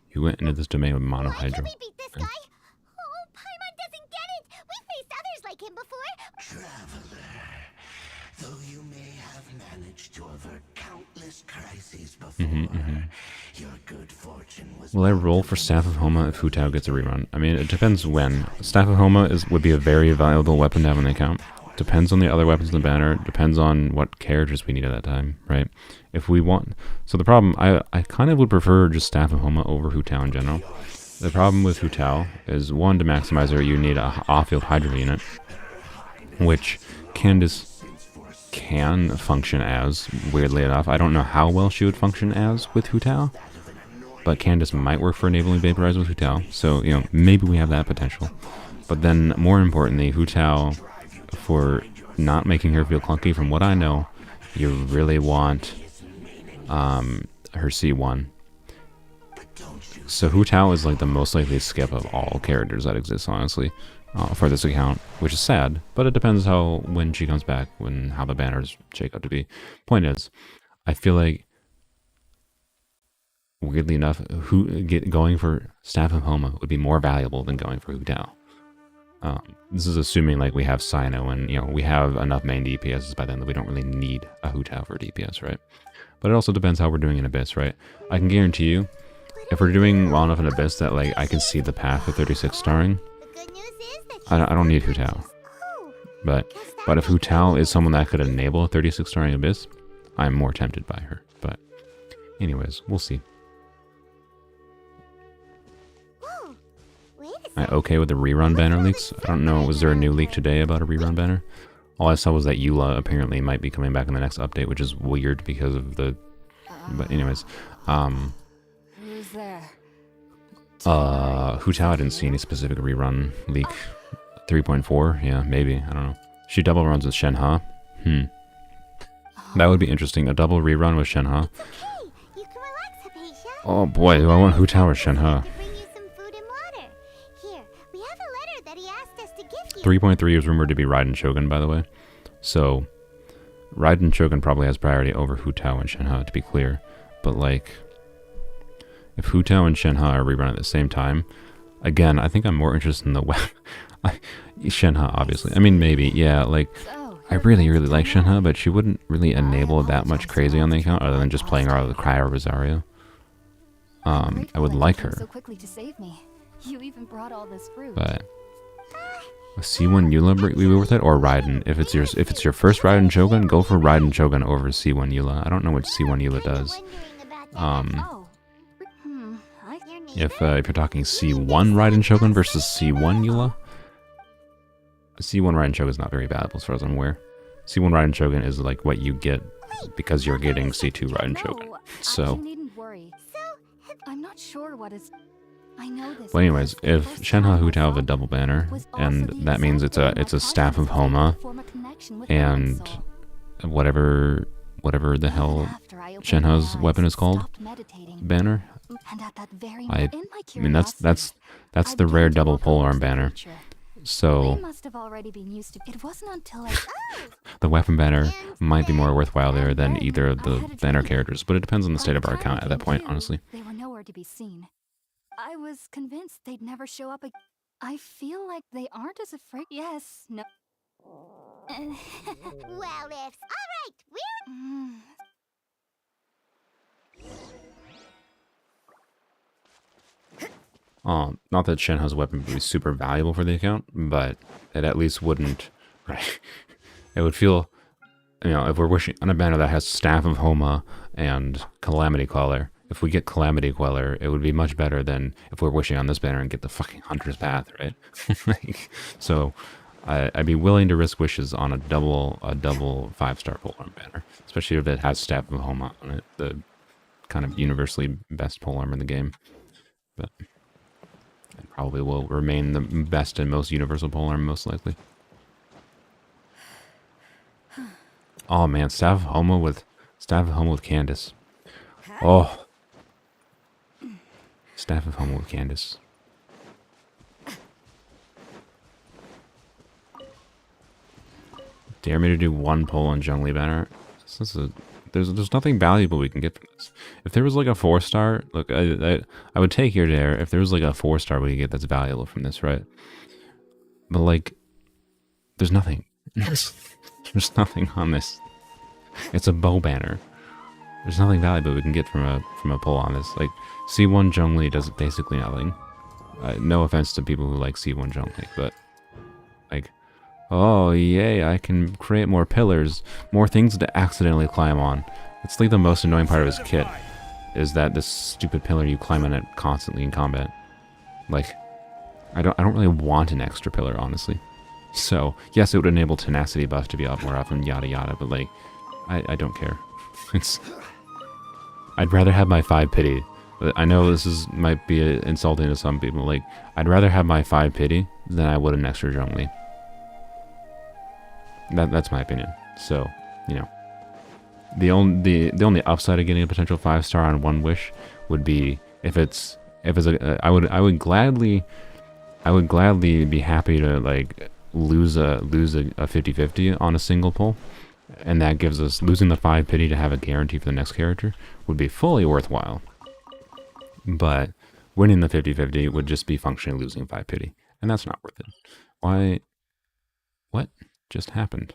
He went into this domain with mono Why hydro. can't we beat this guy? Oh, Paimon doesn't get it! We faced others like him before! Traveler, though you may have managed to avert countless crises before, your good fortune was... Will I roll for Staff of Homa if Hu Tao gets a rerun? I mean, it depends when. Staff of Homa would be a very valuable weapon to have on the account. Depends on the other weapons in the banner. Depends on what characters we need at that time, right? If we want... So the problem... I kind of would prefer just Staff of Homa over Hu Tao in general. The problem with Hu Tao is, one, to maximize her, you need a off-field Hydra unit, which Candace can function as, weirdly enough. I don't know how well she would function as with Hu Tao, but Candace might work for enabling Vaporize with Hu Tao, so, you know, maybe we have that potential. But then, more importantly, Hu Tao, for not making her feel clunky, from what I know, you really want her C1. So Hu Tao is like the most likely skip of all characters that exist, honestly, for this account, which is sad, but it depends when she comes back, how the banners shake out to be. Point is, I feel like, weirdly enough, going for Staff of Homa would be more valuable than going for Hu Tao. This is assuming like we have Sino and, you know, we have enough main DPSs by then that we don't really need a Hu Tao for DPS, right? But it also depends how we're doing in Abyss, right? I can guarantee you, if we're doing well enough in Abyss that like I can see the path to 36 starring, I don't need Hu Tao. But if Hu Tao is someone that could enable a 36 starring Abyss, I'm more tempted by her. But anyways, we'll see. Am I okay with the rerun banner leaks? I don't know, was there a new leak today about a rerun banner? All I saw was that Eula apparently might be coming back in the next update, which is weird because of the... But anyways, Who's there? Hu Tao, I didn't see any specific rerun leak. 3.4? Yeah, maybe, I don't know. She double runs with Shenhe. That would be interesting, a double rerun with Shenhe. Oh boy, do I want Hu Tao or Shenhe? 3.3 is rumored to be Raiden Shogun, by the way. So, Raiden Shogun probably has priority over Hu Tao and Shenhe, to be clear. But, like, if Hu Tao and Shenhe are rerun at the same time, again, I think I'm more interested in the Shenhe, obviously. I mean, maybe, yeah, like, I really, really like Shenhe, but she wouldn't really enable that much crazy on the account, other than just playing her out of the Cryo Rosario. I would like her. So quickly to save me. You even brought all this fruit. But... C1 Eula be worth it, or Raiden? If it's your first Raiden Shogun, go for Raiden Shogun over C1 Eula. I don't know what C1 Eula does. If you're talking C1 Raiden Shogun versus C1 Eula, C1 Raiden Shogun is not very valuable as far as I'm aware. C1 Raiden Shogun is like what you get because you're getting C2 Raiden Shogun. So. You needn't worry. I'm not sure what is. But anyways, if Shenhe Hu Tao have a double banner, and that means it's a Staff of Homa, and whatever the hell Shenhe's weapon is called, banner. I mean that's the rare double polearm banner. So the weapon banner might be more worthwhile there than either of the banner characters, but it depends on the state of our account at that point, honestly. They were nowhere to be seen. I was convinced they'd never show up again. I feel like they aren't as afraid. Yes, no. Well, ifs. Alright, Not that Shenhe's weapon would be super valuable for the account, but it at least wouldn't right? It would feel, you know, if we're wishing on a banner that has Staff of Homa and Calamity Queller, if we get Calamity Queller, it would be much better than if we're wishing on this banner and get the fucking Hunter's Path, right? Like, so I'd be willing to risk wishes on a double 5-star Polearm banner, especially if it has Staff of Homa on it, the kind of universally best Polearm in the game. But it probably will remain the best and most universal Polearm, most likely. Oh man, Staff of Homa with Candace. Oh, Staff of Homa with Candace. Dare me to do one pull on Zhongli banner. There's nothing valuable we can get from this. If there was like a 4-star, look, I would take your dare. If there was like a 4-star we could get that's valuable from this, right? But like, there's nothing. There's nothing on this. It's a bow banner. There's nothing valuable we can get from a pull on this. Like, C1 Zhongli does basically nothing. No offense to people who like C1 Zhongli, but like, oh yay, I can create more pillars, more things to accidentally climb on. It's like the most annoying part of his kit, is that this stupid pillar you climb on it constantly in combat. Like, I don't really want an extra pillar, honestly. So yes, it would enable tenacity buff to be up more often, yada yada, but like, I don't care. I'd rather have my 5 pity. I know this might be insulting to some people. Like, I'd rather have my 5 pity than I would an extra Zhongli. That's my opinion. So, you know, the only upside of getting a potential 5-star on one wish would be if it's I would gladly be happy to like lose a 50-50 on a single pull. And that gives us, losing the 5 pity to have a guarantee for the next character would be fully worthwhile. But winning the 50-50 would just be functionally losing 5 pity. And that's not worth it. Why? What just happened?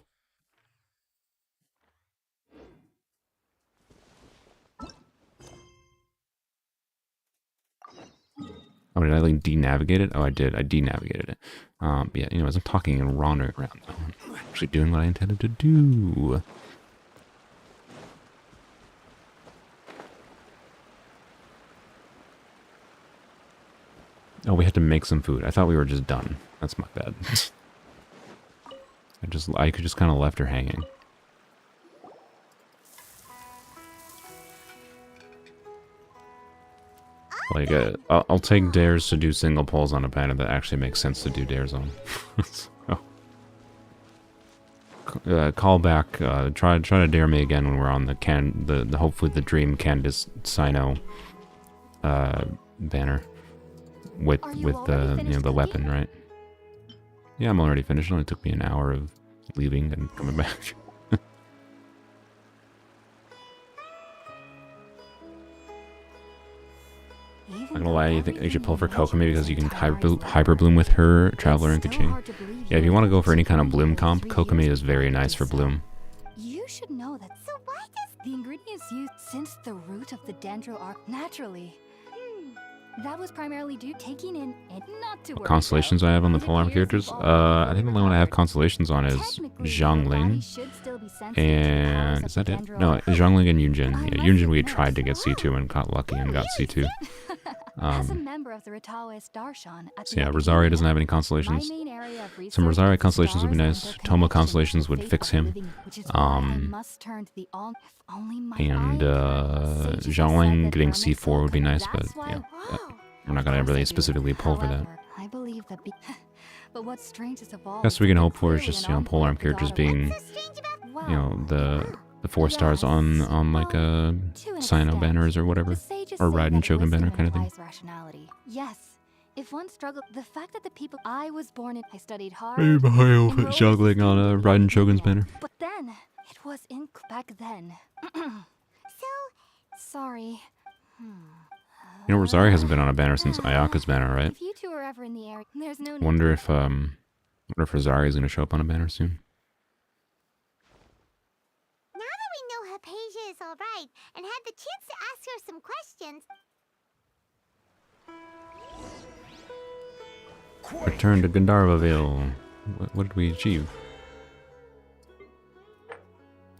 Oh, did I like denavigate it? Oh, I did. I denavigated it. Yeah, anyways, I'm talking and wandering around. I'm actually doing what I intended to do. Oh, we had to make some food. I thought we were just done. That's my bad. I could just kind of left her hanging. Like, I'll take dares to do single pulls on a banner that actually makes sense to do dares on. So, call back. Try to dare me again when we're on the hopefully the Dream Candace Sino banner with the weapon, right? Yeah, I'm already finished. It only took me an hour of leaving and coming back. Not gonna lie, you think you should pull for Kokomi because you can hyper bloom with her, Traveler, and Kaching. Yeah, if you want to go for any kind of bloom comp, Kokomi is very nice for bloom. You should know that. So why does the ingredients used since the root of the dendro are naturally? That was primarily due taking in and not to what constellations I have on the Polearm characters? I think the only one I have constellations on is Zhongling. And is that it? No, Zhongling and Yunjin. Yeah, Yunjin we tried to get C2 and got lucky and got C2. As a member of the Rataoist Darshan, So yeah, Rosaria doesn't have any constellations. Some Rosaria constellations would be nice. Toma constellations would fix him. And Zhongling getting C4 would be nice, but yeah, we're not gonna really specifically pull for that. I believe that Best we can hope for is just, Polearm characters being, the 4 stars on like a Sino banners or whatever, or Raiden Shogun banner kind of thing. Yes, if one struggled, the fact that the people I was born in, I studied hard. Juggling on a Raiden Shogun's banner. But then it was in back then. Sorry. Rosaria hasn't been on a banner since Ayaka's banner, right? If you two are ever in the area, there's no. Wonder if Rosaria is gonna show up on a banner soon. Now that we know Hypatia is all right and had the chance to ask her some questions. Return to Gandharvaville. What did we achieve?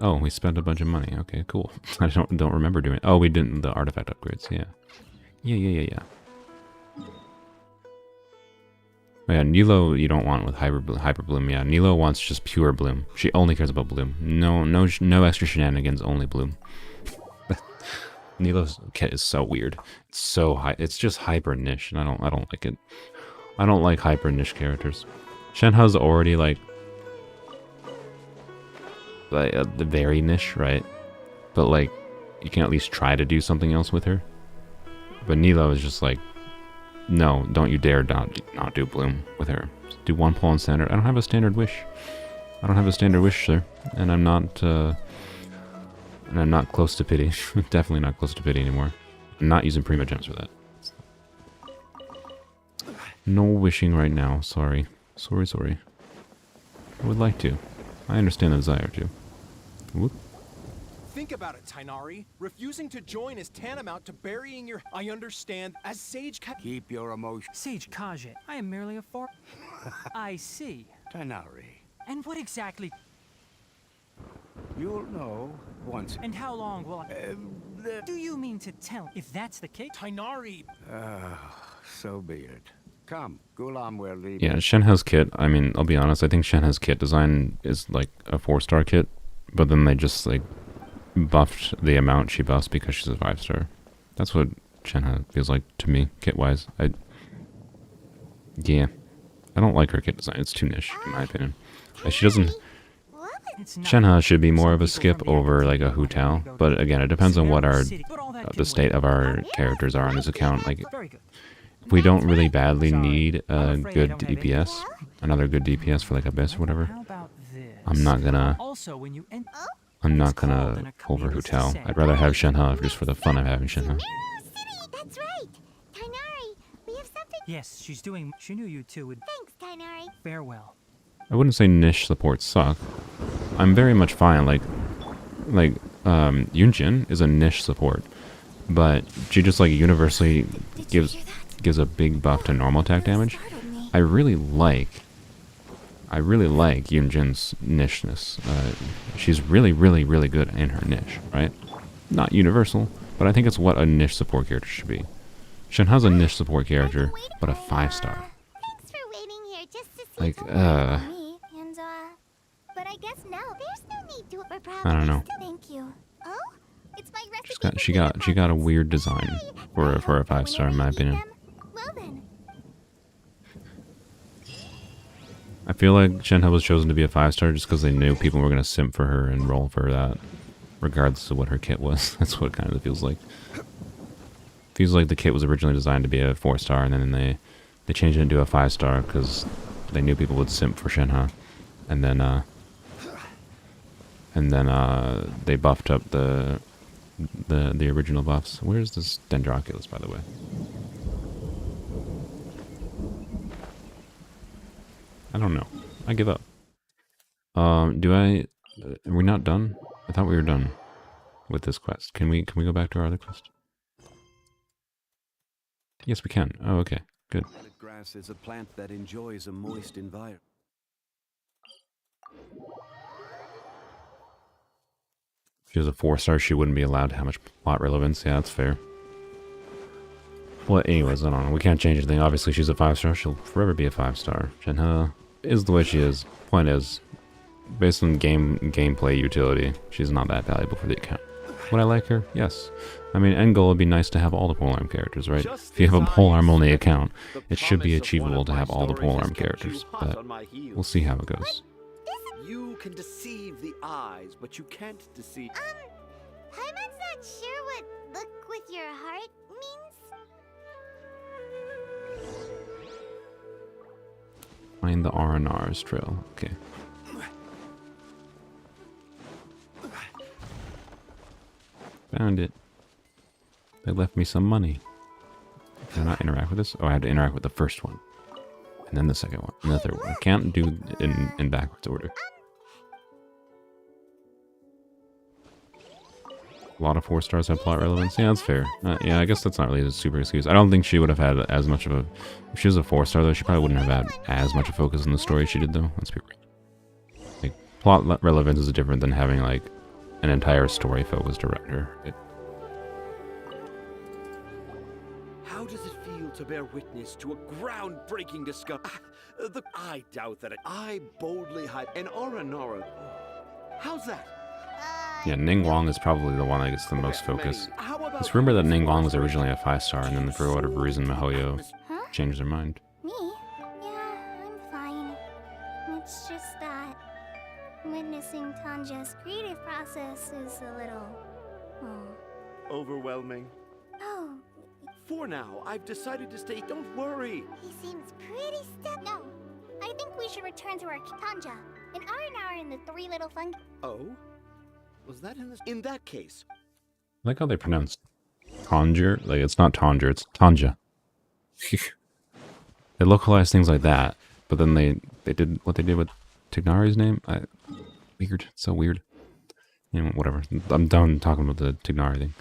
Oh, we spent a bunch of money. Okay, cool. I don't remember doing. Oh, we didn't the artifact upgrades. Yeah. Yeah. Oh, yeah, Nilo you don't want with hyper bloom. Yeah, Nilo wants just pure bloom. She only cares about bloom. No extra shenanigans. Only bloom. Nilo's kit is so weird. It's so high. It's just hyper niche, and I don't like it. I don't like hyper niche characters. Shenhe's already like the very niche, right? But like, you can at least try to do something else with her. But Nilo is just like, no, don't you dare not do bloom with her. Just do one pull on standard. I don't have a standard wish. I don't have a standard wish, sir, and I'm not close to pity. Definitely not close to pity anymore. I'm not using prima gems for that. No wishing right now. Sorry. Sorry. I would like to. I understand the desire to. Whoop. Think about it, Tainari. Refusing to join is tantamount to burying your... I understand. As Sage Keep your emotions. Sage Kage, I am merely a I see. Tainari, And what exactly? you'll know once. And how long will I... Do you mean to tell if that's the case? Tainari... So be it. Come, Gulam will leave. Yeah, Shenhe's kit, I mean, I'll be honest, I think Shenhe's kit design is like a 4-star kit, but then they just like buffed the amount she buffs because she's a 5-star. That's what Shenhe feels like to me, kit-wise. Yeah. I don't like her kit design, it's too niche, in my opinion. Like, she doesn't... Shenhe should be more of a skip over like a Hu Tao, but again, it depends on what the state of our characters are on this account. Like, if we don't really badly need a good DPS, another good DPS for like Abyss or whatever, I'm not gonna pull for Hu Tao. I'd rather have Shenhe just for the fun of having Shenhe. That's right. Tainari, we have something. Yes, she's doing... She knew you two would... Thanks, Tainari. Farewell. I wouldn't say niche supports suck. I'm very much fine. Like Yunjin is a niche support, but she just like universally gives a big buff to normal attack damage. I really like Yunjin's nicheness. She's really good in her niche, right? Not universal, but I think it's what a niche support character should be. Shenhe's a niche support character, but a 5-star. Thanks for waiting here just to see Like, me. And but I guess now there's no need to. I don't know. Thank you. Oh, it's my recipe. She got a weird design for a 5-star in my opinion. Well then. I feel like Shenhe was chosen to be a 5-star just because they knew people were gonna simp for her and roll for that, regardless of what her kit was. That's what it kind of feels like. Feels like the kit was originally designed to be a 4-star, and then they changed it into a 5-star because they knew people would simp for Shenhe, and then they buffed up the original buffs. Where's this Dendroculus, by the way? I don't know. I give up. Are we not done? I thought we were done with this quest. Can we go back to our other quest? Yes, we can. Oh, okay. Good. Violet grass is a plant that enjoys a moist environment. If she was a 4-star, she wouldn't be allowed to have much plot relevance. Yeah, that's fair. Well, anyways, I don't know. We can't change anything. Obviously, she's a 5-star. She'll forever be a 5-star. Shenhe is the way she is. Point is, based on gameplay utility, she's not that valuable for the account. Would I like her? Yes. I mean, end goal would be nice to have all the Polearm characters, right? If you have a Polearm only account, it should be achievable to have all the Polearm characters, but we'll see how it goes. You can deceive the eyes, but you can't deceive... Paimon's not sure what look with your heart means. Find the R&R's trail. Okay. Found it. They left me some money. Can I not interact with this? Oh, I have to interact with the first one. And then the second one. And the third one. I can't do it in backwards order. A lot of 4-stars have plot relevance. Yeah, that's fair. Yeah, I guess that's not really a super excuse. I don't think she would have had as much of a... If she was a 4-star, though, she probably wouldn't have had as much a focus in the story as she did, though. Let's be real. Like, plot relevance is different than having, like, an entire story-focused director. How does it feel to bear witness to a groundbreaking discovery? I doubt that I boldly hype an Aranara. How's that? Yeah, Ningguang is probably the one that gets the most focus. It's rumored that Ningguang was originally a 5-star, and then for whatever reason, MiHoYo changed their mind. Me? Yeah, I'm fine. It's just that witnessing Tanja's creative process is a little... Overwhelming. Oh, For now, I've decided to stay. Don't worry. he seems pretty No, I think we should return to our Tanja. An hour in the three little fungi. Oh? Was that in this? In that case. I like how they pronounce Tanger. Like, it's not Tanger, it's Tanja. They localize things like that, but then they did what they did with Tignari's name. Weird. It's so weird. You know, whatever. I'm done talking about the Tignari thing.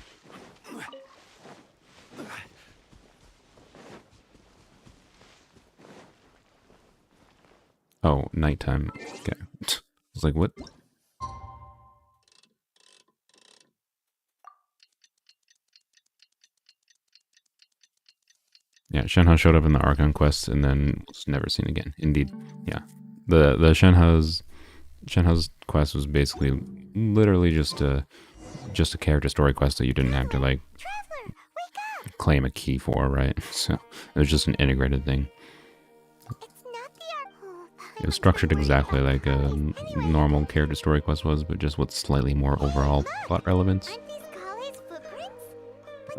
Oh, nighttime. Okay. I was like, what? Yeah, Shenhe showed up in the Archon quest and then was never seen again. Indeed. Yeah. The Shenhe's quest was basically literally just a character story quest that you didn't have to like claim a key for, right? So it was just an integrated thing. It was structured exactly like a normal character story quest was, but just with slightly more overall plot relevance.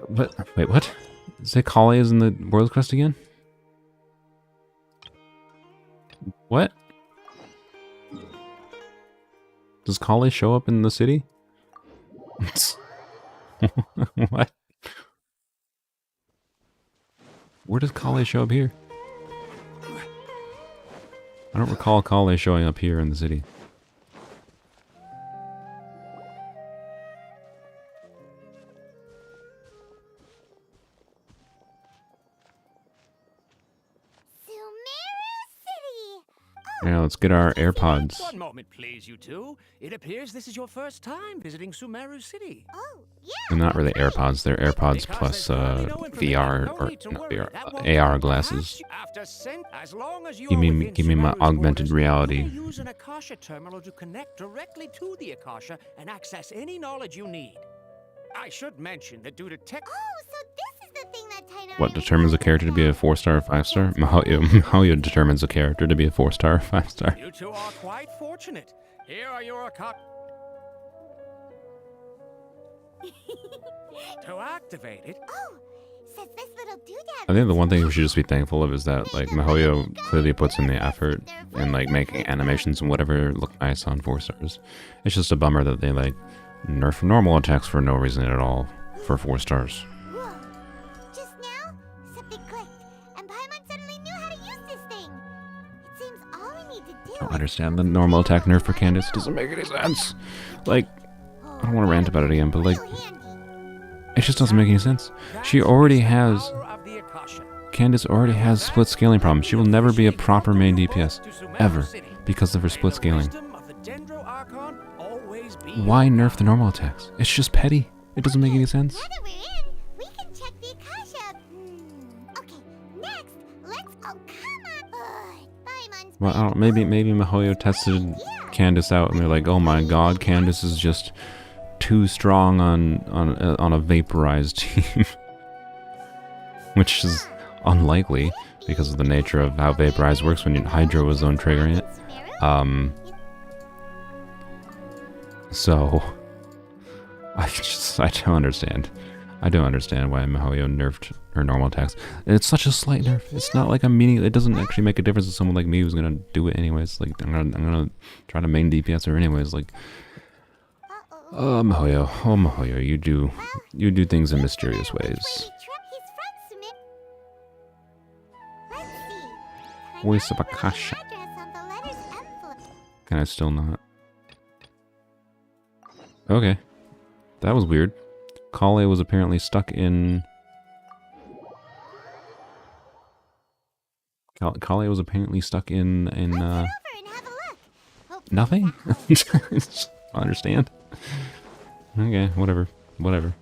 What? Wait, what? Say Kale is in the World's Quest again? What? Does Kale show up in the city? What? Where does Kale show up here? I don't recall Kale showing up here in the city. Yeah, let's get our AirPods. One moment, please, you two. It appears this is your first time visiting Sumeru City. Oh, yeah. They're not really AirPods, they're AirPods plus VR, or not VR, AR glasses. Give me my augmented reality. Use an Akasha terminal to connect directly to the Akasha and access any knowledge you need. I should mention that due to tech... Oh, so this is the thing that Tainari... What determines a character to be a 4-star or 5-star? MiHoYo determines a character to be a 4-star or 5-star. You two are quite fortunate. Here are your Akasha... To activate it... Oh, says this little doodad... I think the one thing we should just be thankful of is that, like, MiHoYo clearly puts in the effort in, like, making animations and whatever look nice on 4-stars. It's just a bummer that they, like, nerf normal attacks for no reason at all for 4 stars. Whoa. Just now, something clicked, and Paimon suddenly knew how to use this thing. It seems all we need to do I don't understand the normal attack nerf for Candace. Doesn't make any sense. Like, I don't want to rant about it again, but like, it just doesn't make any sense. She already has... Candace already has split scaling problems. She will never be a proper main DPS. Ever. Because of her split scaling. Why nerf the normal attacks? It's just petty. It doesn't make any sense. Now that we're in, we can check the Akasha. Okay, next, let's... Oh, come on. Paimon's... Well, I don't know, maybe MiHoYo tested Candace out and they're like, oh my god, Candace is just too strong on a vaporized team. Which is unlikely because of the nature of how vaporize works when Hydro was the one triggering it. So I don't understand. I don't understand why MiHoYo nerfed her normal attacks. It's such a slight nerf. It's not like it doesn't actually make a difference to someone like me who's gonna do it anyways. Like I'm gonna try to main DPS her anyways. Like, oh MiHoYo, you do things in mysterious ways. Voice of Akasha. Can I still not? Okay. That was weird. Kale was apparently stuck in... Kale was apparently stuck in nothing? I don't understand. Okay, whatever. Whatever.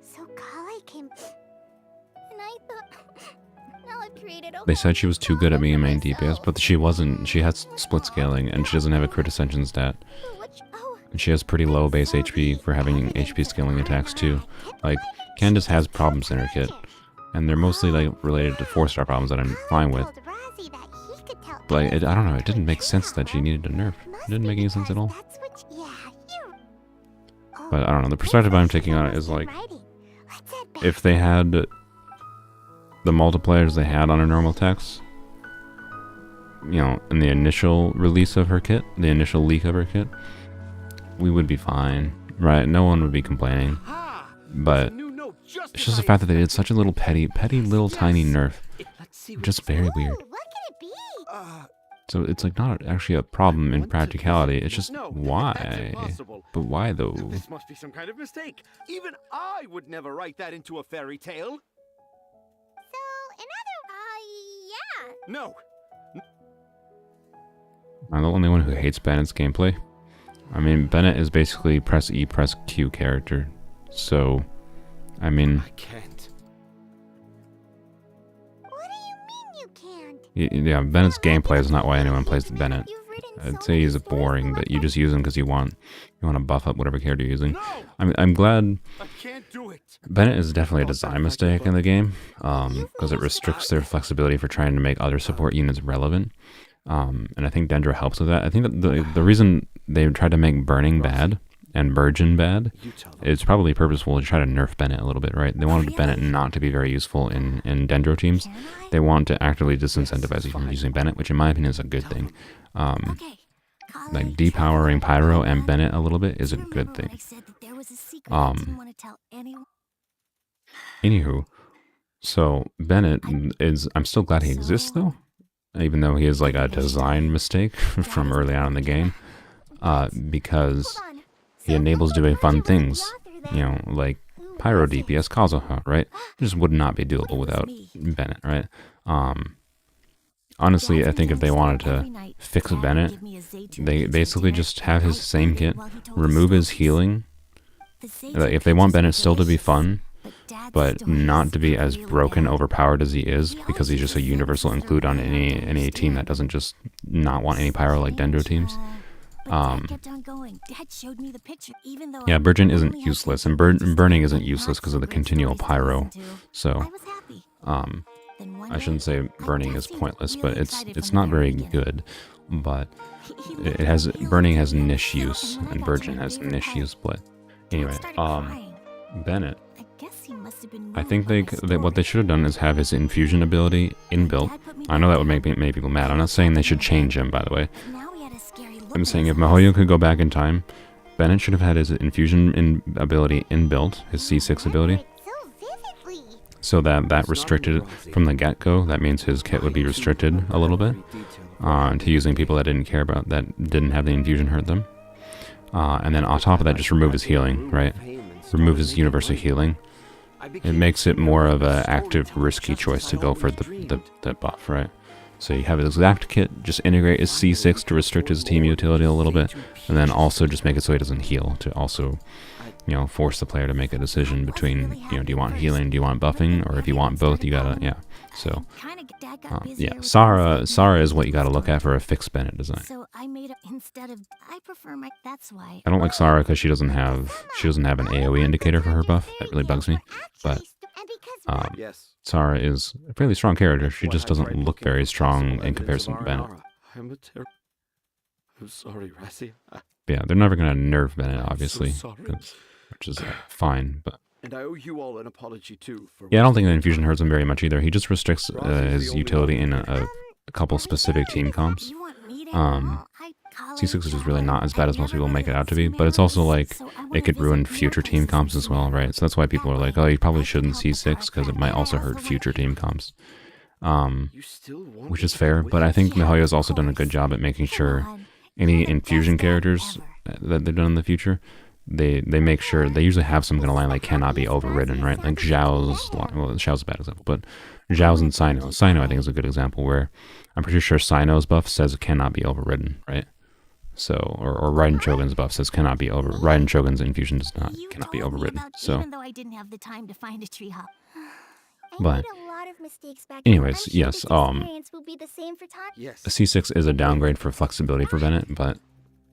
So Kale came, and I thought, now I've created a They said she was too good at being a main DPS, but she wasn't. She has split scaling, and she doesn't have a crit ascension stat. And she has pretty low base HP for having HP scaling attacks too. Like, Candace has problems in her kit, and they're mostly like related to 4-star problems that I'm fine with. But I don't know, it didn't make sense that she needed a nerf. It didn't make any sense at all. But I don't know, the perspective I'm taking on it is like, if they had the multipliers they had on her normal attacks, you know, in the initial release of her kit, the initial leak of her kit, we would be fine, right? No one would be complaining. But it's just the fact that they did such a little petty little tiny nerf. Just very weird. So it's like not actually a problem in practicality. It's just why? But why though? This must be some kind of mistake. Even I would never write that into a fairy tale. So, yeah. No. I'm the only one who hates Bennett's gameplay. I mean, Bennett is basically press E, press Q character. So, I mean... I can't. What do you mean you can't? Yeah, Bennett's gameplay is not why anyone plays Bennett. I'd say he's boring, but you just use him because you want to buff up whatever character you're using. I'm glad... I can't do it. Bennett is definitely a design mistake in the game, because it restricts their flexibility for trying to make other support units relevant. And I think Dendro helps with that. I think that the reason they tried to make Burning bad and Virgin bad is probably purposeful to try to nerf Bennett a little bit, right? They wanted Bennett not to be very useful in Dendro teams. They want to actively disincentivize you from using Bennett, which in my opinion is a good thing. Like depowering Pyro and Bennett a little bit is a good thing. Anywho, so Bennett is, I'm still glad he exists though. Even though he is like a design mistake from early on in the game, because he enables doing fun things, you know, like Pyro DPS Kazuha, right? It just would not be doable without Bennett, right? Honestly, I think if they wanted to fix Bennett, they basically just have his same kit, remove his healing. Like, if they want Bennett still to be fun, but not to be as broken, overpowered as he is, because he's just a universal include on any team that doesn't just not want any Pyro like Dendro teams. Yeah, Virgin isn't useless, and Burning isn't useless because of the continual Pyro. So, I shouldn't say Burning is pointless, but it's not very good. But Burning has niche use, and Virgin has niche use split. Anyway, Bennett. I think what they should have done is have his infusion ability inbuilt. I know that would make people mad. I'm not saying they should change him, by the way. I'm saying if Mihoyo could go back in time, Bennett should have had his infusion ability inbuilt, his C6 ability. So that restricted from the get-go. That means his kit would be restricted a little bit to using people that didn't care about, that didn't have the infusion hurt them. And then on top of that, just remove his healing, right? Remove his universal healing. It makes it more of an active, risky choice to go for the buff, right? So you have his exact kit, just integrate his C6 to restrict his team utility a little bit, and then also just make it so he doesn't heal, to also, you know, force the player to make a decision between, you know, do you want healing, do you want buffing, or if you want both, you gotta, yeah. So, yeah, Sarah is what you gotta look at for a fixed Bennett design. I don't like Sarah because she doesn't have an AoE indicator for her buff. That really bugs me. But Sarah is a fairly strong character. She just doesn't look very strong in comparison to Bennett. I'm sorry, Rassi. Yeah, they're never gonna nerf Bennett, obviously, which is fine. But and I owe you all an apology too. Yeah, I don't think the infusion hurts him very much either. He just restricts his utility in a couple specific team comps. C6 is really not as bad as most people make it out to be, but it's also like it could ruin future team comps as well, right? So that's why people are like, oh, you probably shouldn't C6 because it might also hurt future team comps. Which is fair, but I think Mihoyo's also done a good job at making sure any infusion characters that they've done in the future, they make sure they usually have some kind of line like cannot be overridden, right? Like Zhao's line, well, Zhao's a bad example, but Zhao's and Sino I think is a good example where I'm pretty sure Sino's buff says it cannot be overridden, right? So or Raiden Shogun's buff says cannot be over. Raiden Shogun's infusion does not cannot be overridden. So Even though I didn't have the time to find a tree hop. but anyways, yes, will be the same for Yes. C6 is a downgrade for flexibility for Bennett, but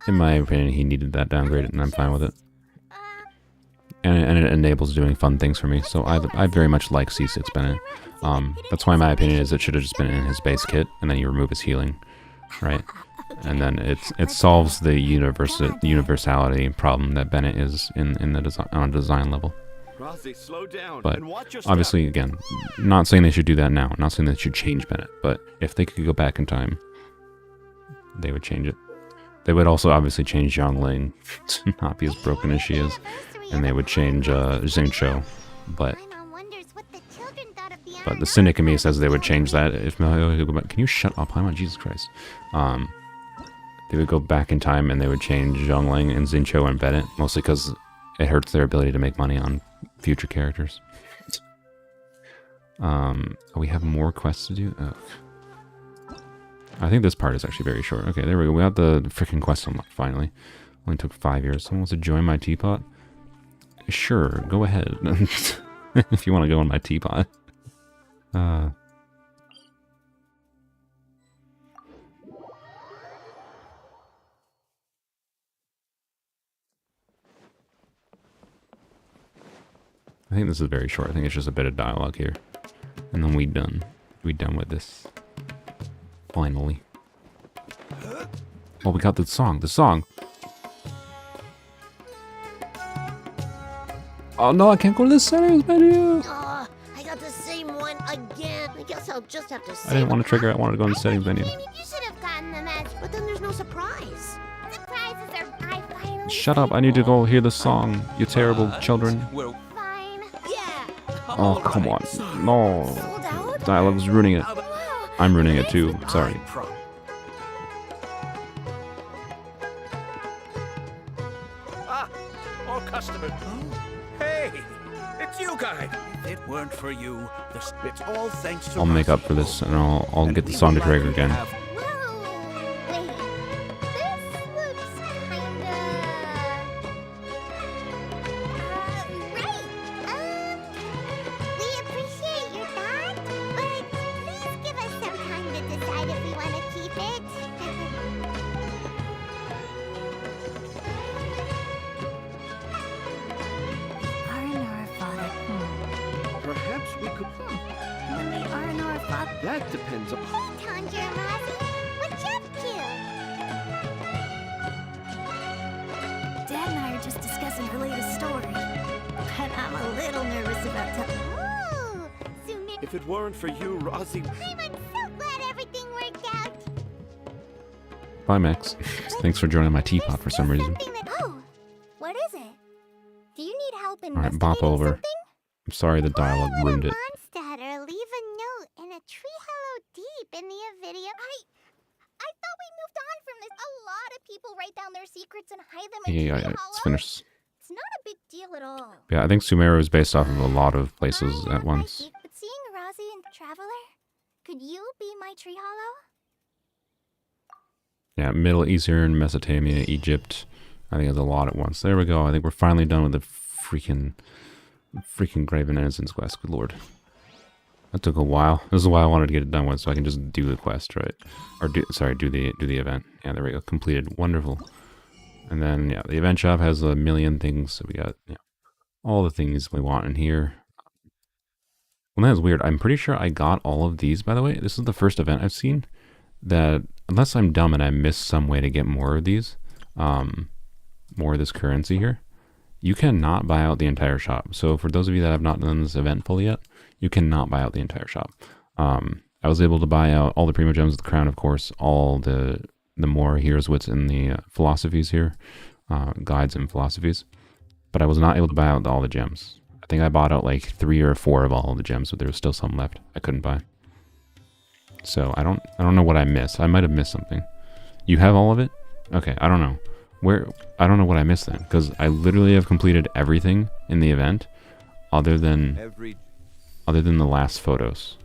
in my opinion, he needed that downgrade, and I'm fine with it. And it enables doing fun things for me, so I very much like C6 Bennett. That's why my opinion is it should have just been in his base kit, and then you remove his healing, right? And then it solves the universality problem that Bennett is in the design on a design level. Rossi, slow down But and watch your obviously, step. again, not saying they should do that now. Not saying they should change Bennett. But if they could go back in time, they would change it. They would also obviously change Yangling to not be as broken as she is. And they would change Xingqiu. But the cynic in me says they would change that. If can you shut up, Paimon? Jesus Christ. They would go back in time and they would change Yangling and Xingqiu and Bennett. Mostly because it hurts their ability to make money on future characters. We have more quests to do? Oh. I think this part is actually very short. Okay, there we go. We got the freaking quest unlocked, finally. Only took 5 years. Someone wants to join my teapot? Sure, go ahead. If you want to go in my teapot. I think this is very short. I think it's just a bit of dialogue here. And then we done. We done with this. Finally. Oh, we got the song. The song. Oh no, I can't go to the settings menu. Oh, I got the same one again. I guess I'll just have to I didn't want to trigger. I wanted to go in the settings menu. You should have gotten the mess. But then there's no surprise. Surprises are I finally. Shut up. I need to go hear the song. You terrible children. Well, Fine. Yeah. Oh, come on. No. Sold out? Dialogue's ruining it. Wow. I'm ruining it too. Sorry. Ah, all customers. Hey, it's you guys. If it weren't for you, it's all thanks to I'll make up for this and I'll get the song to trigger again. Whoa. Wait. This looks kinda. Right. We appreciate your thought, but please give us some time to decide if we want to keep it. Aranara father. Perhaps we could. When the Aranara father. That depends on. Hey, Tanjiro and Ozzy. What's up, Q? Dad and I are just discussing her latest story. But I'm a little nervous about telling. Oh, Sumeru. If it weren't for you, Rossi. I'm so glad everything worked out. Bye, Max. Thanks for joining my teapot for some reason. Oh, what is it? Do you need help Alright, investigating bop over. something? I'm sorry the dialogue ruined it. Mondstatter, leave a note in a tree hollow deep in the video. I thought we moved on from this. A lot of people write down their secrets and hide them in Yeah, tree it's hollows. finished. It's not a big deal at all. Yeah, I think Sumeru is based off of a lot of places I at know, once. Mikey, but seeing Razi and Traveler, could you be my tree hollow? Yeah, Middle Eastern, Mesopotamia, Egypt. I think it's a lot at once. There we go. I think we're finally done with the freaking Graven Innocence quest. Good lord. That took a while. This is why I wanted to get it done with, so I can just do the quest, right? Or do the event. Yeah, there we go. Completed. Wonderful. And then yeah, the event shop has a million things. So we got all the things we want in here. Well, that is weird. I'm pretty sure I got all of these, by the way. This is the first event I've seen that, unless I'm dumb and I missed some way to get more of these, more of this currency here, you cannot buy out the entire shop. So for those of you that have not done this event fully yet, you cannot buy out the entire shop. I was able to buy out all the Primo Gems of the Crown, of course, all the more Heroes Wits in the philosophies here, guides and philosophies, but I was not able to buy out all the gems. I think I bought out like 3 or 4 of all the gems, but there was still some left I couldn't buy. So I don't know what I missed. I might have missed something. You have all of it? Okay, I don't know. Where, I don't know what I missed then, because I literally have completed everything in the event, other than the last photos.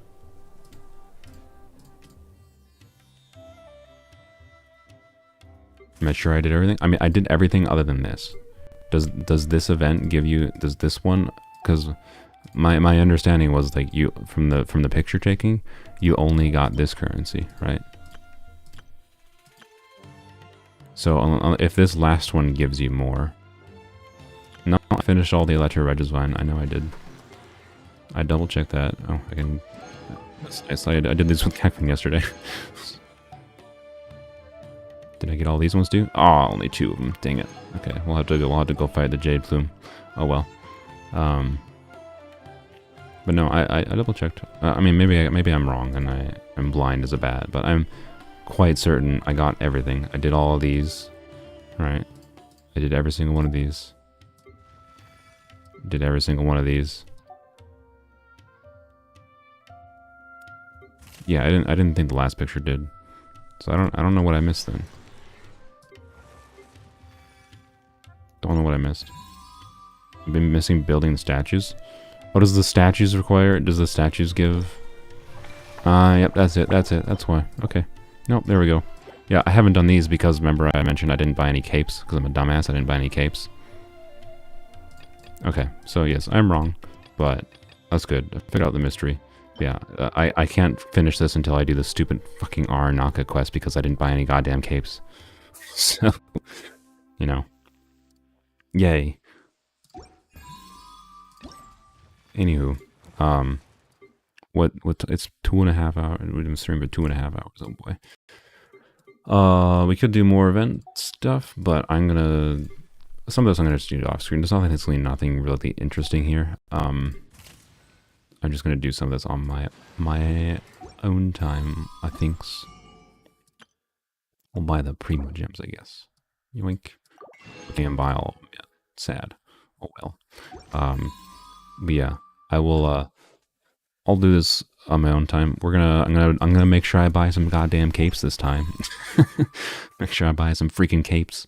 Am I sure I did everything? I mean, I did everything other than this. Does this event give you? Does this one? Because my understanding was like you from the picture taking, you only got this currency, right? So if this last one gives you more. No, I finished all the Electro Regisvine. I know I did. I double checked that. Oh, I can. I did this with Kekvin yesterday. Did I get all these ones too? Oh, only 2 of them. Dang it. Okay, we'll have to go fight the Jade Plume. Oh well. But no, I double checked. I mean, maybe I'm wrong and I'm blind as a bat, but I'm quite certain I got everything. I did all of these, right? I did every single one of these. Did every single one of these. Yeah, I didn't think the last picture did. So I don't know what I missed then. Don't know what I missed. I've been missing building the statues. What does the statues require? Does the statues give? Yep, that's it. That's why. Okay. Nope, there we go. Yeah, I haven't done these because remember I mentioned I didn't buy any capes because I'm a dumbass. I didn't buy any capes. Okay, so yes, I'm wrong, but that's good. I figured out the mystery. Yeah, I can't finish this until I do the stupid fucking Aranaka quest because I didn't buy any goddamn capes. So, you know. Yay. Anywho, it's 2.5 hours. We've been streaming for 2.5 hours. Oh boy. We could do more event stuff, but some of this I'm gonna just do off screen. There's nothing really interesting here. I'm just gonna do some of this on my own time. I think. I'll buy the Primo gems, I guess. Yoink. Can't buy all of them yet. Sad. Oh well. But yeah, I will. I'll do this on my own time. I'm gonna make sure I buy some goddamn capes this time. Make sure I buy some freaking capes,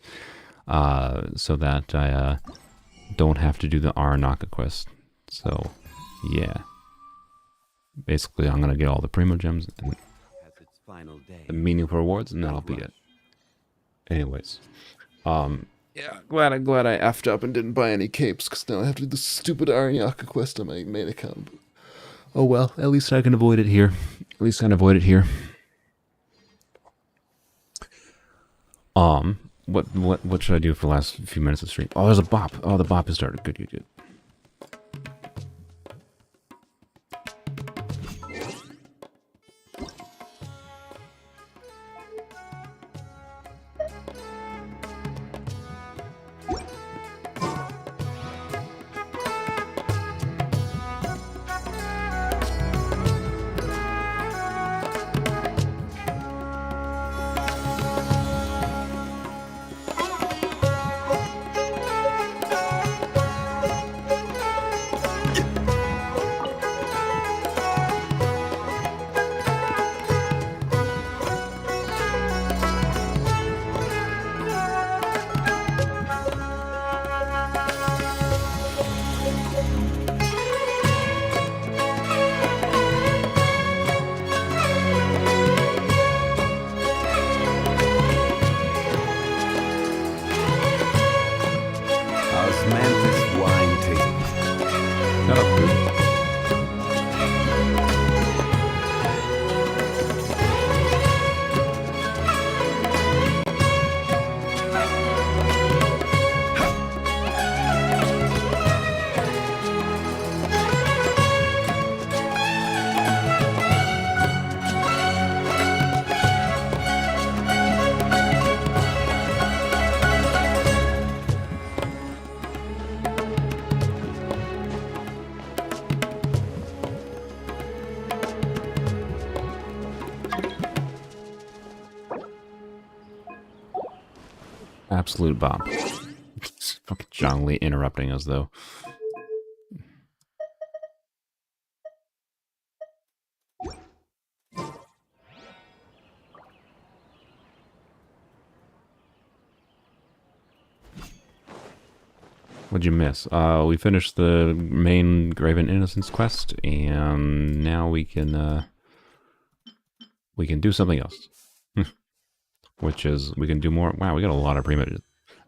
so that I don't have to do the Aranaka quest. So, yeah. Basically, I'm gonna get all the Primo gems and the meaningful rewards, and that'll be it. Anyways, yeah, glad I effed up and didn't buy any capes, because now I have to do the stupid Aranaka quest on my main account. Oh well, at least I can avoid it here. What should I do for the last few minutes of stream? Oh, there's a bop. Oh, the bop has started. Good. Absolute bop. Fucking Zhongli interrupting us though. What'd you miss? We finished the main Graven Innocence quest, and now we can do something else. Which is, we can do more. Wow, we got a lot of pre-made. I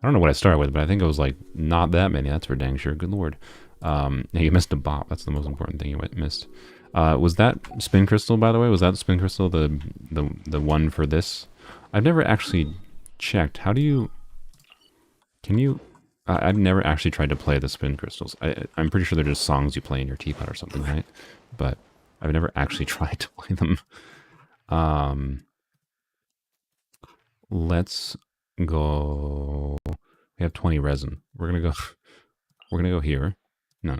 don't know what I started with, but I think it was like not that many. That's for dang sure. Good lord. You missed a bop. That's the most important thing you missed. Was that spin crystal, by the way? Was that spin crystal the one for this? I've never actually checked. How do you? Can you? I've never actually tried to play the spin crystals. I'm pretty sure they're just songs you play in your teapot or something, right? But I've never actually tried to play them. Let's go. We have 20 resin. We're gonna go. We're gonna go here. No.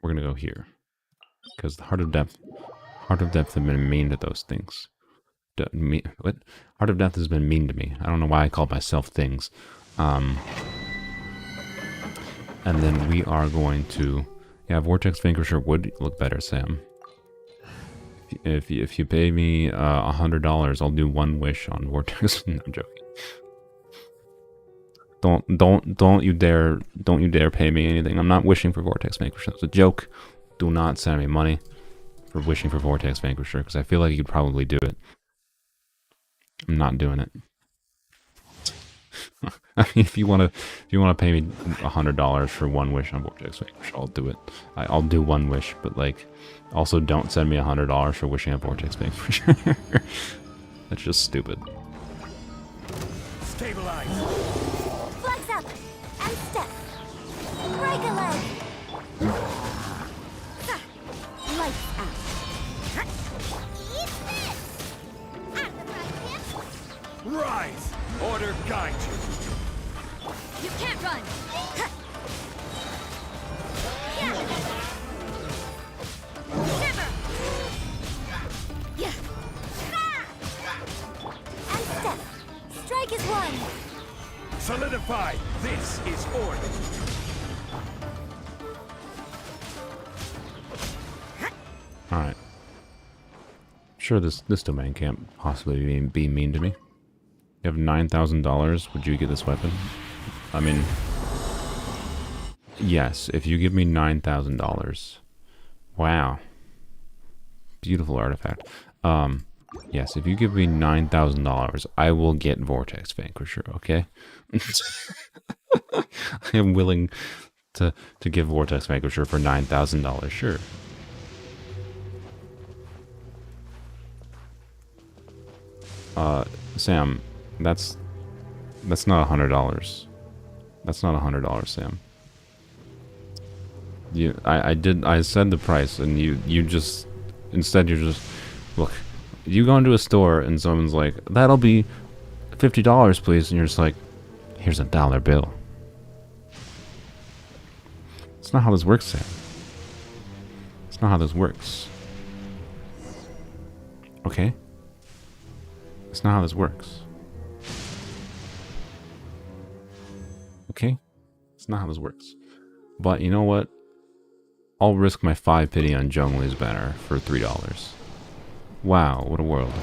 We're gonna go here because the Heart of Depth have been mean to those things. What? Heart of Death has been mean to me. I don't know why I call myself things. And then we are going to. Yeah, Vortex Vanquisher would look better, Sam. If you pay me $100, I'll do one wish on Vortex. No, I'm joking. Don't you dare pay me anything. I'm not wishing for Vortex Vanquisher. It's a joke. Do not send me money for wishing for Vortex Vanquisher because I feel like you could probably do it. I'm not doing it. I mean, if you wanna pay me $100 for one wish on Vortex Vanquisher, I'll do it. I'll do one wish, but like, also don't send me $100 for wishing on Vortex Vanquisher. That's just stupid. Stabilize. Flags up and step. Break a leg. Lights out. Eat this. Out of the frying pan. Rise. Order guide you. You can't run. Yeah. Shiver. Yeah. And step. Strike is one. Solidify. This is order. All right. Sure, this domain can't possibly be mean to me. You have $9,000. Would you get this weapon? I mean, yes. If you give me $9,000, wow, beautiful artifact. Yes. If you give me $9,000, I will get Vortex Vanquisher. Okay. I am willing to give Vortex Vanquisher for $9,000. Sure. Sam, that's not $100. That's not $100, Sam. I said the price, and you just, instead you're just, look, you go into a store and someone's like, that'll be $50, please, and you're just like, here's a dollar bill. It's not how this works, Sam. It's not how this works. Okay? It's not how this works. Okay? It's not how this works. But you know what? I'll risk my 5 pity on Zhongli's banner for $3. Wow, what a world.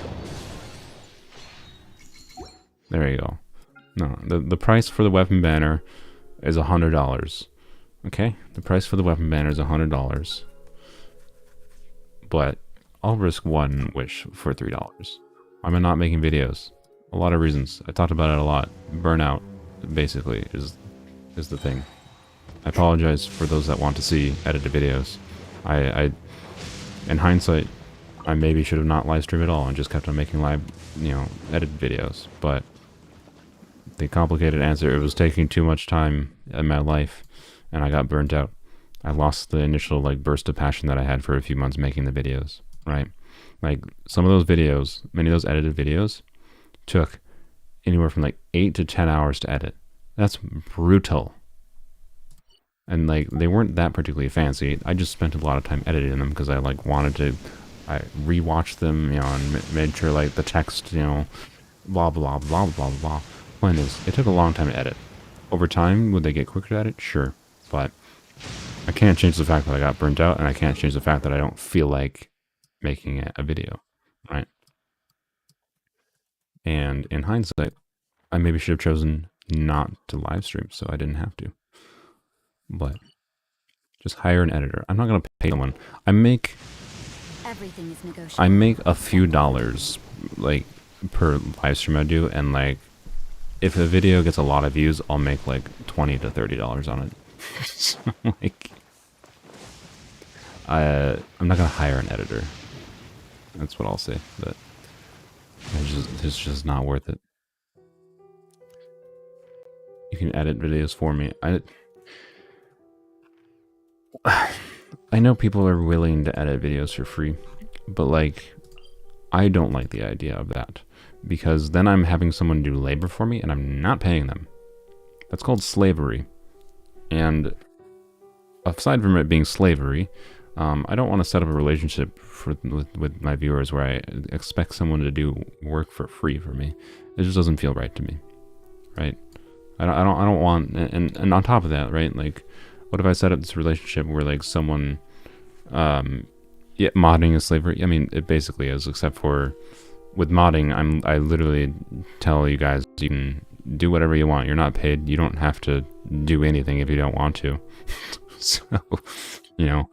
There you go. No, the price for the weapon banner is $100. Okay? The price for the weapon banner is $100. But I'll risk one wish for $3. Why am I not making videos? A lot of reasons. I talked about it a lot. Burnout, basically, is the thing. I apologize for those that want to see edited videos. I in hindsight, I maybe should have not live streamed at all and just kept on making live, edited videos. But the complicated answer, it was taking too much time in my life, and I got burnt out. I lost the initial burst of passion that I had for a few months making the videos, right? Like, some of those videos, many of those edited videos, took anywhere from 8 to 10 hours to edit. That's brutal. And they weren't that particularly fancy. I just spent a lot of time editing them because I wanted to. I rewatched them, and made sure the text, blah blah blah blah blah blah. Point is, it took a long time to edit. Over time, would they get quicker at it? Sure, but I can't change the fact that I got burnt out, and I can't change the fact that I don't feel like making a video, right? And in hindsight, I maybe should have chosen not to live stream, so I didn't have to. But just hire an editor. I'm not gonna pay someone. I make a few dollars like per live stream I do, and like if a video gets a lot of views, I'll make like $20 to $30 on it. So, like, I'm not gonna hire an editor. That's what I'll say. But it's just not worth it. You can edit videos for me. I know people are willing to edit videos for free, but like, I don't like the idea of that, because then I'm having someone do labor for me and I'm not paying them. That's called slavery. And aside from it being slavery, I don't want to set up a relationship with my viewers where I expect someone to do work for free for me. It just doesn't feel right to me, right? I don't want, and on top of that, right? Like, what if I set up this relationship where like someone, yeah, modding is slavery? I mean, it basically is, except for with modding, I literally tell you guys you can do whatever you want. You're not paid. You don't have to do anything if you don't want to. So, you know,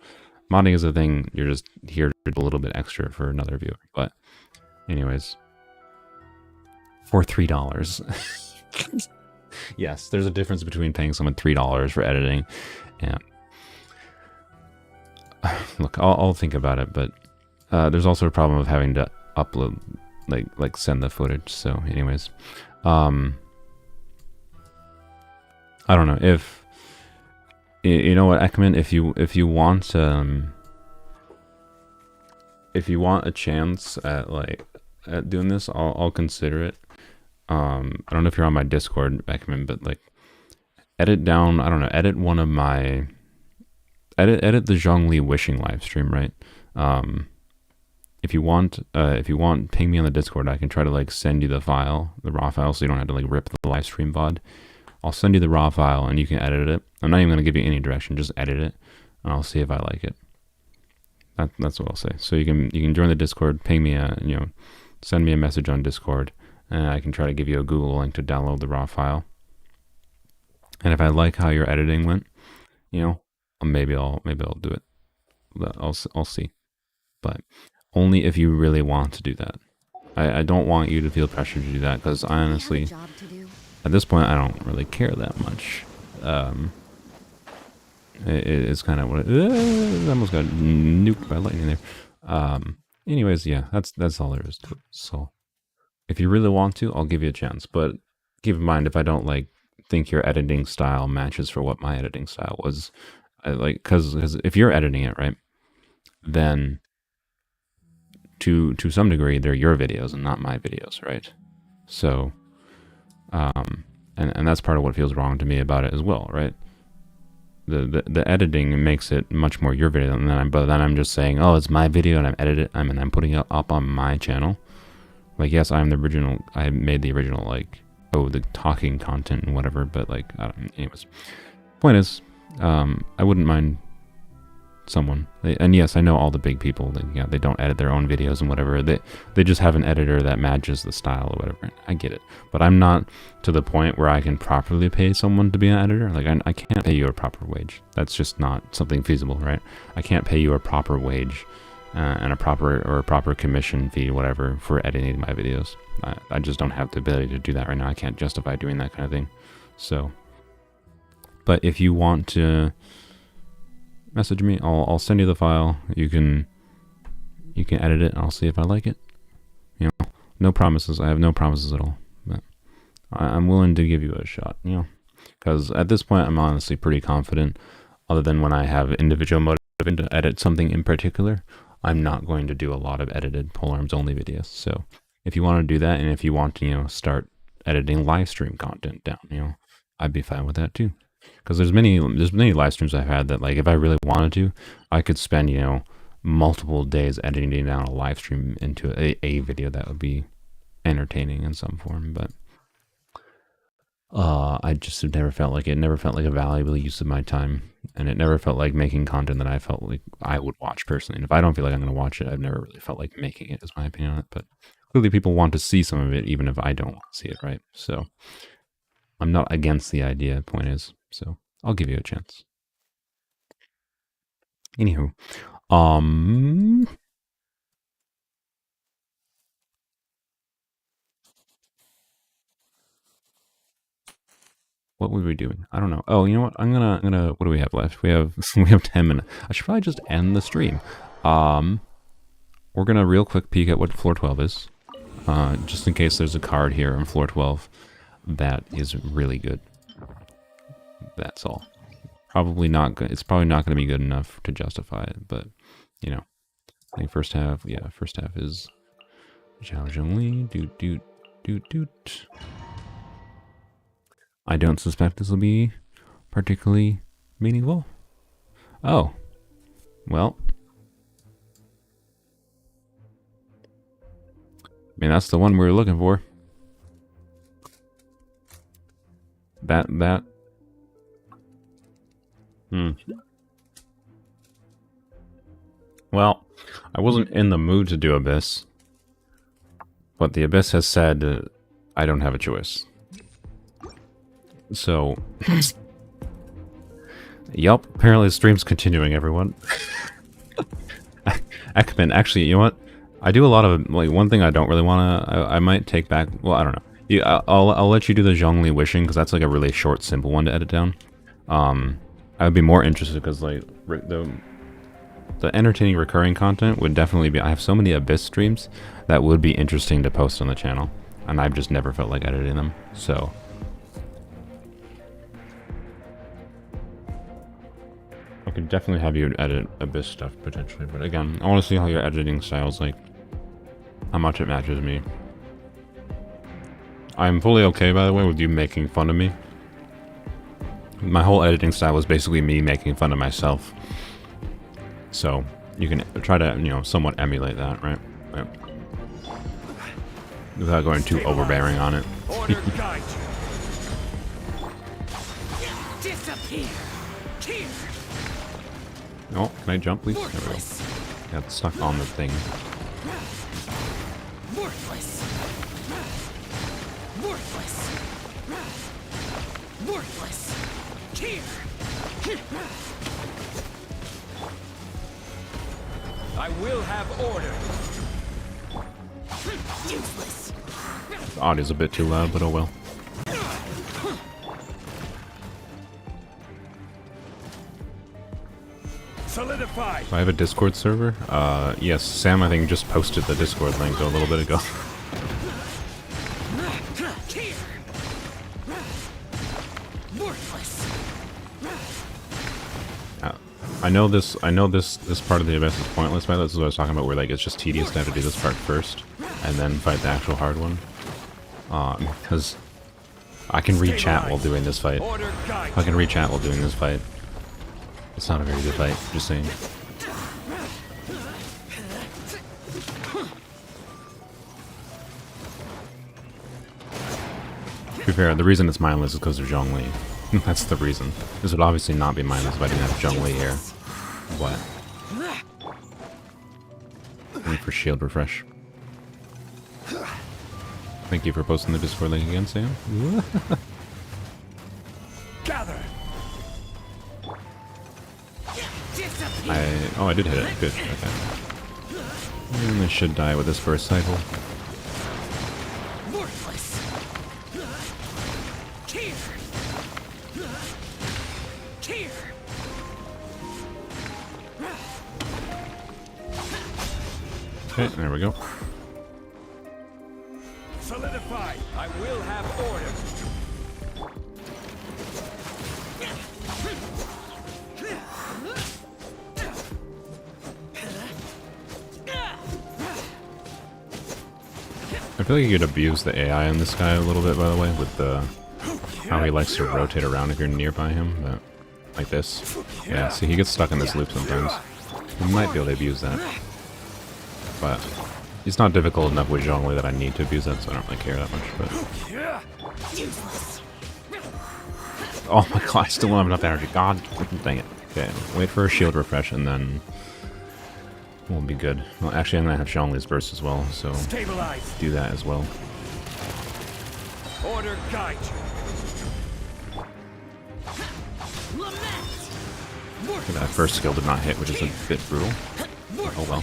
modding is a thing. You're just here to do a little bit extra for another viewer. But anyways, for $3. Yes, there's a difference between paying someone $3 for editing and look, I'll think about it, but there's also a problem of having to upload, like send the footage. So anyways, I don't know if you know what, Ekman, if you want a chance at doing this, I'll consider it. I don't know if you're on my Discord, Ekman, but like edit down, I don't know, edit one of my edit the Zhongli wishing live stream, right? If you want, ping me on the Discord. I can try to like send you the file, the raw file, so you don't have to like rip the live stream VOD. I'll send you the raw file and you can edit it. I'm not even going to give you any direction, just edit it and I'll see if I like it. That's what I'll say. So you can join the Discord, ping me send me a message on Discord, and I can try to give you a Google link to download the raw file. And if I like how your editing went, maybe I'll do it. I'll see. But only if you really want to do that. I don't want you to feel pressured to do that, because I honestly, at this point, I don't really care that much. It's kind of what I almost got nuked by lightning there. Anyways, yeah, that's all there is to it. So if you really want to, I'll give you a chance. But keep in mind, if I don't think your editing style matches for what my editing style was, because if you're editing it, right, then to some degree they're your videos and not my videos, right? So and that's part of what feels wrong to me about it as well, right? The editing makes it much more your video, but then I'm just saying, oh, it's my video and I'm putting it up on my channel. Like, yes, I'm the original, I made the original, the talking content and whatever, but anyways, point is, I wouldn't mind someone, and yes, I know all the big people, they don't edit their own videos and whatever, they just have an editor that matches the style or whatever. I get it, but I'm not to the point where I can properly pay someone to be an editor. I can't pay you a proper wage. That's just not something feasible, right? I can't pay you a proper wage and a proper commission fee, whatever, for editing my videos. I just don't have the ability to do that right now. I can't justify doing that kind of thing. So, but if you want to message me, I'll send you the file. You can edit it and I'll see if I like it. No promises. I have no promises at all, but I'm willing to give you a shot, because at this point I'm honestly pretty confident, other than when I have individual motive to edit something in particular, I'm not going to do a lot of edited Polearms only videos. So if you want to do that, and if you want to start editing live stream content down, I'd be fine with that too. Because there's many live streams I've had that, if I really wanted to, I could spend, multiple days editing down a live stream into a video that would be entertaining in some form. But I just have never felt like it. Never felt like a valuable use of my time, and it never felt like making content that I felt like I would watch personally. And if I don't feel like I'm going to watch it, I've never really felt like making it, is my opinion on it. But clearly people want to see some of it, even if I don't want to see it, right? So I'm not against the idea, point is. So I'll give you a chance. Anywho. What were we doing? I don't know. Oh, you know what? I'm gonna what do we have left? We have 10 minutes. I should probably just end the stream. We're gonna real quick peek at what floor 12 is. Just in case there's a card here on floor 12 that is really good. That's all. Probably not good. It's probably not going to be good enough to justify it, but you know, I think first half is Zhao Zhongli, doot. I don't suspect this will be particularly meaningful. Oh, well. I mean, that's the one we were looking for. Well, I wasn't in the mood to do Abyss. But the Abyss has said I don't have a choice. So... Yup, apparently the stream's continuing, everyone. Ekman, actually, you know what? I do a lot of, like, one thing I don't really want to... I might take back... Well, I don't know. I'll let you do the Zhongli Wishing, because that's, like, a really short, simple one to edit down. I would be more interested, because, like, the entertaining recurring content would definitely be... I have so many Abyss streams that would be interesting to post on the channel, and I've just never felt like editing them, so... I could definitely have you edit Abyss stuff, potentially, but again, I want to see how your editing style's like. How much it matches me. I'm fully okay, by the way, with you making fun of me. My whole editing style was basically me making fun of myself. So, you can try to, you know, somewhat emulate that, right? Yep. Without going too overbearing on it. Order guide you. Disappear. Here. Oh, can I jump, please? There we go. Got stuck on the thing. Worthless. Worthless. Worthless. Here. I will have order. Useless. The audio's a bit too loud, but oh well. Solidify. Do I have a Discord server? Yes, Sam I think just posted the Discord link a little bit ago. I know this part of the Abyss is pointless, but this is what I was talking about, where like it's just tedious to have to do this part first and then fight the actual hard one. Because I can read chat while doing this fight. I can read chat while doing this fight. It's not a very good fight, just saying. To be fair, the reason it's mindless is because of Zhongli. That's the reason. This would obviously not be mindless if I didn't have Zhongli here. What? Wait for shield refresh. Thank you for posting the Discord link again, Sam. Gather. I did hit it. Good. Okay. And I should die with this burst cycle. Okay, there we go. Solidify. I will have order. I feel like you could abuse the AI on this guy a little bit, by the way, with the how he likes to rotate around if you're nearby him, but like this. Yeah, see, he gets stuck in this loop sometimes. You might be able to abuse that. But it's not difficult enough with Zhongli that I need to abuse that, so I don't really care that much, but... Oh my god, I still don't have enough energy. God dang it. Okay, wait for a shield refresh and then... we'll be good. Well, actually, I'm gonna have Zhongli's burst as well, so... do that as well. Order guide you. That first skill did not hit, which is a bit brutal. Oh well.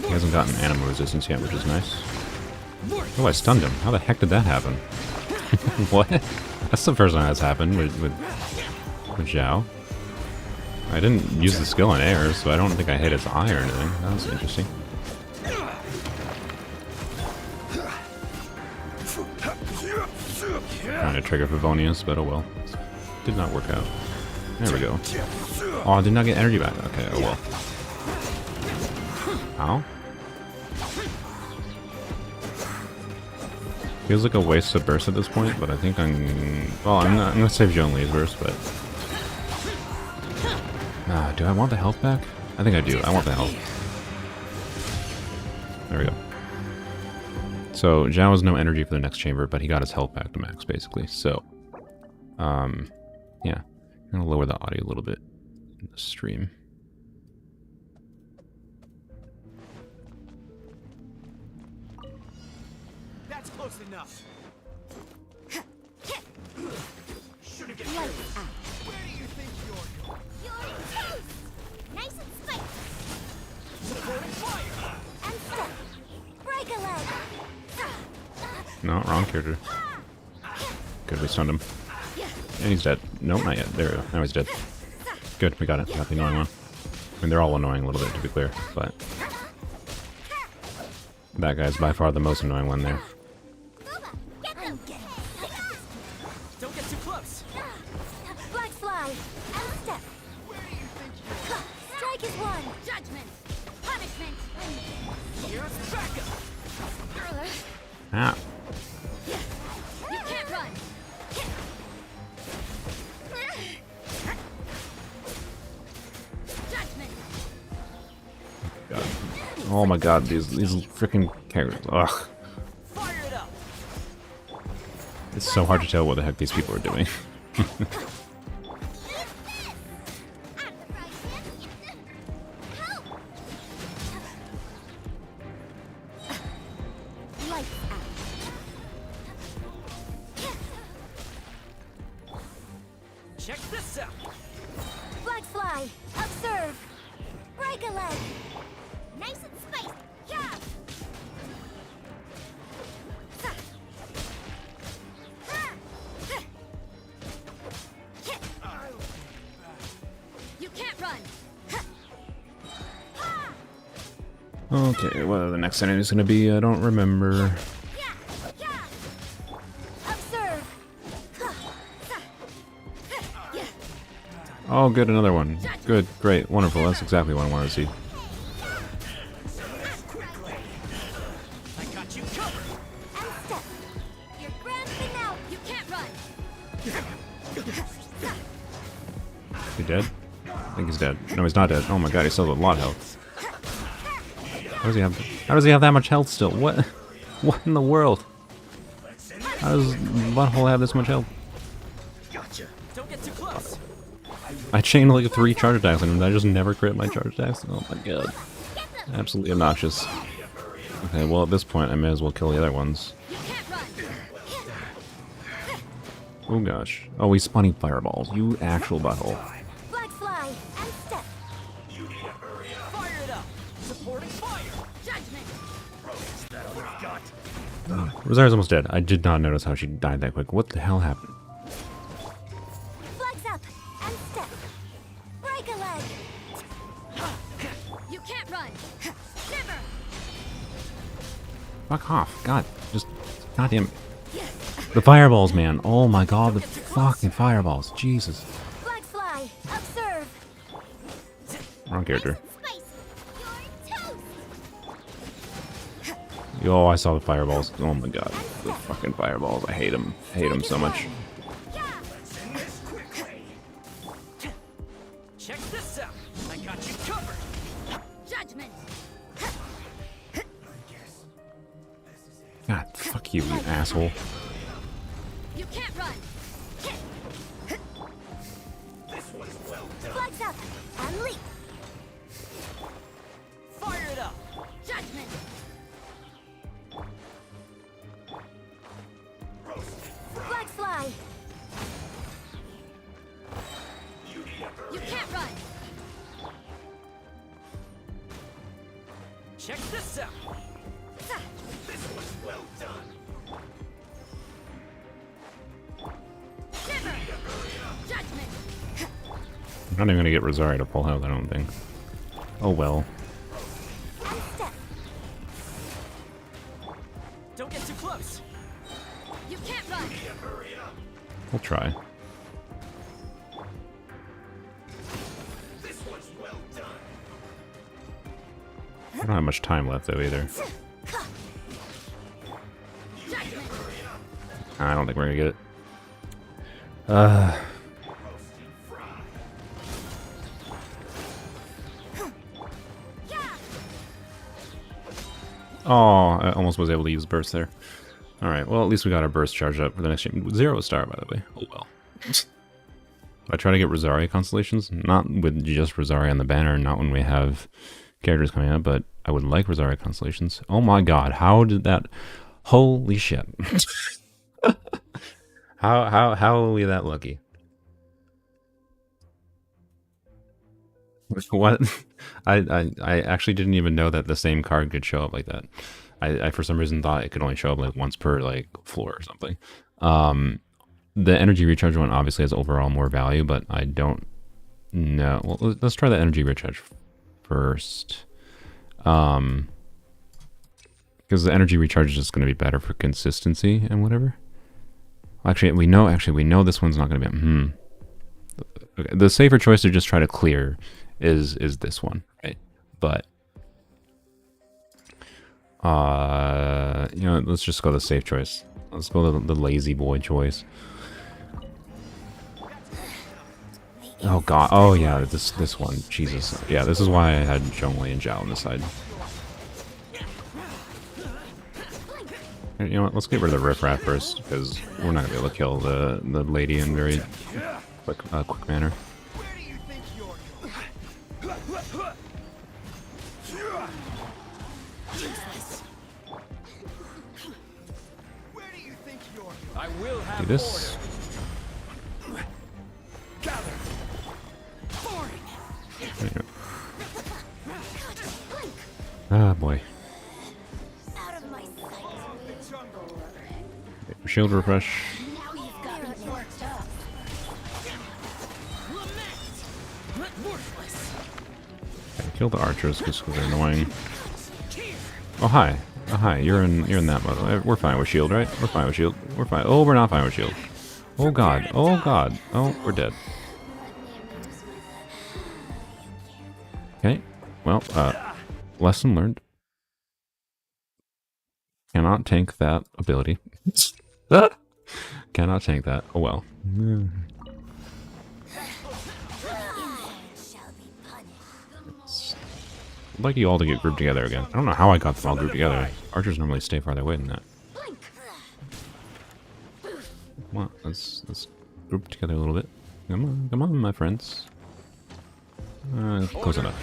He hasn't gotten animal resistance yet, which is nice. Oh, I stunned him. How the heck did that happen? What? That's the first time that's happened with Zhao. I didn't use the skill on air, so I don't think I hit his eye or anything. That was interesting. Trying to trigger Favonius, but oh well. Did not work out. There we go. Oh, I did not get energy back. Okay, oh well. Ow. Feels like a waste of burst at this point, but I think well, I'm gonna save Zhongli's burst, but do I want the health back? I think I do. I want the health. There we go. So Zhao has no energy for the next chamber, but he got his health back to max, basically. So, yeah, I'm gonna lower the audio a little bit in the stream. That's close enough. Should've get Light nervous. out. Where do you think you're going? You're toast! Nice and spicy. Supporting fire! And step. Break a leg. No, wrong character. Good, we stunned him. And he's dead. Nope, not yet. There we go. Now he's dead. Good, we got it. Got the annoying one. I mean, they're all annoying a little bit, to be clear, but that guy's by far the most annoying one there. Don't get too close. Black fly. And step. Strike is one. Judgment. Punishment. Here's backup. Ah. You can't run. Judgment. God. Oh my god, these freaking characters. Ugh. Fire it up. It's so hard to tell what the heck these people are doing. Check this out. Black fly. Observe. Break a leg. Nice and spicy. Yeah. You can't run. Okay, what the next enemy is going to be, I don't remember. Observe. Oh, good, another one. Good, great, wonderful. That's exactly what I wanted to see. I got you covered. And step. You're grasping out. You can't run. He dead? I think he's dead. No, he's not dead. Oh my god, he still has a lot of health. How does he have that much health still? What? What in the world? How does Butthole have this much health? Gotcha. Don't get too close. I chained like 3 charge attacks and I just never crit my charge attacks. Oh my god. Absolutely obnoxious. Okay, well at this point I may as well kill the other ones. Oh gosh. Oh, he's spawning fireballs. You actual butthole. Black fly. And step. Fire it up. Supporting fire. Judgment. That other got. Rosaria's almost dead. I did not notice how she died that quick. What the hell happened? Flex up. And step. Break a leg. You can't run. Shiver. Fuck off. God. Just goddamn. The fireballs, man. Oh my god, the fucking fireballs. Jesus. Black fly. Observe. Wrong character. Spicy. You're toast. Oh, I saw the fireballs. Oh my god. The fucking fireballs. I hate them. I hate them so much. Check this out. I got you covered. Judgment. God, fuck you, you asshole. You can't run. Flex up. And leap. Fire it up. Judgment. Black fly. This out. This was well done. I'm not even gonna get Rosario to pull out, I don't think. Oh well. Don't get too close. You can't run. We'll try. This was well done. I don't have much time left though either. I don't think we're gonna get it. Oh, I almost was able to use burst there. Alright, well at least we got our burst charged up for the next game. 0 star, by the way. Oh well. I try to get Rosaria constellations, not with just Rosaria on the banner, not when we have characters coming out, but I would like Rosaria constellations. Oh my god, how did that... Holy shit. How are we that lucky? What? I actually didn't even know that the same card could show up like that. I for some reason thought it could only show up like once per like floor or something. The energy recharge one obviously has overall more value, but I don't know. Well, let's try the energy recharge first. Because the energy recharge is just going to be better for consistency and whatever. Actually, we know this one's not going to be. Okay, the safer choice to just try to clear is this one, right? But you know, let's just go the safe choice. Let's go the lazy boy choice. Oh god. Oh yeah, this one. Jesus. Yeah, this is why I had Zhongli and Zhao on this side. You know what? Let's get rid of the riffraff first, because we're not gonna be able to kill the lady in very quick manner. I will have Do this. Ah boy. Shield refresh. Okay, kill the archers because they're annoying. Oh hi. Oh hi. You're in that mode. We're fine with shield, right? We're fine with shield. We're fine. Oh, we're not fine with shield. Oh god. Oh god. Oh, we're dead. Okay. Well, lesson learned. Cannot tank that ability. Cannot tank that. Oh well. I'd like you all to get grouped together again. I don't know how I got them all grouped together. Archers normally stay farther away than that. Come on, let's group together a little bit. Come on, my friends. Close enough.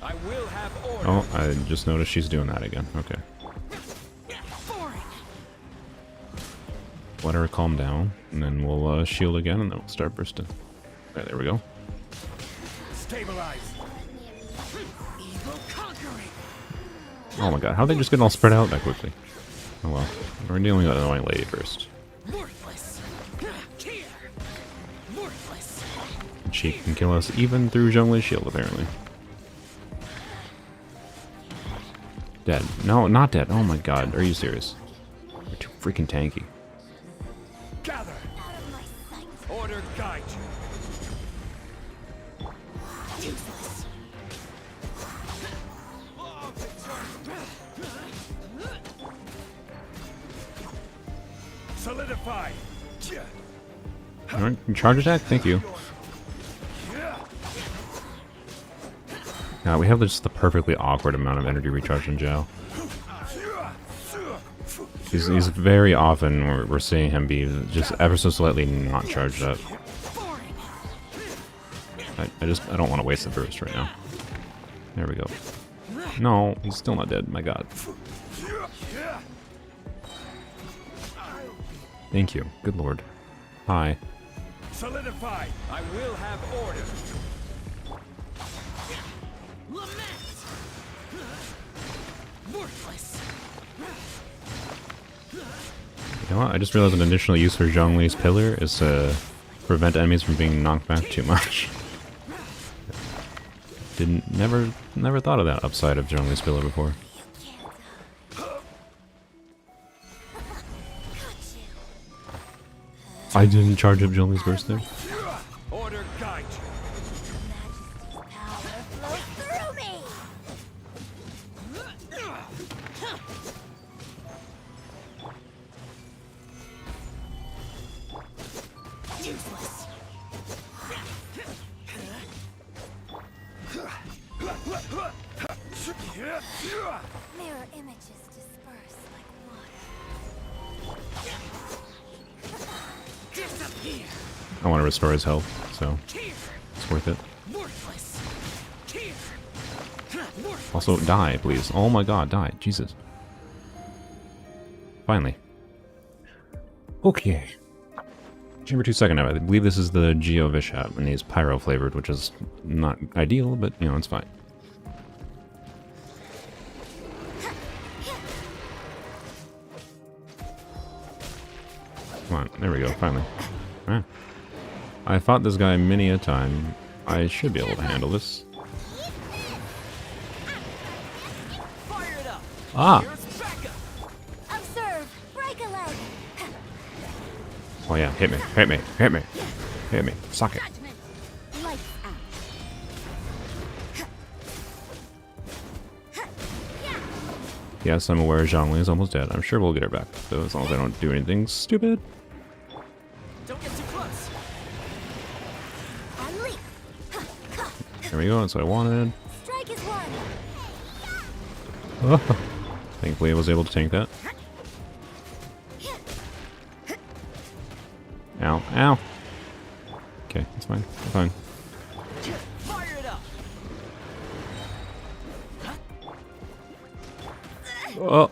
I will have order. Oh, I just noticed she's doing that again. Okay. Let her calm down, and then we'll shield again, and then we'll start bursting. There we go. Stabilize. Oh my god, how'd they just get all spread out that quickly? Oh well. We're dealing with an annoying lady first. She can kill us even through Zhongli's shield, apparently. Dead. No, not dead. Oh my god, are you serious? You're too freaking tanky. Gather. Order guide you. Solidify. Alright, charge attack? Thank you. Now we have just the perfectly awkward amount of energy recharge in Zhao. He's very often, we're seeing him be just ever so slightly not charged up. I don't want to waste the burst right now. There we go. No, he's still not dead. My God. Thank you. Good lord. Hi. Solidify. I will have order. Worthless. You know what? I just realized an additional use for Zhongli's pillar is to prevent enemies from being knocked back too much. Never thought of that upside of Zhongli's pillar before. I didn't charge up Zhongli's burst there. Order guide you. Power flows through me. Useless. Mirror images disperse like water. Disappear. I want to restore his health, so Here. it's worth it. Worthless. Here. Worthless. Also, die, please. Oh my god, die. Jesus. Finally. Okay. Chamber 2 second now. I believe this is the Geo Vishat, and he's pyro flavored, which is not ideal, but, you know, it's fine. Come on, there we go, finally. Ah. I fought this guy many a time. I should be able to handle this. Fire it up. Ah! Here's backup. Observe. Break a leg. Oh yeah, hit me, hit me, hit me, hit me. Suck it. Judgment. Lights out. Yes, I'm aware Zhongli is almost dead. I'm sure we'll get her back, though, as long as I don't do anything stupid. Don't get too close. Unleash. There we go, that's what I wanted. Strike is one. Oh. Thankfully I was able to tank that. Ow, ow. Okay, it's fine, it's fine. Fire it up. Oh.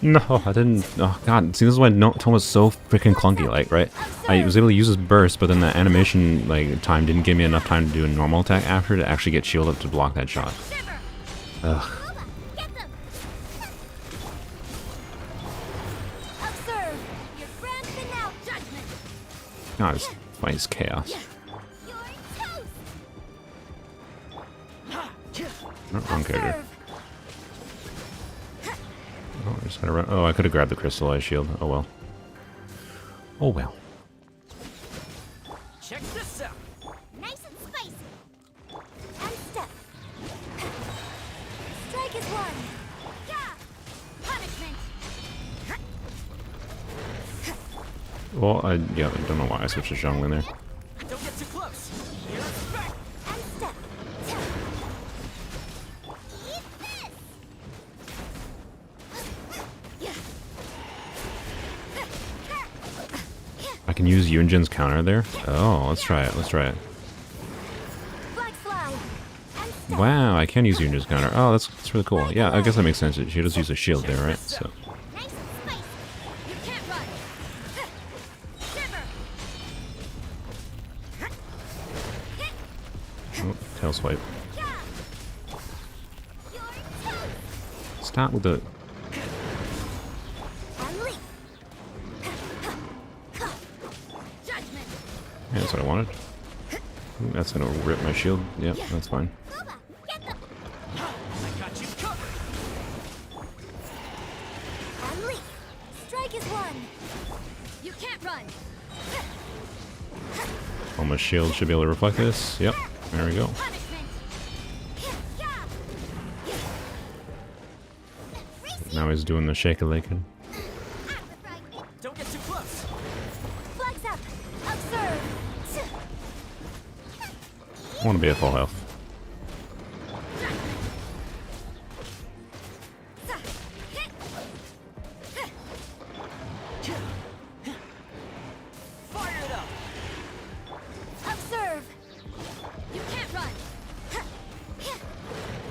No, I didn't. Oh god, see, this is why Tome was so freaking clunky, like, right? I was able to use his burst, but then the animation, like, time didn't give me enough time to do a normal attack after to actually get shield up to block that shot. Ugh. Get them. Observe. Your grand finale. Judgment. God, this fight is chaos. You're toast. Oh, wrong character. Oh, I just gotta run. Oh, I could have grabbed the crystallized shield. Oh well. Oh well. Check this out. Nice and spicy. And step. Strike is one. Yeah. Punishment. Well, I don't know why I switched to Zhongli in there. Don't get too close. Here's back. And step. Eat this. I can use Yunjin's counter there. Oh, let's try it. Let's try it. Flag slide. And step. Wow, I can use Yunjin's counter. Oh, that's really cool. Yeah, I guess that makes sense. She does use a shield there, right? So. Nice and spicy. You can't run. Shiver. Oh, tail swipe. Yeah. You're toast. Stop with the. Unleash. Judgment. Yeah, that's what I wanted. Ooh, that's gonna rip my shield. Yep, that's fine. Booba. Get them. I got you covered. Unleash. Strike is one. You can't run. Oh, my shield should be able to reflect this. Yep, there we go. Punishment. Now he's doing the shake a lickin'. Don't get too close. Flags up. Observe. I want to be at full health.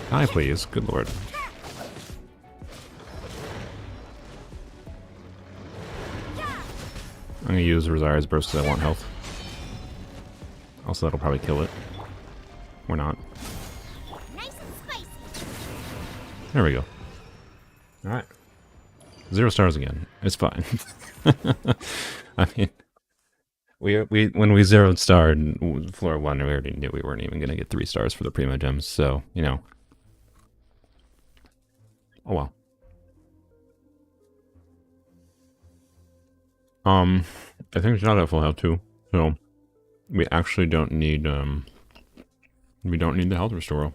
Die, please. Good lord. I'm gonna use Rosaria's burst because I want health. Also, that'll probably kill it. Or not. Nice and spicy. There we go. Alright. 0 stars again. It's fine. I mean, when we 0'd starred floor 1, we already knew we weren't even gonna get 3 stars for the Primo Gems, so, you know. Oh well. I think it's not at full health too, so we actually don't need the health restoral.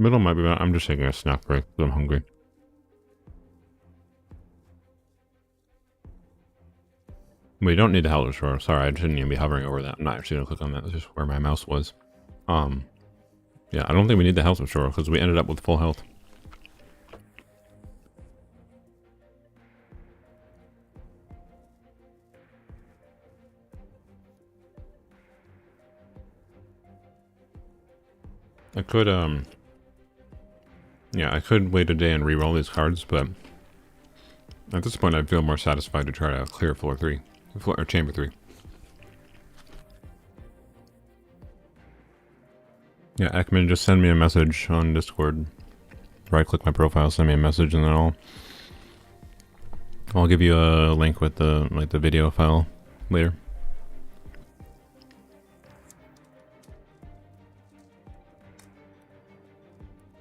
Middle might be bad. I'm just taking a snack break because I'm hungry. We don't need the health restore. Sorry, I shouldn't even be hovering over that. I'm not actually gonna click on that. That's just where my mouse was. Yeah, I don't think we need the health restore because we ended up with full health. I could, yeah, I could wait a day and re-roll these cards, but at this point I'd feel more satisfied to try to clear floor 3, or chamber 3. Yeah, Ekman, just send me a message on Discord. Right-click my profile, send me a message, and then I'll give you a link with the video file later.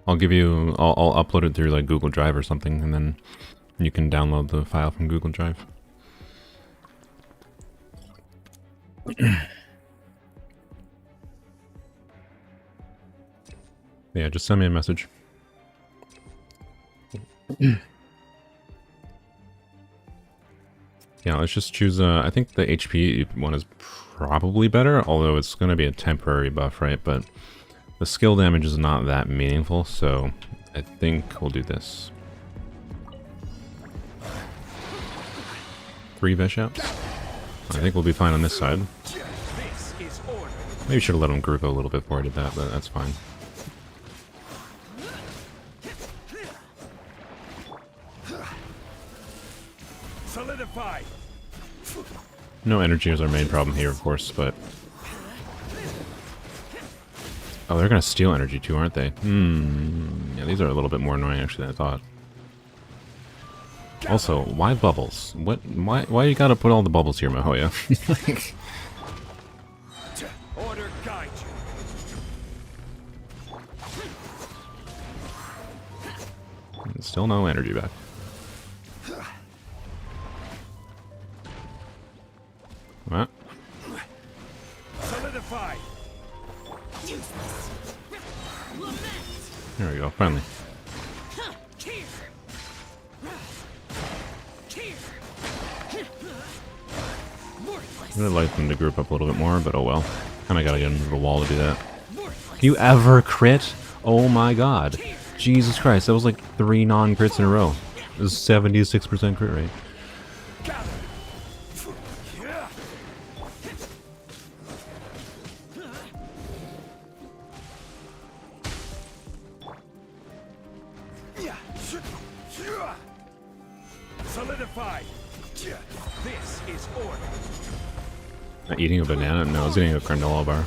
I'll upload it through like Google Drive or something, and then you can download the file from Google Drive. Yeah, just send me a message. Yeah, let's just choose, I think the HP one is probably better, although it's going to be a temporary buff, right? But the skill damage is not that meaningful, so I think we'll do this. 3 Vesh out. I think we'll be fine on this side. Maybe should have let him group a little bit before I did that, but that's fine. Solidify. No energy is our main problem here, of course, but... Oh, they're gonna steal energy too, aren't they? Yeah, these are a little bit more annoying actually than I thought. Also, why bubbles? Why you gotta put all the bubbles here, Mahoya? Order guide you. Still no energy back. What? Solidify. There we go, finally. I'm gonna like them to group up a little bit more, but oh well. Kinda gotta get into the wall to do that. You ever crit? Oh my god. Jesus Christ, that was like 3 non-crits in a row. It was 76% crit rate. Solidify. This is order. Not eating a banana? No, I was eating a granola bar.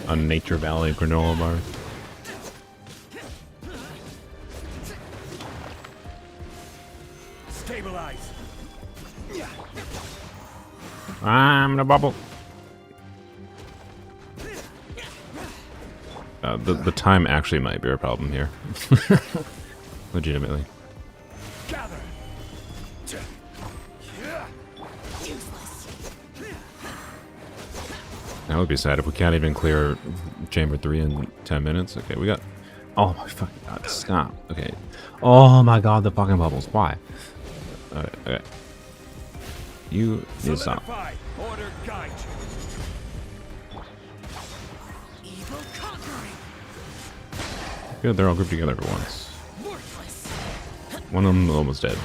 A Nature Valley granola bar. Stabilize. I'm in a bubble. The time actually might be our problem here. Legitimately. That would be sad if we can't even clear Chamber 3 in 10 minutes. Okay, we got... Oh my fucking god, stop. Okay. Oh my god, the fucking bubbles. Why? Okay. You need to stop. Order guide you. Good, they're all grouped together for once. Worthless. One of them almost dead.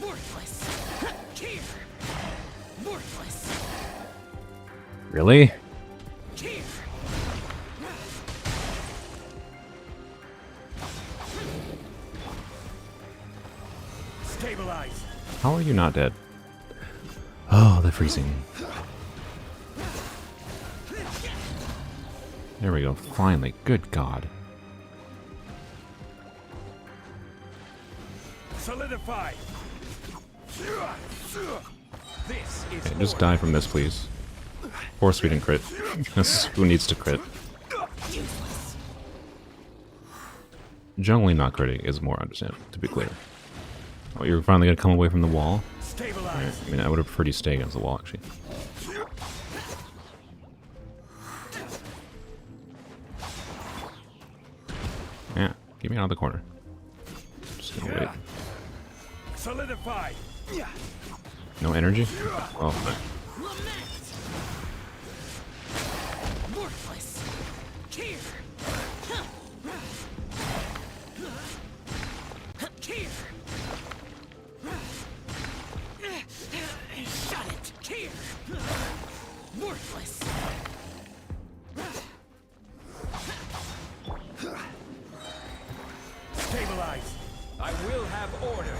Worthless. Here. Worthless. Really? Here. Stabilize. How are you not dead? Oh, the freezing. There we go. Finally. Good God. Solidify. This is Okay, just die from this, please. Force speed and crit. Who needs to crit? Generally not critting is more understandable, to be clear. Oh, you're finally gonna come away from the wall? stabilize. Right. I mean, I would have preferred you stay against the wall, actually. Yeah, get me out of the corner. Just gonna wait. Solidify. No energy? Oh, Worthless. Here. Here. Shut it. Here. Worthless. Stabilize. I will have order.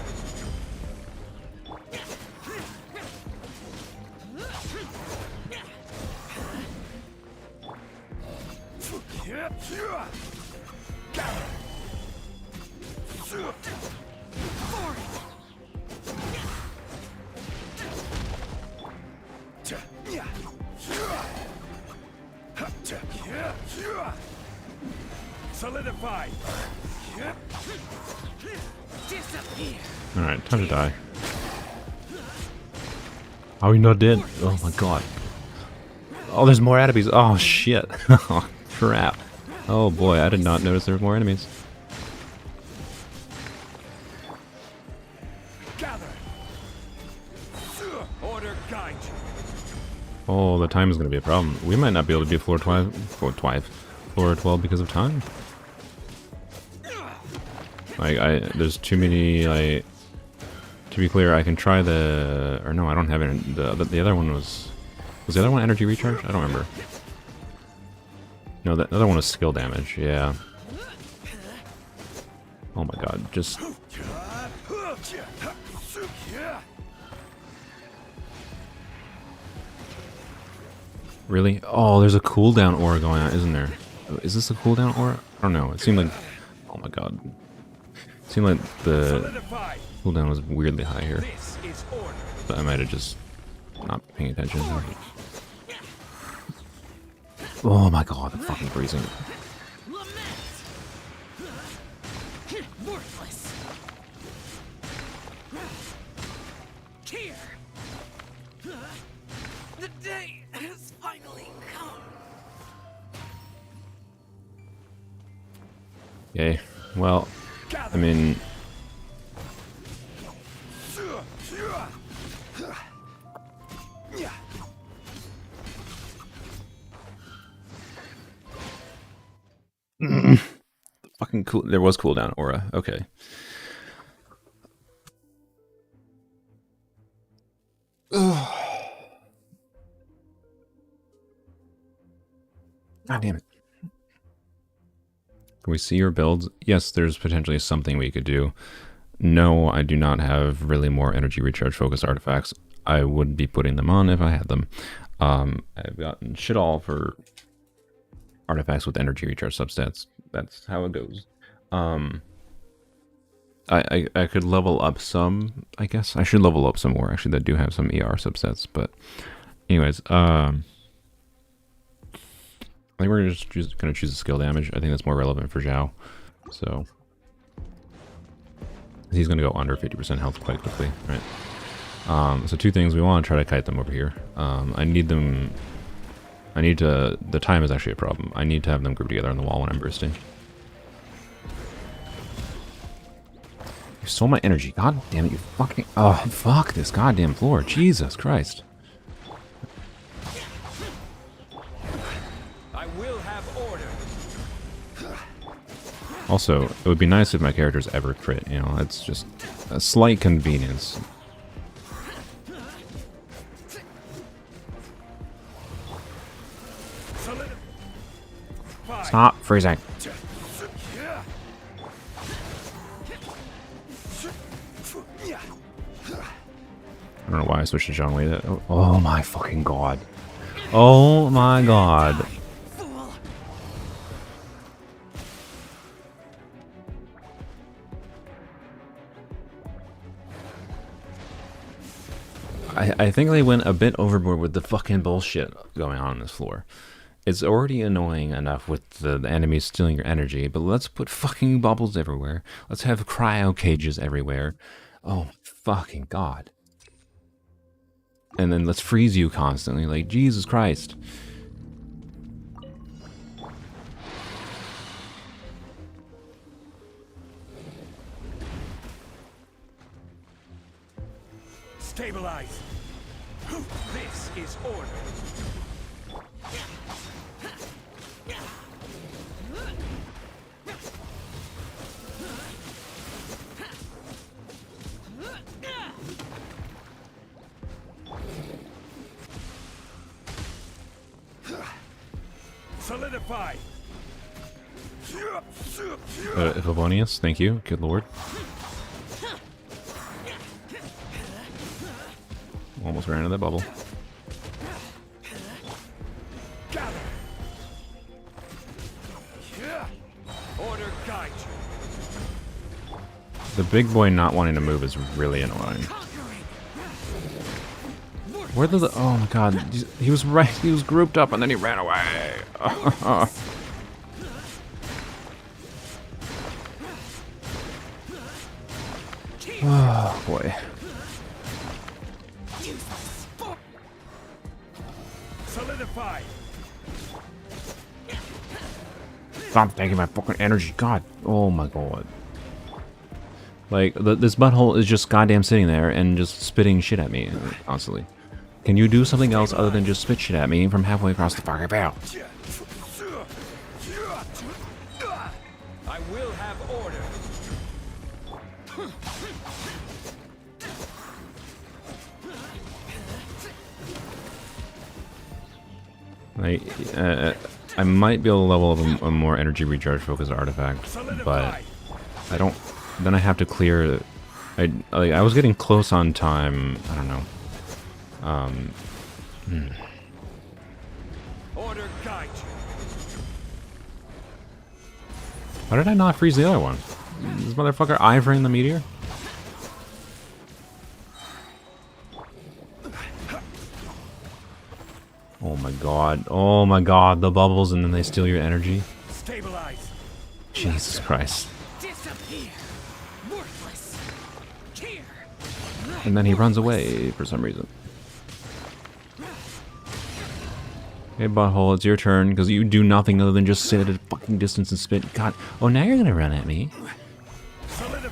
Solidify. Disappear. alright, time to die. Are we not dead? Oh my god. Oh, there's more enemies. Oh shit. Oh crap. Oh boy, I did not notice there were more enemies. Gather. Order guide you. Oh, the time is going to be a problem. We might not be able to do floor 12 because of time. Like, there's too many, like, to be clear, I can try the, or no, I don't have it, the other one was the other one energy recharge? I don't remember. No, the other one was skill damage, yeah. Oh my god, just... Really? Oh, there's a cooldown aura going on, isn't there? Is this a cooldown aura? I don't know, it seemed like... Oh my god. It seemed like the cooldown was weirdly high here. But I might have just not paying attention. Oh my god, the fucking freezing. Worthless. Here. The day has finally come. Okay, well, I mean... Fucking cool. There was cooldown aura. Okay. God damn it. Can we see your builds? Yes, there's potentially something we could do. No, I do not have really more energy recharge focused artifacts. I would be putting them on if I had them. I've gotten shit all for artifacts with energy recharge substats. That's how it goes. I could level up some, I guess. I should level up some more, actually, that do have some ER subsets. But anyways, I think we're just gonna choose the skill damage. I think that's more relevant for Zhao. So he's gonna go under 50% health quite quickly, right? So two things, we want to try to kite them over here. The time is actually a problem. I need to have them group together on the wall when I'm bursting. You stole my energy. God damn it, you fucking... Oh, fuck this goddamn floor. Jesus Christ. I will have order. Also, it would be nice if my characters ever crit, you know, it's just a slight convenience. Stop freezing. I don't know why I switched to Zhongli. Oh my fucking god. Oh my god. I think they went a bit overboard with the fucking bullshit going on this floor. It's already annoying enough with the enemies stealing your energy, but let's put fucking bubbles everywhere. Let's have cryo cages everywhere. Oh fucking god. And then let's freeze you constantly, like Jesus Christ. Stabilize. This is order. Solidify. Favonius, thank you. Good lord. Almost ran into that bubble. Gather. Order guide you. The big boy not wanting to move is really annoying. Where did the... Oh my god. He was right. He was grouped up and then he ran away. Oh boy. Solidify. Stop taking my fucking energy. God. Oh my god. Like, this butthole is just goddamn sitting there and just spitting shit at me constantly. Can you do something else other than just spit shit at me from halfway across the fucking field? I will have order. Like, I might be able to level up a more energy recharge focused artifact, but I don't. Then I have to clear. I was getting close on time. I don't know. Order guide you. How did I not freeze the other one? This motherfucker ivering the meteor? Oh my god. Oh my god, the bubbles and then they steal your energy. Stabilize. Jesus Christ. Disappear. Worthless. Here. And then he runs away for some reason. Hey butthole, it's your turn, because you do nothing other than just sit at a fucking distance and spit. God. Oh, now you're gonna run at me.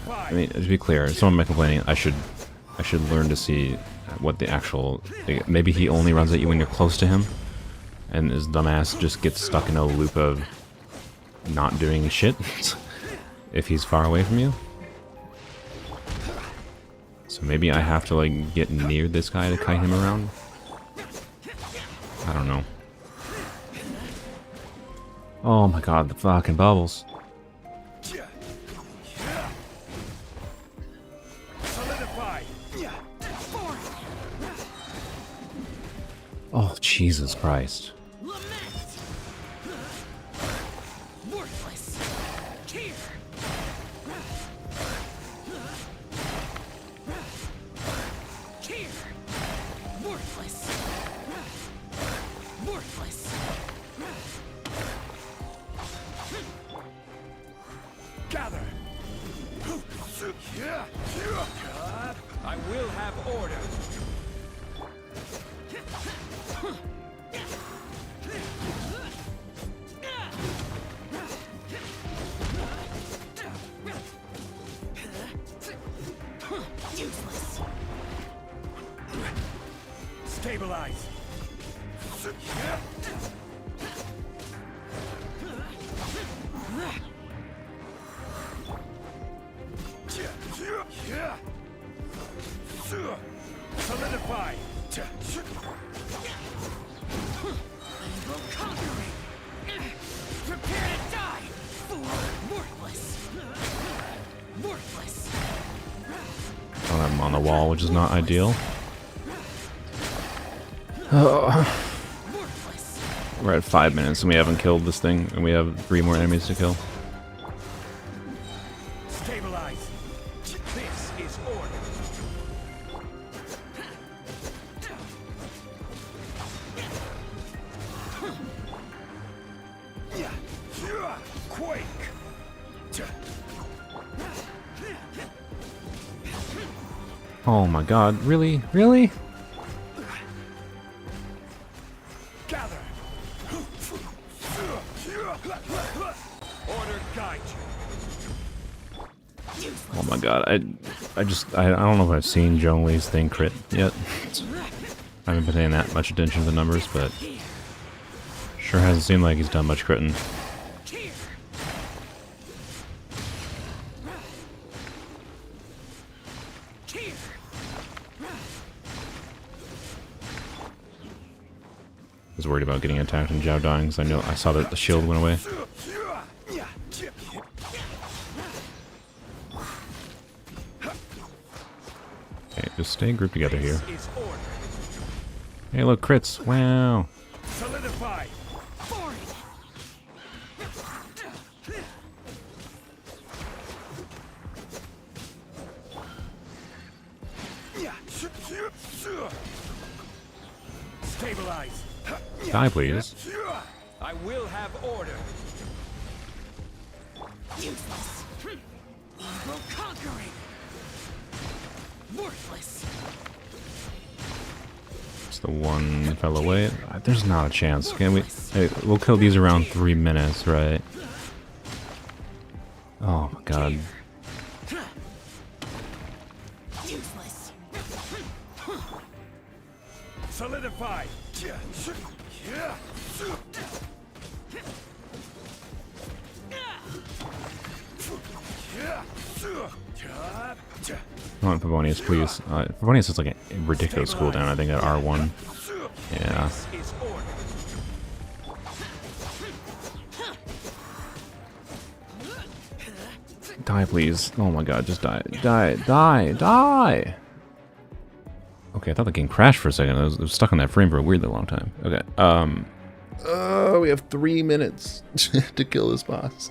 I mean, to be clear, someone might complaining, I should learn to see what the actual... Maybe he only runs at you when you're close to him, and his dumbass just gets stuck in a loop of not doing shit if he's far away from you. So maybe I have to, like, get near this guy to kite him around? I don't know. Oh my god, the fucking bubbles. Oh, Jesus Christ. Worthless. Here. Here. Worthless. Worthless. Gather. I will have order. Useless. Stabilize. Solidify. I will conquer it. Prepare to die. Worthless. Worthless. I'm on the wall, which is not ideal. We're at 5 minutes and we haven't killed this thing, and we have 3 more enemies to kill. Stabilize. This is order. Quake. Oh my god, really? Really? Gather. Order guide you. Oh my god, I don't know if I've seen Zhongli's thing crit yet. I haven't been paying that much attention to the numbers, but sure hasn't seemed like he's done much critting. I was worried about getting attacked and Zhao dying because I saw that the shield went away. Okay, just stay grouped together here. Hey, look, crits! Wow. Solidify. Stabilize. Die, please. I will have order. Useless. Evil conquering. Worthless. It's the one fell away. There's not a chance. Can we? Hey, we'll kill these around 3 minutes, right? Oh my god. Useless. Solidify. Come on, Favonius, please. Favonius has like a ridiculous cooldown, I think, at R1. Yeah. Die, please. Oh my god, just die. Die, die, die! Okay, I thought the game crashed for a second. I was stuck on that frame for a weirdly long time. Okay, we have 3 minutes to kill this boss.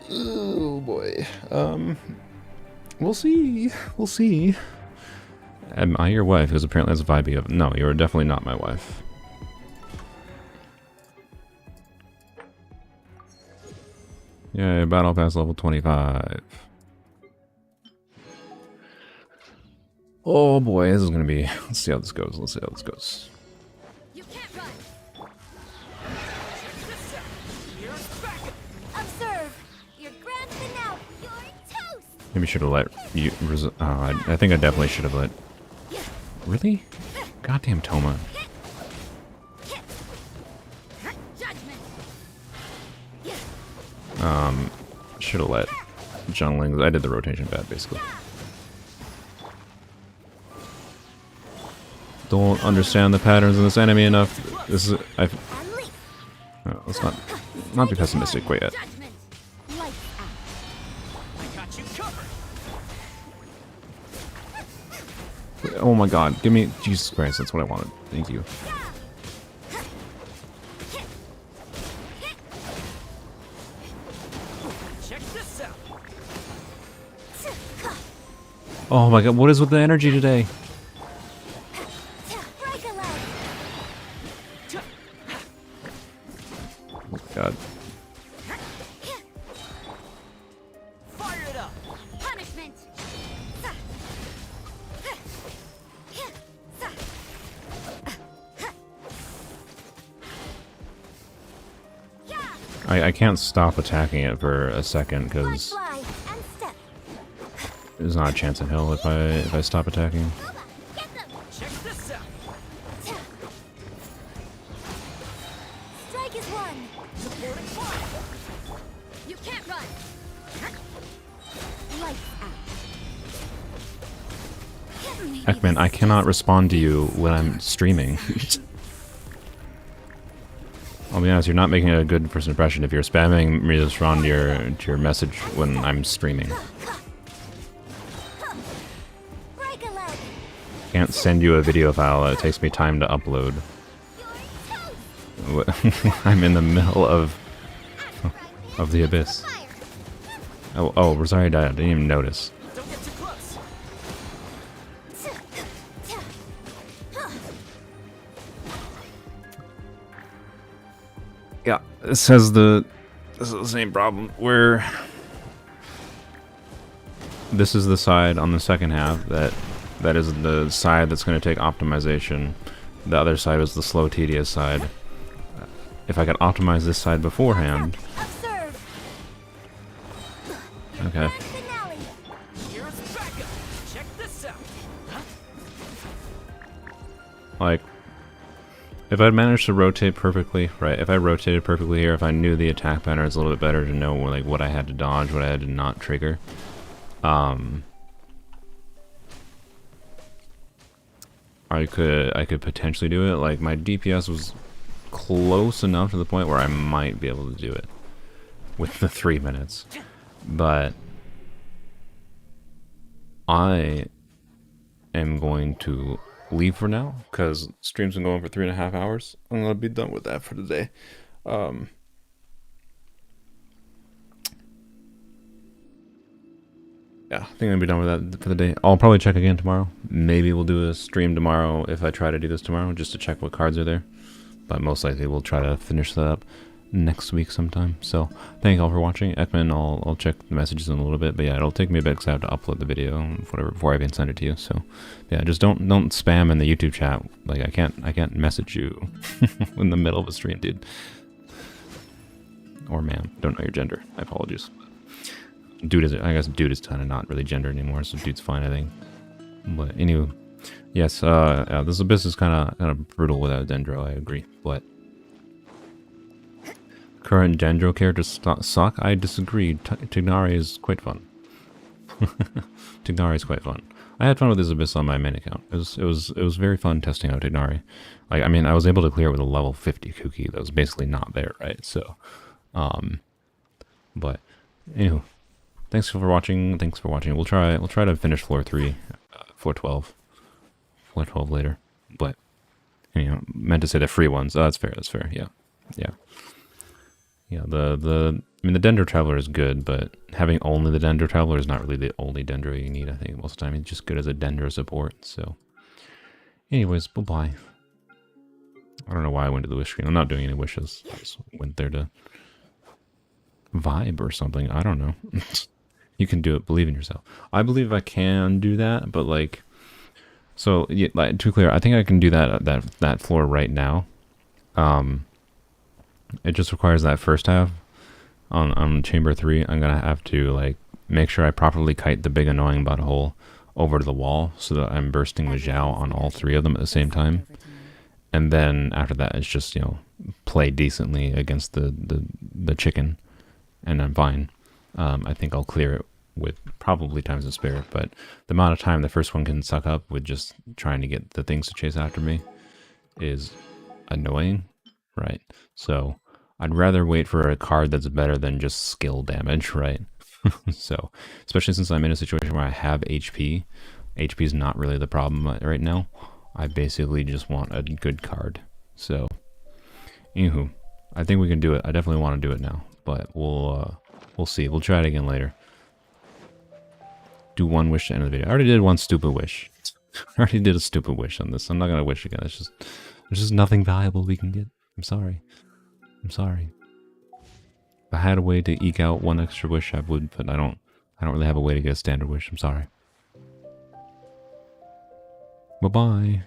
Oh boy. We'll see. We'll see. Am I your wife? Because apparently that's a vibe of. No, you're definitely not my wife. Yay, battle pass level 25. Oh boy, this is gonna be. Let's see how this goes. Let's see how this goes. You can't run. Observe. You're grasping out. You're toast. Maybe should have let you. I think I definitely should have let. Really? Goddamn Toma. Should have let Zhongling. I did the rotation bad, basically. Don't understand the patterns in this enemy enough. This is. Let's not be pessimistic quite yet. Oh my god, give me. Jesus Christ, that's what I wanted. Thank you. Oh my god, what is with the energy today? Oh my god. Fire it up. Punishment. I can't stop attacking it for a second because there's not a chance in hell if I stop attacking. Check this out. Strike is one. Supporting fire. You can't run. Lights out. Ekman, I cannot respond to you when I'm streaming. I'll be honest, you're not making a good first impression if you're spamming me to respond to your message when I'm streaming. Can't send you a video file. It takes me time to upload. I'm in the middle of the abyss. Oh, Rosario died. I didn't even notice. Don't get too close. Yeah, this is the same problem where this is the side on the second half that is the side that's going to take optimization. The other side is the slow, tedious side. If I could optimize this side beforehand. Okay. Here's backup. Check this out. Like, if I'd managed to rotate perfectly, right? If I rotated perfectly here, if I knew the attack pattern, it's a little bit better to know like what I had to dodge, what I had to not trigger. I could potentially do it. Like my DPS was close enough to the point where I might be able to do it with the 3 minutes, but I am going to leave for now because stream's been going for 3.5 hours. I'm gonna be done with that for today. Yeah, I think I'm gonna be done with that for the day. I'll probably check again tomorrow. Maybe we'll do a stream tomorrow if I try to do this tomorrow, just to check what cards are there. But most likely we'll try to finish that up next week sometime. So thank you all for watching. Ekman, I'll check the messages in a little bit, but yeah, it'll take me a bit because I have to upload the video and whatever before I can send it to you. So yeah, just don't spam in the YouTube chat. Like I can't message you in the middle of a stream, dude. Or ma'am, don't know your gender. I apologize. Dude is, I guess dude is kind of not really gender anymore, so dude's fine, I think. But anyway, yes, yeah, this abyss is kind of brutal without Dendro, I agree. But current Dendro characters suck. I disagree. Tignari is quite fun. Tignari is quite fun. I had fun with this abyss on my main account. It was very fun testing out Tignari. Like, I mean, I was able to clear with a level 50 Kuki that was basically not there, right? So, but anywho. Thanks for watching. We'll try to finish floor 3, floor 12 later. But you know, meant to say the free ones. Oh, that's fair. Yeah. I mean, the Dendro Traveler is good, but having only the Dendro Traveler is not really the only Dendro you need. I think most of the time it's just good as a Dendro support. So, anyways, bye. I don't know why I went to the wish screen. I'm not doing any wishes. I just went there to vibe or something. I don't know. You can do it. Believe in yourself. I believe I can do that, but like, so yeah, like, to be clear, I think I can do that floor right now. It just requires that first half on chamber 3. I'm gonna have to like make sure I properly kite the big annoying butthole over to the wall so that I'm bursting with Zhao on all 3 of them at the same time. And then after that, it's just, you know, play decently against the chicken, and I'm fine. I think I'll clear it with probably times to spare, but the amount of time the first one can suck up with just trying to get the things to chase after me is annoying, right? So I'd rather wait for a card that's better than just skill damage, right? So, especially since I'm in a situation where I have HP. HP is not really the problem right now. I basically just want a good card. So, anywho, I think we can do it. I definitely want to do it now, but we'll see. We'll try it again later. Do one wish to end the video. I already did one stupid wish. I already did a stupid wish on this. I'm not gonna wish again. There's just nothing valuable we can get. I'm sorry. If I had a way to eke out one extra wish, I would, but I don't really have a way to get a standard wish. I'm sorry. Bye-bye.